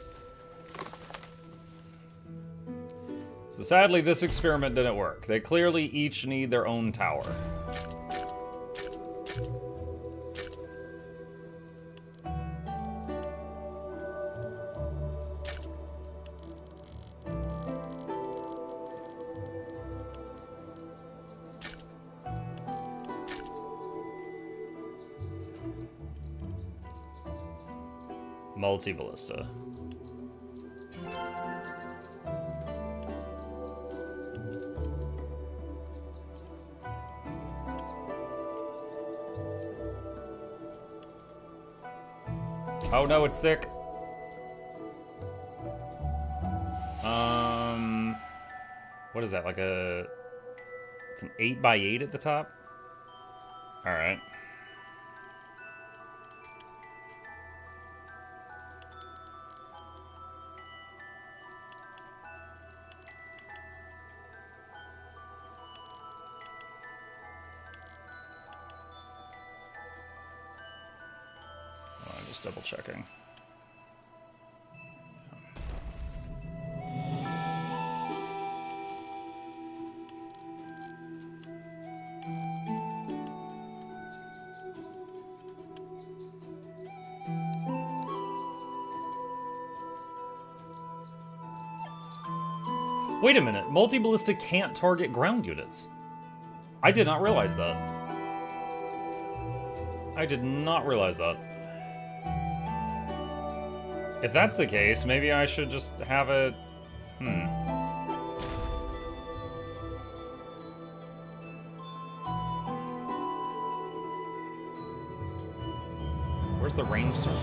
So sadly, this experiment didn't work. They clearly each need their own tower. Multi-ballista. Oh no, it's thick. What is that? Like a... It's an 8x8 at the top? Alright. Just double checking. Wait a minute, multi-ballista can't target ground units. I did not realize that. I did not realize that. If that's the case, maybe I should just have it... Where's the range circle?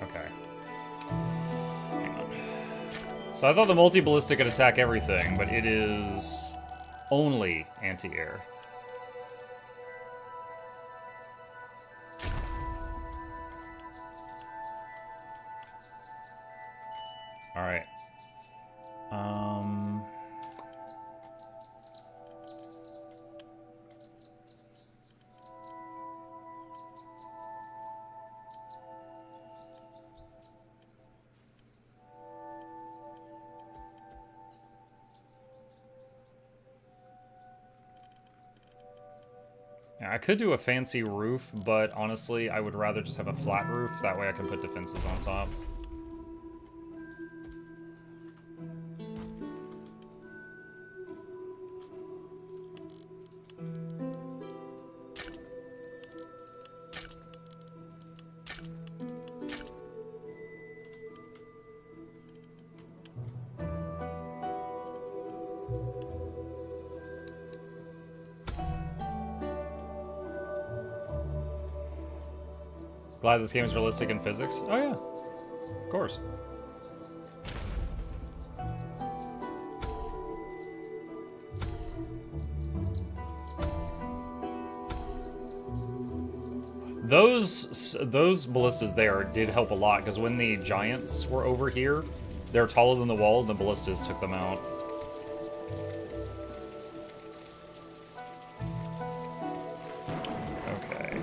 Okay. Hang on. So I thought the multi-ballista could attack everything, but it is only anti-air. Alright. I could do a fancy roof, but honestly, I would rather just have a flat roof. That way I can put defenses on top. Glad this game is realistic in physics. Oh yeah, of course. Those ballistas there did help a lot, because when the giants were over here, they're taller than the wall, and the ballistas took them out. Okay.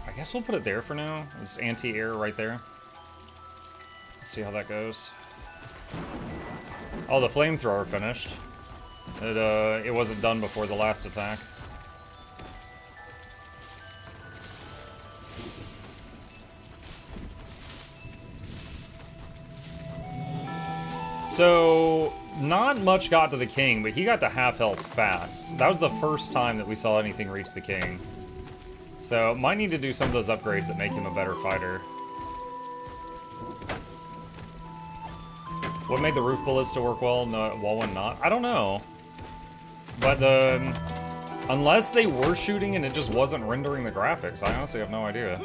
I guess we'll put it there for now. It's anti-air right there. See how that goes. Oh, the flamethrower finished. It wasn't done before the last attack. So, not much got to the king, but he got to half health fast. That was the first time that we saw anything reach the king. So, might need to do some of those upgrades that make him a better fighter. What made the roof ballista work well, no, wall one not? I don't know. But unless they were shooting and it just wasn't rendering the graphics, I honestly have no idea.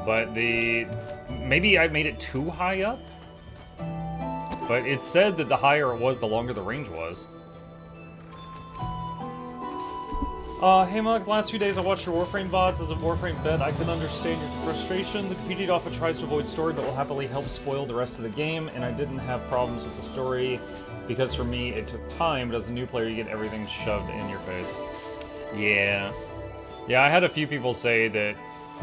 But maybe I made it too high up? But it said that the higher it was, the longer the range was. Hey Mug, the last few days I watched your Warframe VODs. As a Warframe vet, I can understand your frustration. The community often tries to avoid story, but will happily help spoil the rest of the game, and I didn't have problems with the story, because for me, it took time, but as a new player, you get everything shoved in your face. Yeah. Yeah, I had a few people say that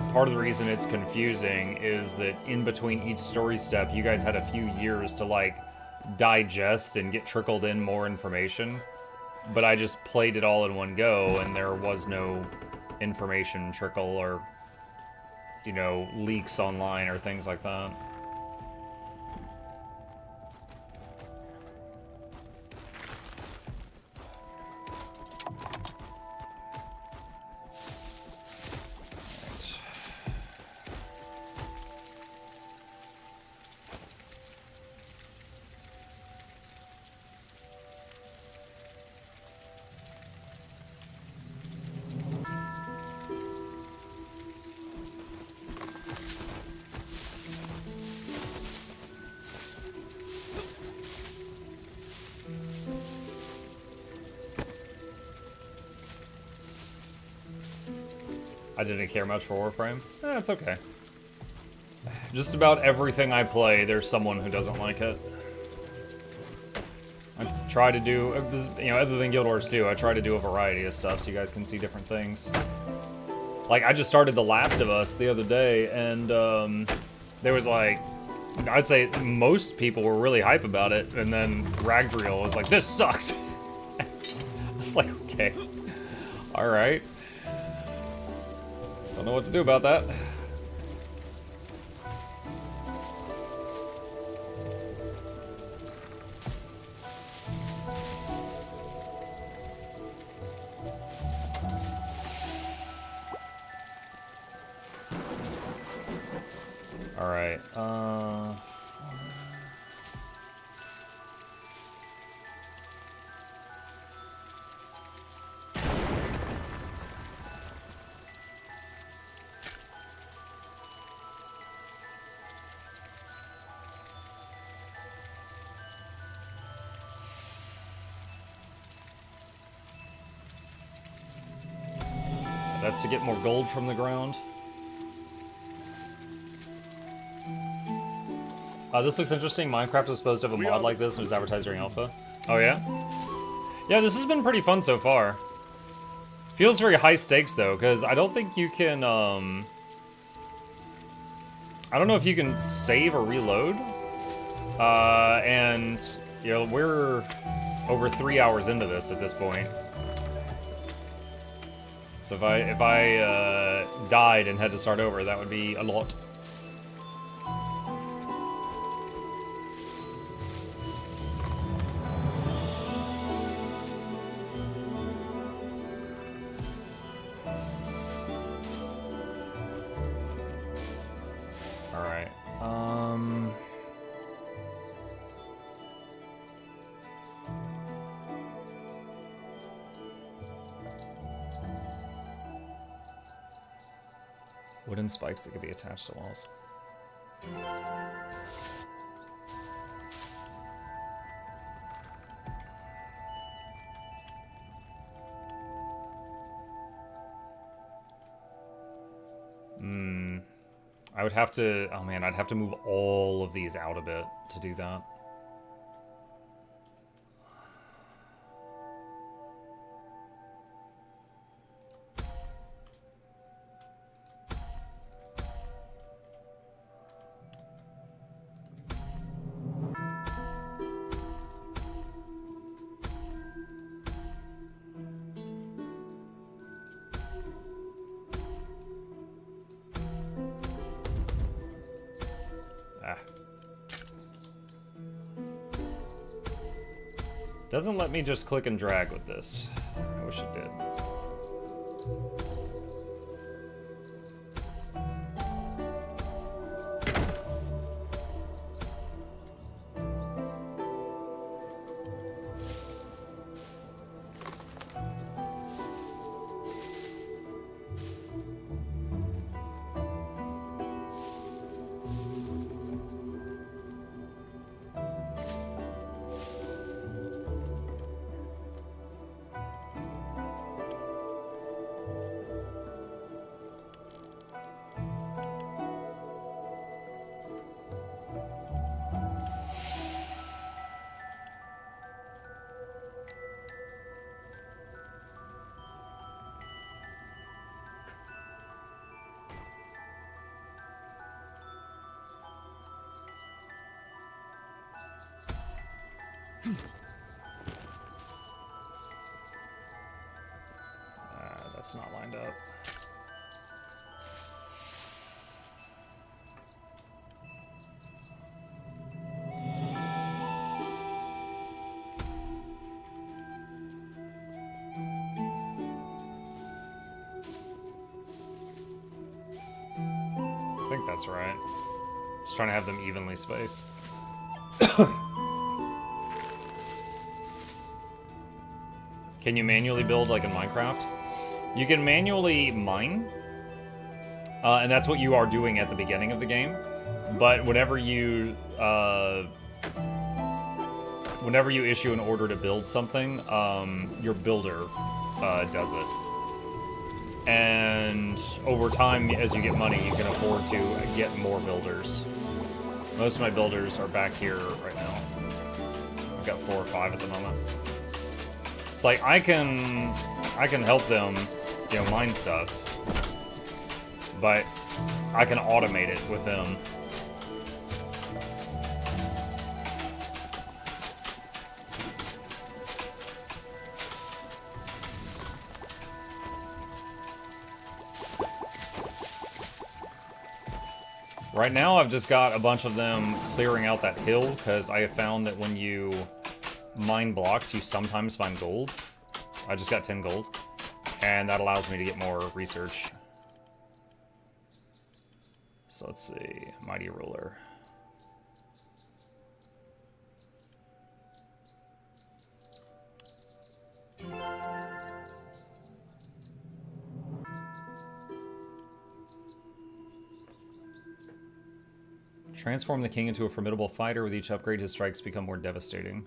part of the reason it's confusing is that in between each story step, you guys had a few years to, like, digest and get trickled in more information. But I just played it all in one go, and there was no information trickle or, you know, leaks online or things like that. I didn't care much for Warframe. It's okay. Just about everything I play, there's someone who doesn't like it. I try to do, you know, other than Guild Wars 2, I try to do a variety of stuff so you guys can see different things. Like, I just started The Last of Us the other day, and there was like, I'd say most people were really hype about it, and then Ragdriel was like, this sucks! It's like, okay. Alright. Don't know what to do about that. All right. That's to get more gold from the ground. This looks interesting. Minecraft was supposed to have a mod like this and was advertised during alpha. Oh yeah? Yeah, this has been pretty fun so far. Feels very high stakes though, because I don't think you can, I don't know if you can save or reload. And, you know, we're over 3 hours into this at this point. So if I died and had to start over, that would be a lot. All right. Wooden spikes that could be attached to walls. I would have to, oh man, I'd have to move all of these out a bit to do that. Doesn't let me just click and drag with this. I wish it did. That's not lined up. I think that's right. Just trying to have them evenly spaced. Can you manually build like in Minecraft? You can manually mine, and that's what you are doing at the beginning of the game. But whenever you issue an order to build something, your builder does it. And over time, as you get money, you can afford to get more builders. Most of my builders are back here right now. I've got 4 or 5 at the moment. It's like I can help them, you know, mine stuff, but I can automate it with them. Right now, I've just got a bunch of them clearing out that hill, because I have found that when you mine blocks, you sometimes find gold. I just got 10 gold, and that allows me to get more research. So let's see, Mighty Ruler. Transform the king into a formidable fighter. With each upgrade, his strikes become more devastating.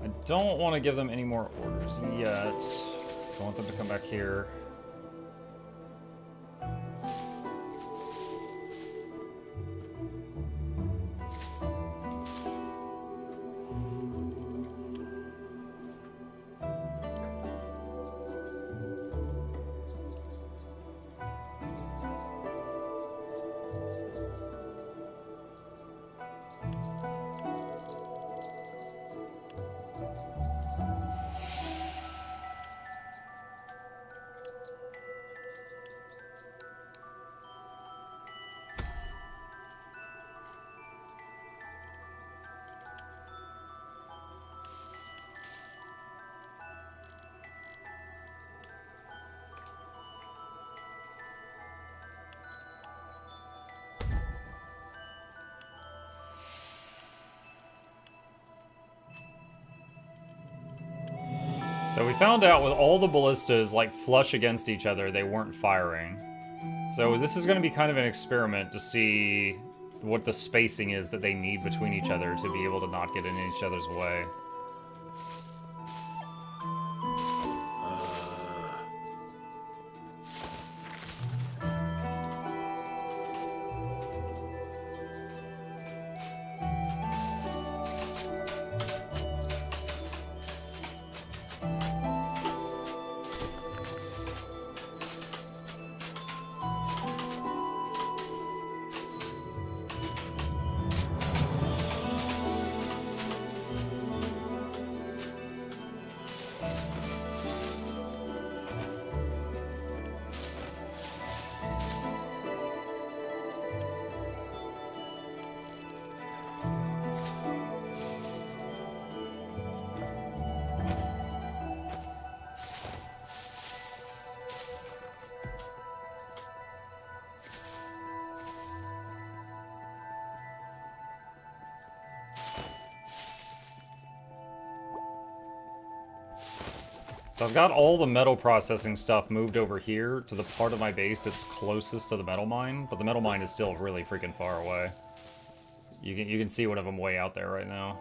I don't want to give them any more orders yet, so I want them to come back here. So we found out with all the ballistas like flush against each other, they weren't firing. So this is going to be kind of an experiment to see what the spacing is that they need between each other to be able to not get in each other's way. So I've got all the metal processing stuff moved over here to the part of my base that's closest to the metal mine, but the metal mine is still really freaking far away. You can see one of them way out there right now.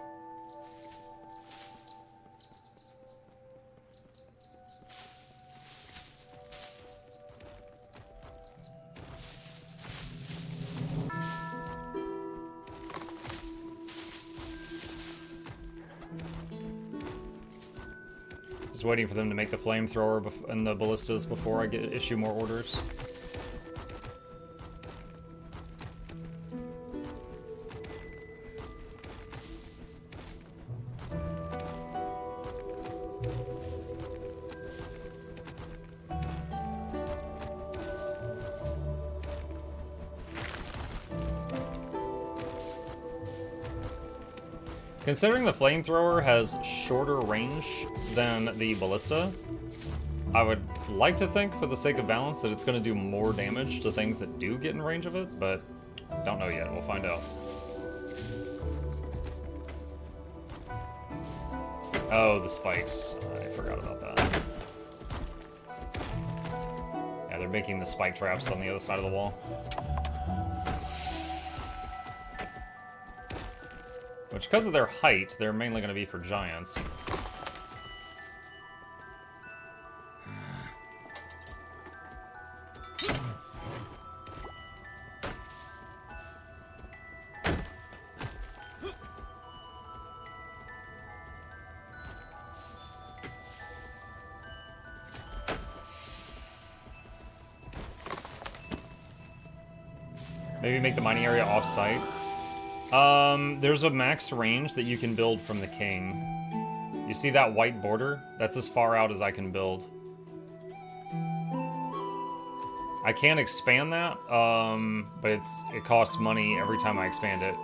Just waiting for them to make the flamethrower and the ballistas before I issue more orders. Considering the flamethrower has shorter range than the ballista, I would like to think, for the sake of balance, that it's going to do more damage to things that do get in range of it, but don't know yet. We'll find out. Oh, the spikes. I forgot about that. Yeah, they're making the spike traps on the other side of the wall. Which, because of their height, they're mainly going to be for giants. Maybe make the mining area off-site. There's a max range that you can build from the king. You see that white border? That's as far out as I can build. I can expand that, but it costs money every time I expand it.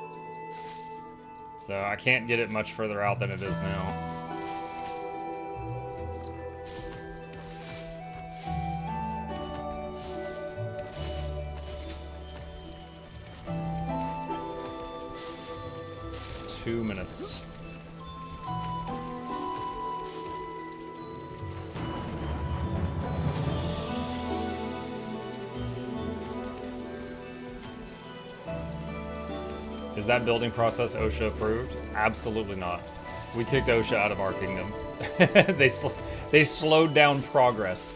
So I can't get it much further out than it is now. Two minutes. Is that building process OSHA approved? Absolutely not. We kicked OSHA out of our kingdom. They slowed down progress.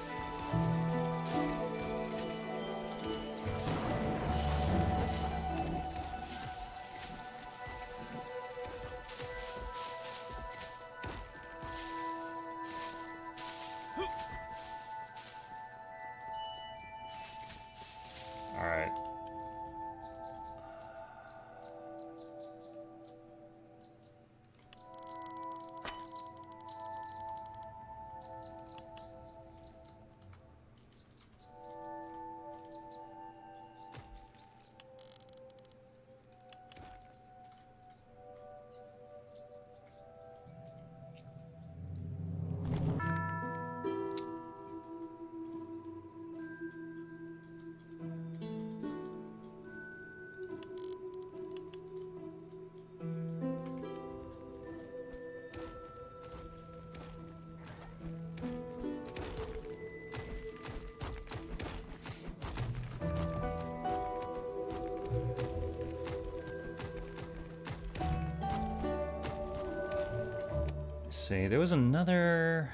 See, there was another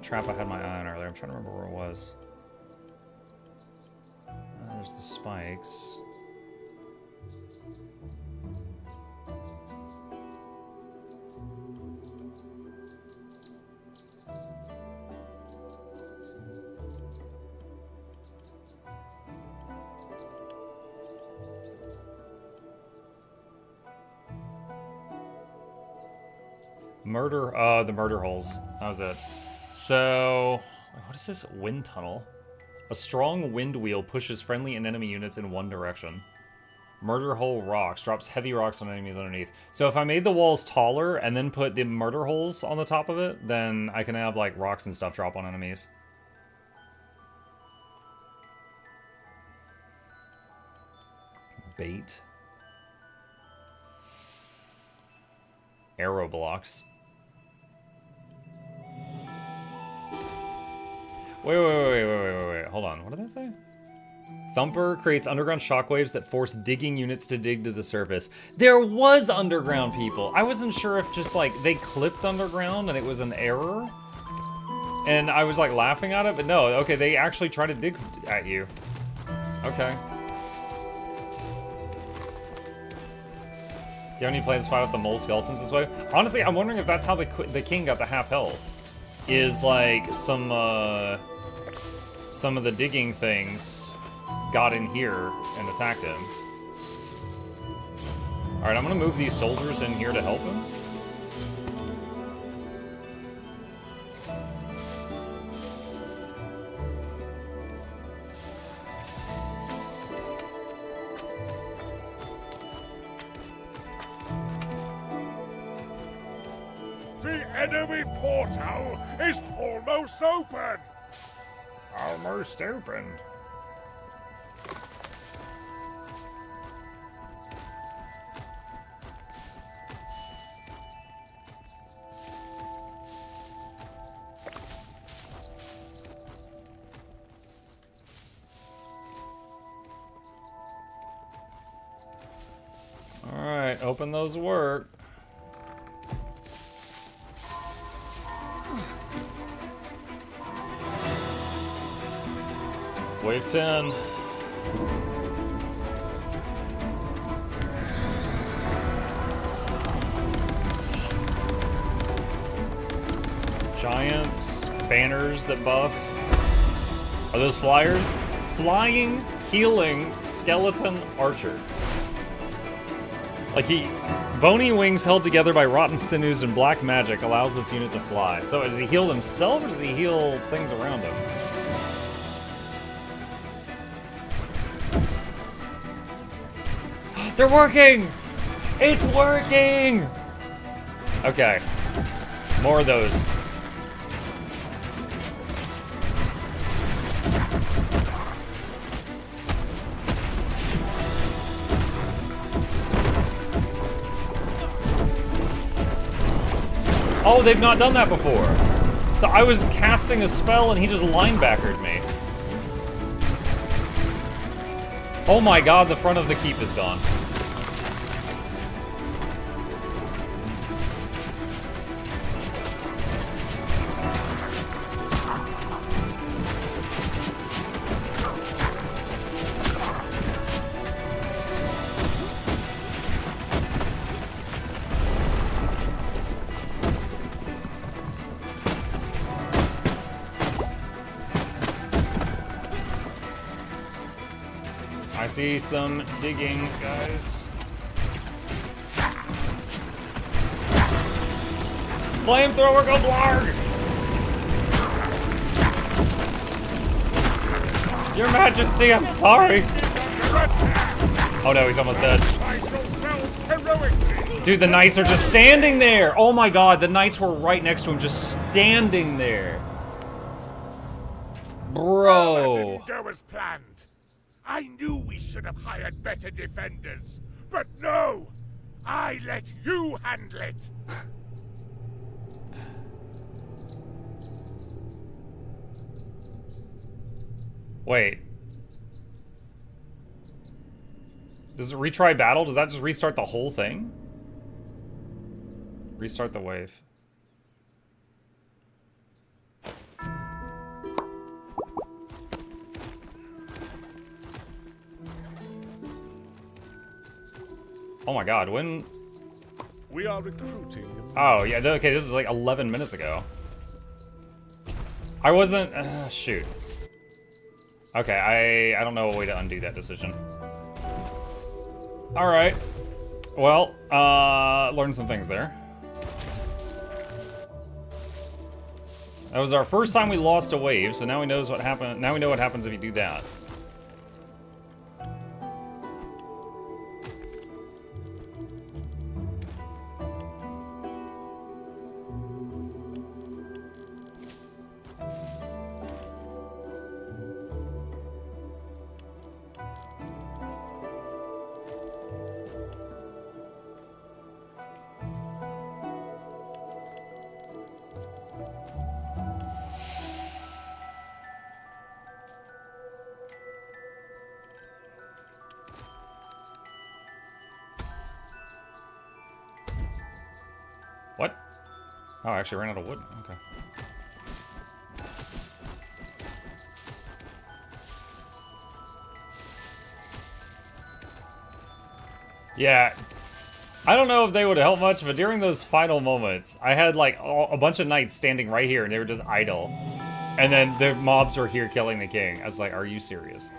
trap I had my eye on earlier. I'm trying to remember where it was. There's the spikes. The murder holes. That was it. So, what is this? Wind tunnel. A strong wind wheel pushes friendly and enemy units in one direction. Murder hole rocks. Drops heavy rocks on enemies underneath. So if I made the walls taller and then put the murder holes on the top of it, then I can have, like, rocks and stuff drop on enemies. Bait. Arrow blocks. Wait. Hold on. What did that say? Thumper creates underground shockwaves that force digging units to dig to the surface. There was underground, people. I wasn't sure if just, like, they clipped underground and it was an error. And I was, like, laughing at it, but no. Okay, they actually try to dig at you. Okay. Do you have any plans to fight off the mole skeletons this way? Honestly, I'm wondering if that's how the king got the half health. is like some of the digging things got in here and attacked him. Alright, I'm gonna move these soldiers in here to help him. The enemy portal is almost open! Almost opened. Alright, open those work. Wave 10. Giants, banners that buff. Are those flyers? Flying, healing, skeleton, archer. Like bony wings held together by rotten sinews and black magic allows this unit to fly. So does he heal himself or does he heal things around him? They're working! It's working! Okay. More of those. Oh, they've not done that before. So I was casting a spell and he just linebackered me. Oh my god, the front of the keep is gone. I see some digging, guys. Flamethrower, go blarg! Your Majesty, I'm sorry. Oh no, he's almost dead. Dude, the knights are just standing there! Oh my god, the knights were right next to him, just standing there. Bro. Didn't go as planned. I knew we should have hired better defenders, but no! I let you handle it! Wait. Does it retry battle? Does that just restart the whole thing? Restart the wave. Oh my god, when... We are recruiting. Oh, yeah, okay, this is like 11 minutes ago. I wasn't... shoot. Okay, I don't know a way to undo that decision. Alright. Well, learned some things there. That was our first time we lost a wave, so now we knows what happened. Now we know what happens if you do that. What? Oh, I actually ran out of wood. Okay. Yeah. I don't know if they would help much, but during those final moments, I had like a bunch of knights standing right here, and they were just idle. And then the mobs were here killing the king. I was like, are you serious?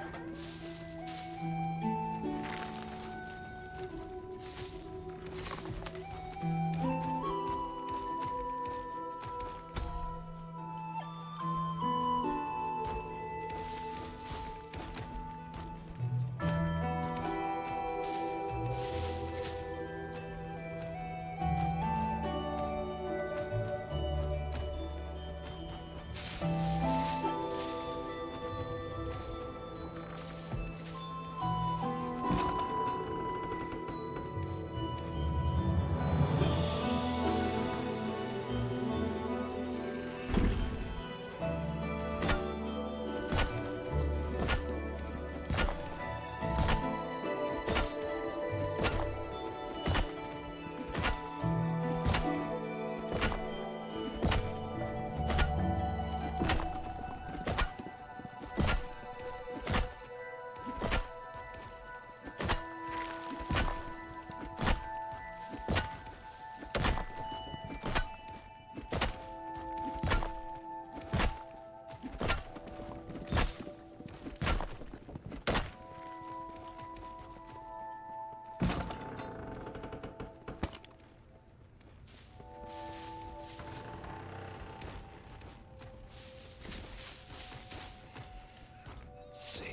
Let's see.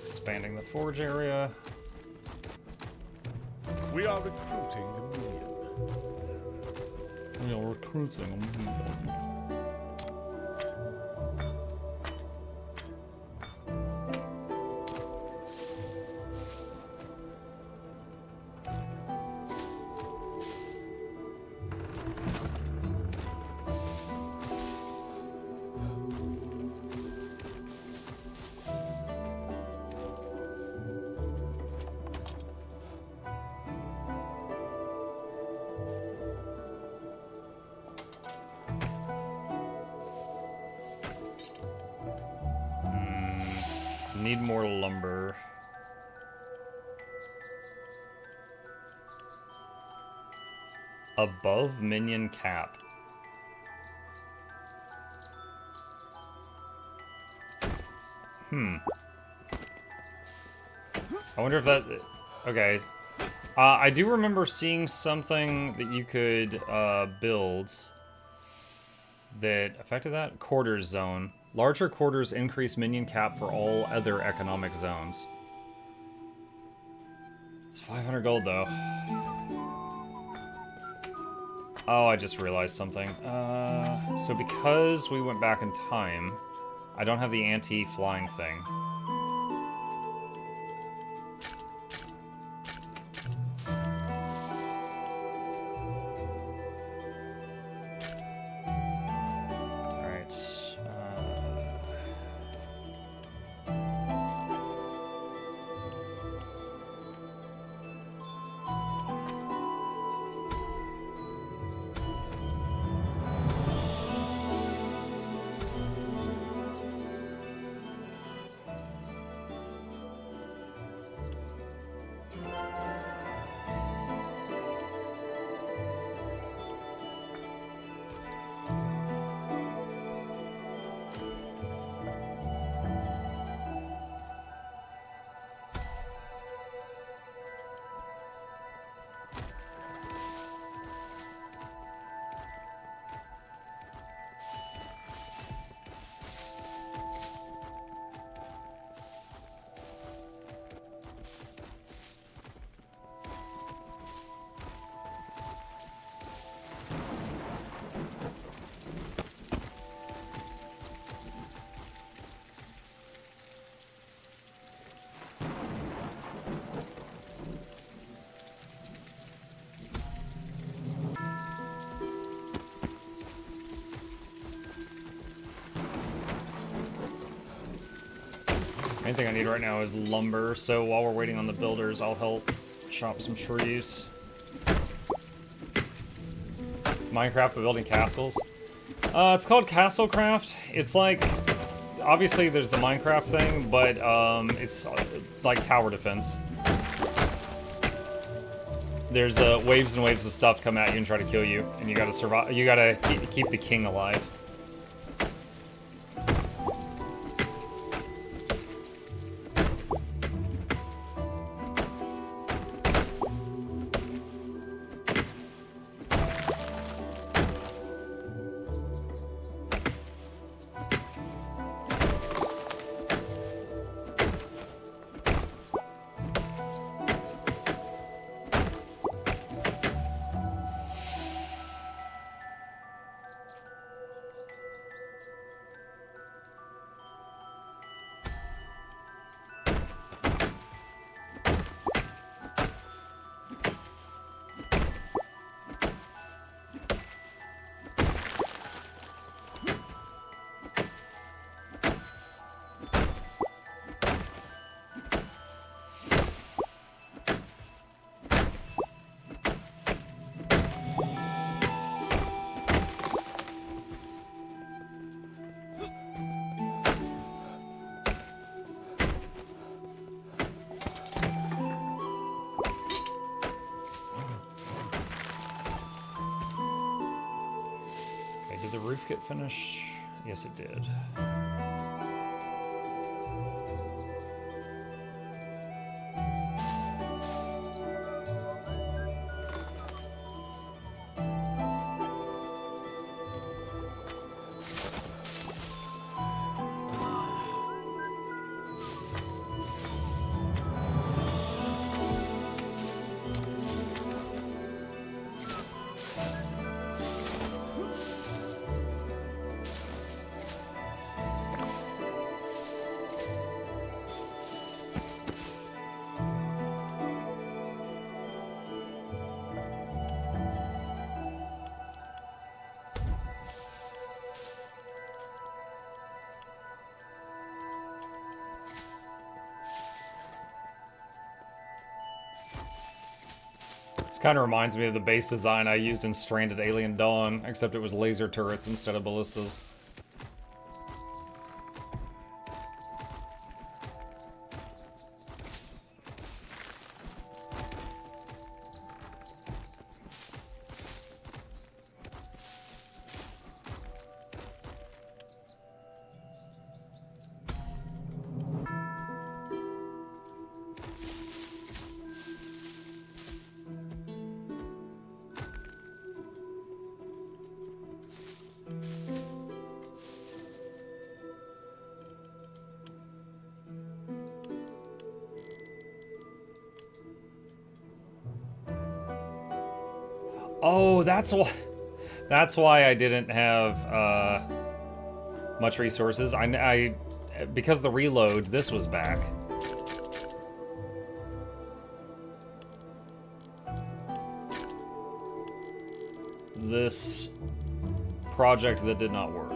Expanding the forge area. We are recruiting a million. We are recruiting. Need more lumber. Above minion cap. I wonder if that... Okay. I do remember seeing something that you could build that affected that. Quarters zone. Larger quarters increase minion cap for all other economic zones. It's 500 gold, though. Oh, I just realized something. So because we went back in time, I don't have the anti-flying thing. Main thing I need right now is lumber, so while we're waiting on the builders, I'll help chop some trees. Minecraft for building castles. It's called Castlecraft. It's like, obviously there's the Minecraft thing, but it's like tower defense. There's waves and waves of stuff come at you and try to kill you, and you gotta survive. You gotta keep the king alive. Did the roof get finished? Yes, it did. This kind of reminds me of the base design I used in Stranded Alien Dawn, except it was laser turrets instead of ballistas. Oh, that's why I didn't have much resources. I because the reload, this was back. This project that did not work.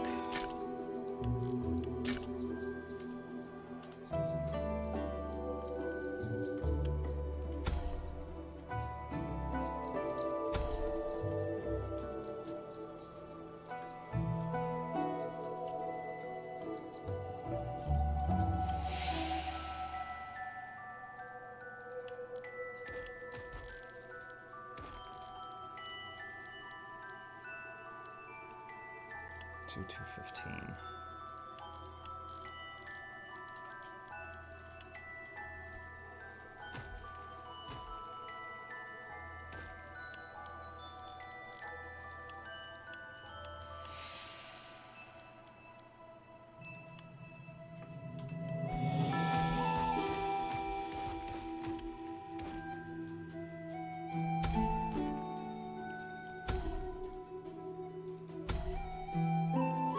To 215.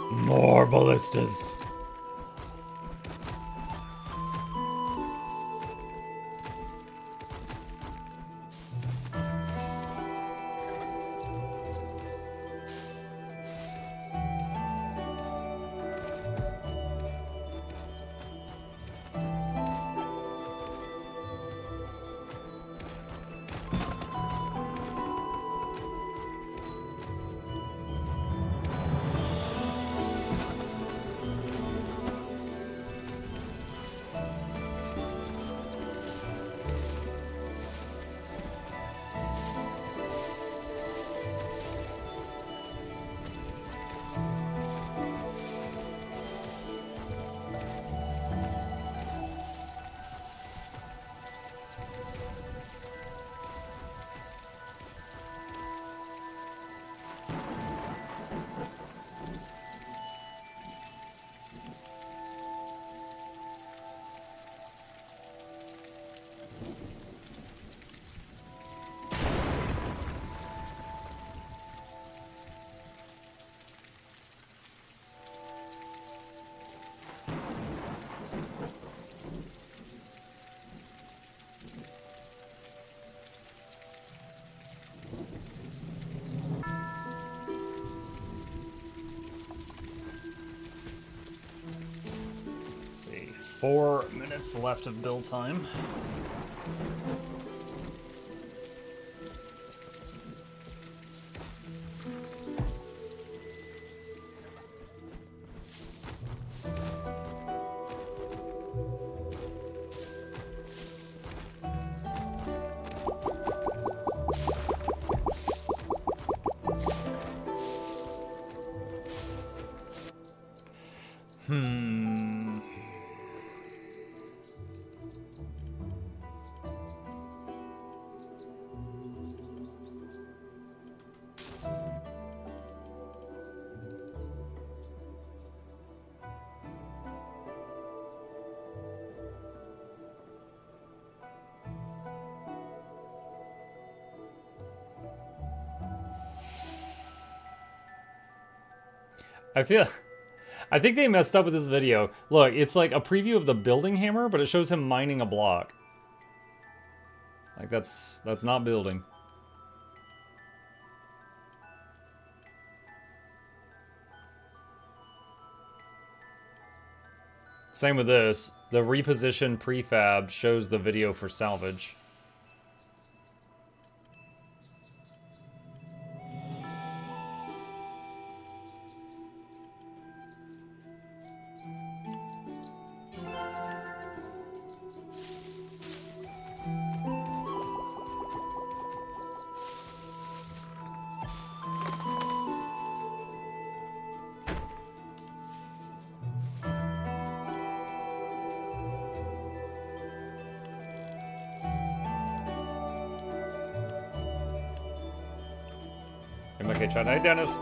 More ballistas. 4 minutes left of build time. I think they messed up with this video. Look, it's like a preview of the building hammer, but it shows him mining a block. Like that's not building. Same with this. The reposition prefab shows the video for salvage. Okay, chat. Hey, Dennis.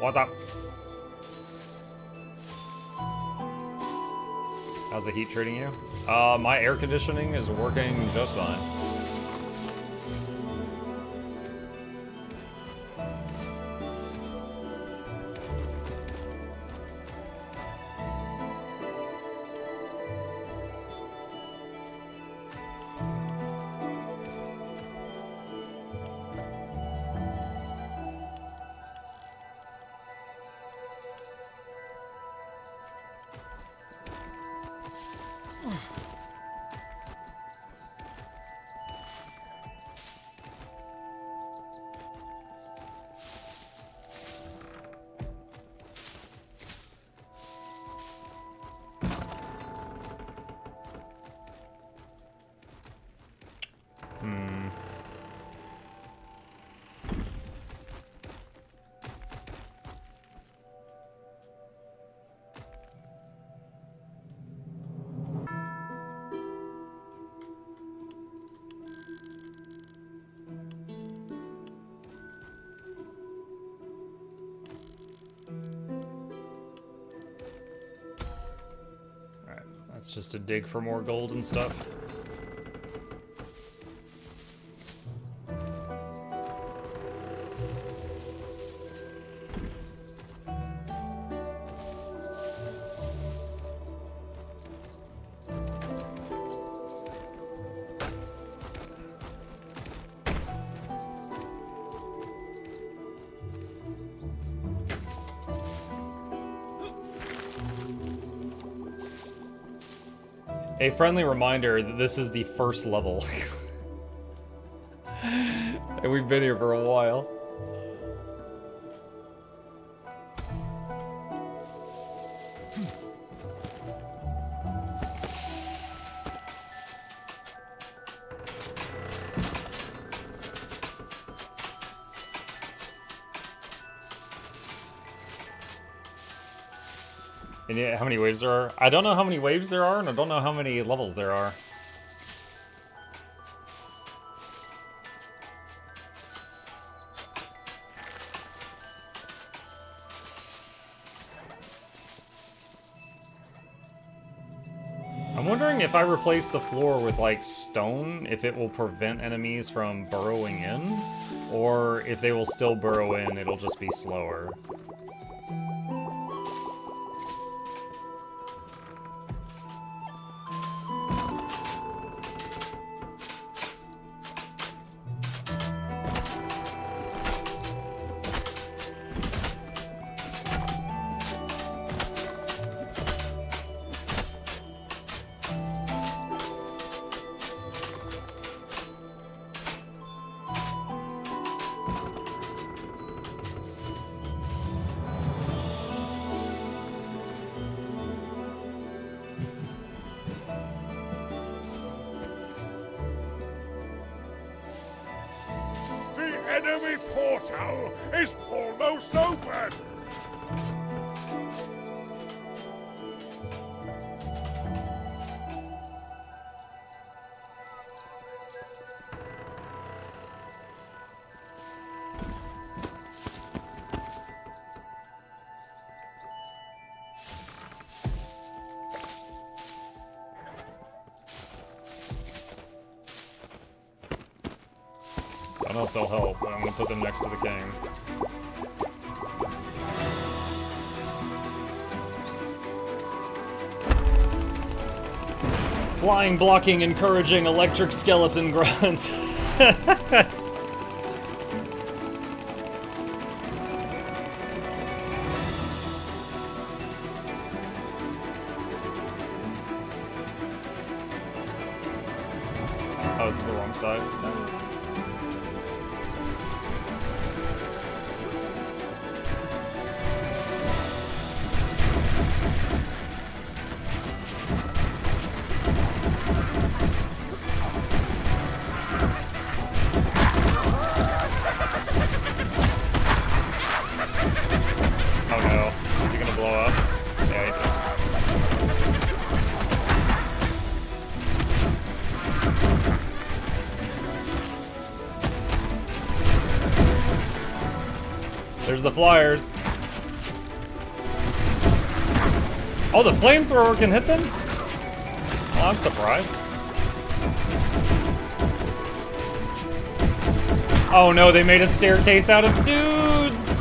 What's up? How's the heat treating you? My air conditioning is working just fine. It's just to dig for more gold and stuff. A friendly reminder that this is the first level. And we've been here for a while. And yeah, how many waves there are? I don't know how many waves there are, and I don't know how many levels there are. I'm wondering if I replace the floor with, like, stone, if it will prevent enemies from burrowing in, or if they will still burrow in, it'll just be slower. enemy portal is almost open! I don't know if they'll help, but I'm gonna put them next to the king. Flying, blocking, encouraging, electric skeleton grunts. Oh, this is the wrong side. Oh no. Is he gonna blow up? Yeah, he did. There's the flyers. Oh, the flamethrower can hit them? Well, I'm surprised. Oh no, they made a staircase out of dudes!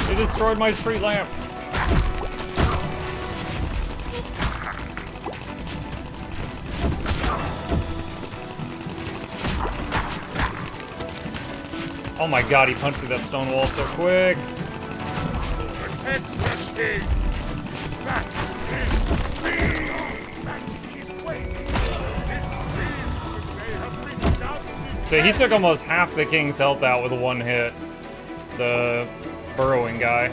They destroyed my street lamp. Oh my god, he punched through that stone wall so quick. Protect the king! That is me! That is waiting! It seems that they have been done. So he took almost half the king's health out with one hit. The burrowing guy.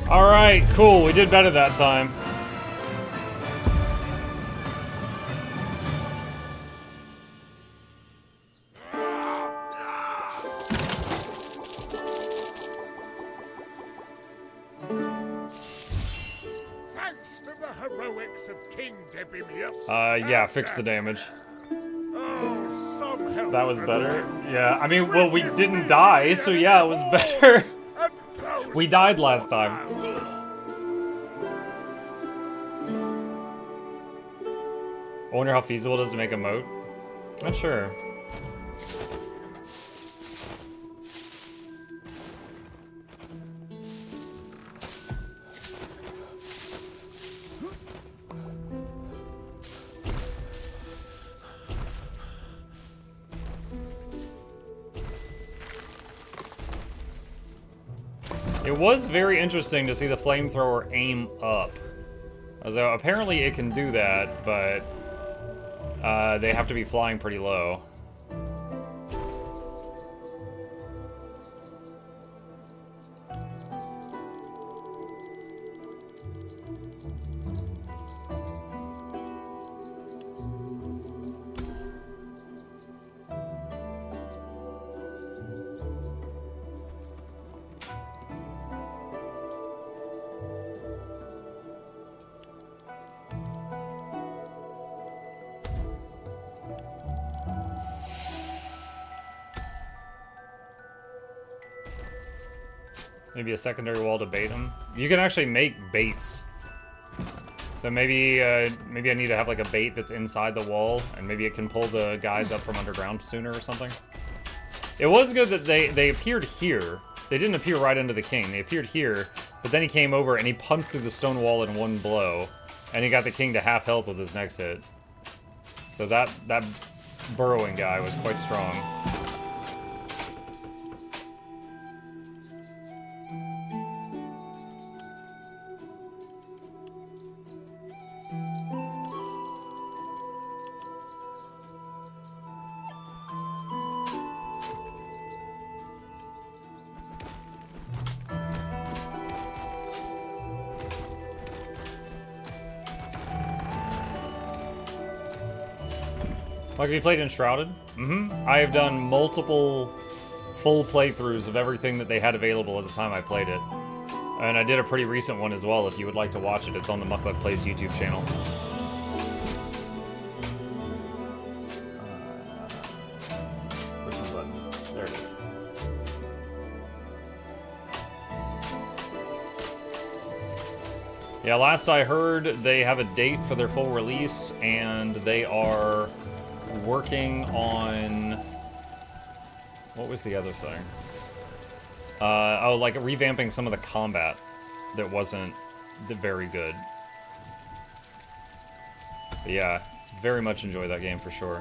Alright, cool. We did better that time. Thanks to the heroics of King Debimius. Yeah, fix the damage. Oh, some help. That was from better. him. Yeah, I mean, well, we didn't die, so yeah, it was better. And close We died last time. I wonder how feasible it is to make a moat. Not sure. It was very interesting to see the flamethrower aim up. So apparently it can do that, but they have to be flying pretty low. Maybe a secondary wall to bait them. You can actually make baits. So maybe maybe I need to have like a bait that's inside the wall, and maybe it can pull the guys up from underground sooner or something. It was good that they appeared here. They didn't appear right under the king. They appeared here, but then he came over and he punched through the stone wall in one blow, and he got the king to half health with his next hit. So that burrowing guy was quite strong. Like, have you played Enshrouded? Mm-hmm. I have done multiple full playthroughs of everything that they had available at the time I played it. And I did a pretty recent one as well. If you would like to watch it, it's on the Mukluk Plays YouTube channel. Which button? There it is. Yeah, last I heard, they have a date for their full release, and they are working on... What was the other thing? Oh, like revamping some of the combat that wasn't very good. But yeah, very much enjoy that game for sure.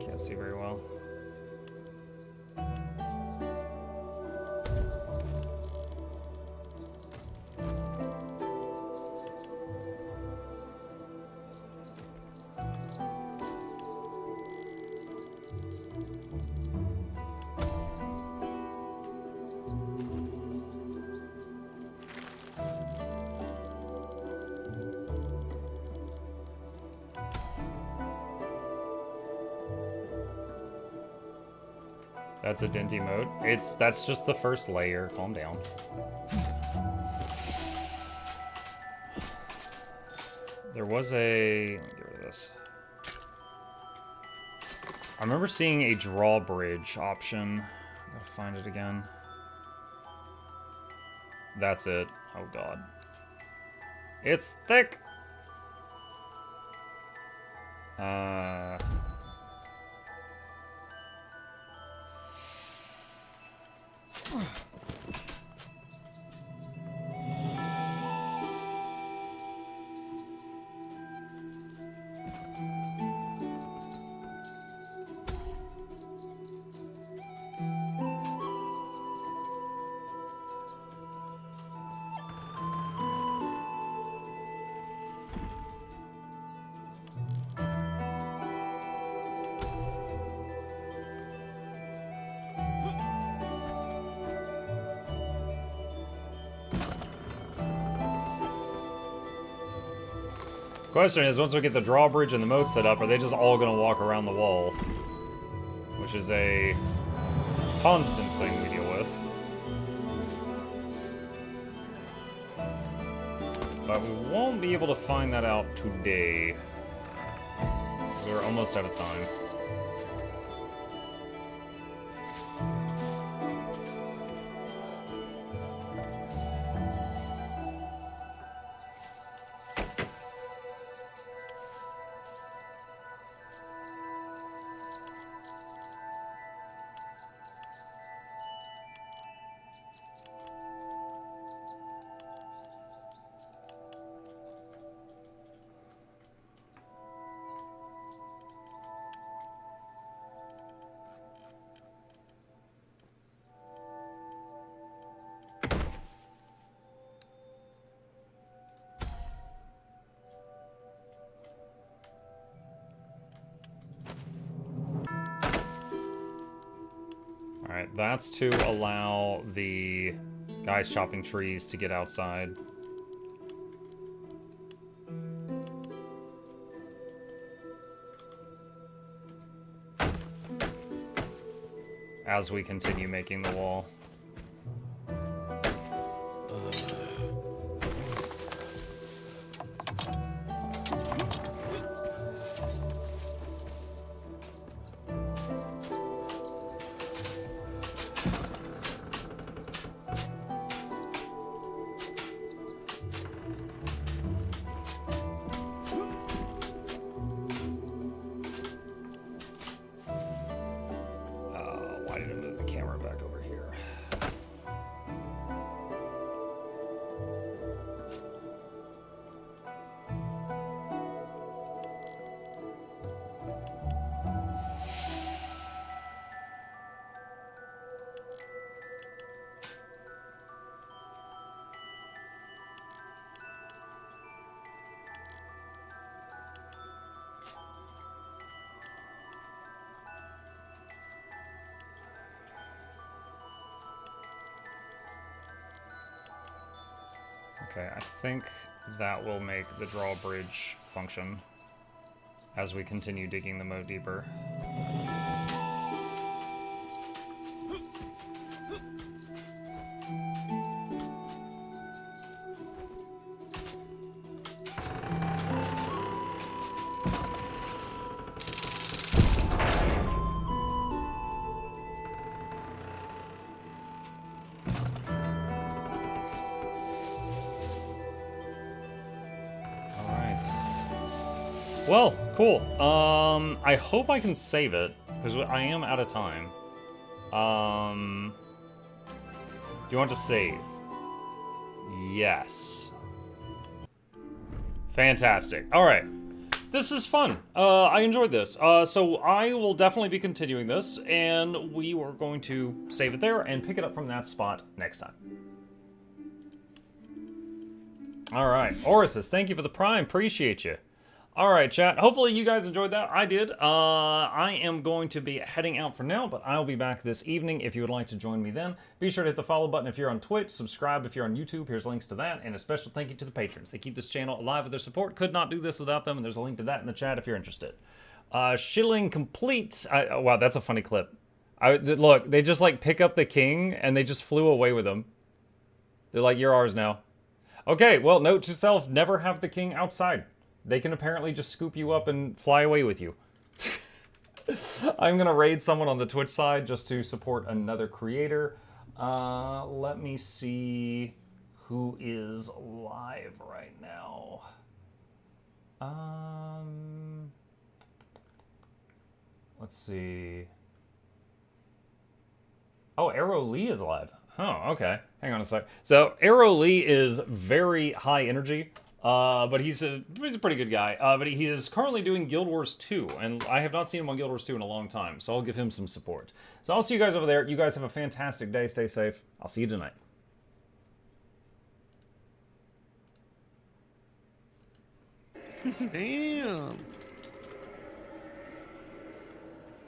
Can't see very well. That's a dinty mode. That's just the first layer. Calm down. There was a... Let me get rid of this. I remember seeing a drawbridge option. I gotta find it again. That's it. Oh god. It's thick! Question is, once we get the drawbridge and the moat set up, are they just all gonna walk around the wall? Which is a constant thing we deal with. But we won't be able to find that out today. We're almost out of time. Alright, that's to allow the guys chopping trees to get outside. as we continue making the wall. Why did I move the camera back over here? Okay, I think that will make the drawbridge function as we continue digging the moat deeper. Well, cool. I hope I can save it, because I am out of time. Do you want to save? Yes. Fantastic. All right. This is fun. I enjoyed this. So I will definitely be continuing this, and we are going to save it there and pick it up from that spot next time. All right. Orisis, thank you for the Prime. Appreciate you. All right, chat. Hopefully you guys enjoyed that. I did. I am going to be heading out for now, but I'll be back this evening if you would like to join me then. Be sure to hit the follow button if you're on Twitch, subscribe if you're on YouTube. Here's links to that, and a special thank you to the patrons. They keep this channel alive with their support. Could not do this without them, and there's a link to that in the chat if you're interested. Shilling complete. Wow, that's a funny clip. Look, they just like pick up the king, and they just flew away with him. They're like, you're ours now. Okay, well, note to self, never have the king outside. They can apparently just scoop you up and fly away with you. I'm gonna raid someone on the Twitch side just to support another creator. Let me see who is live right now. Let's see. Oh, Arrow Lee is live. Oh, okay. Hang on a sec. So Arrow Lee is very high energy. But he's a pretty good guy. But he is currently doing Guild Wars 2, and I have not seen him on Guild Wars 2 in a long time, so I'll give him some support. So I'll see you guys over there. You guys have a fantastic day. Stay safe. I'll see you tonight. Damn.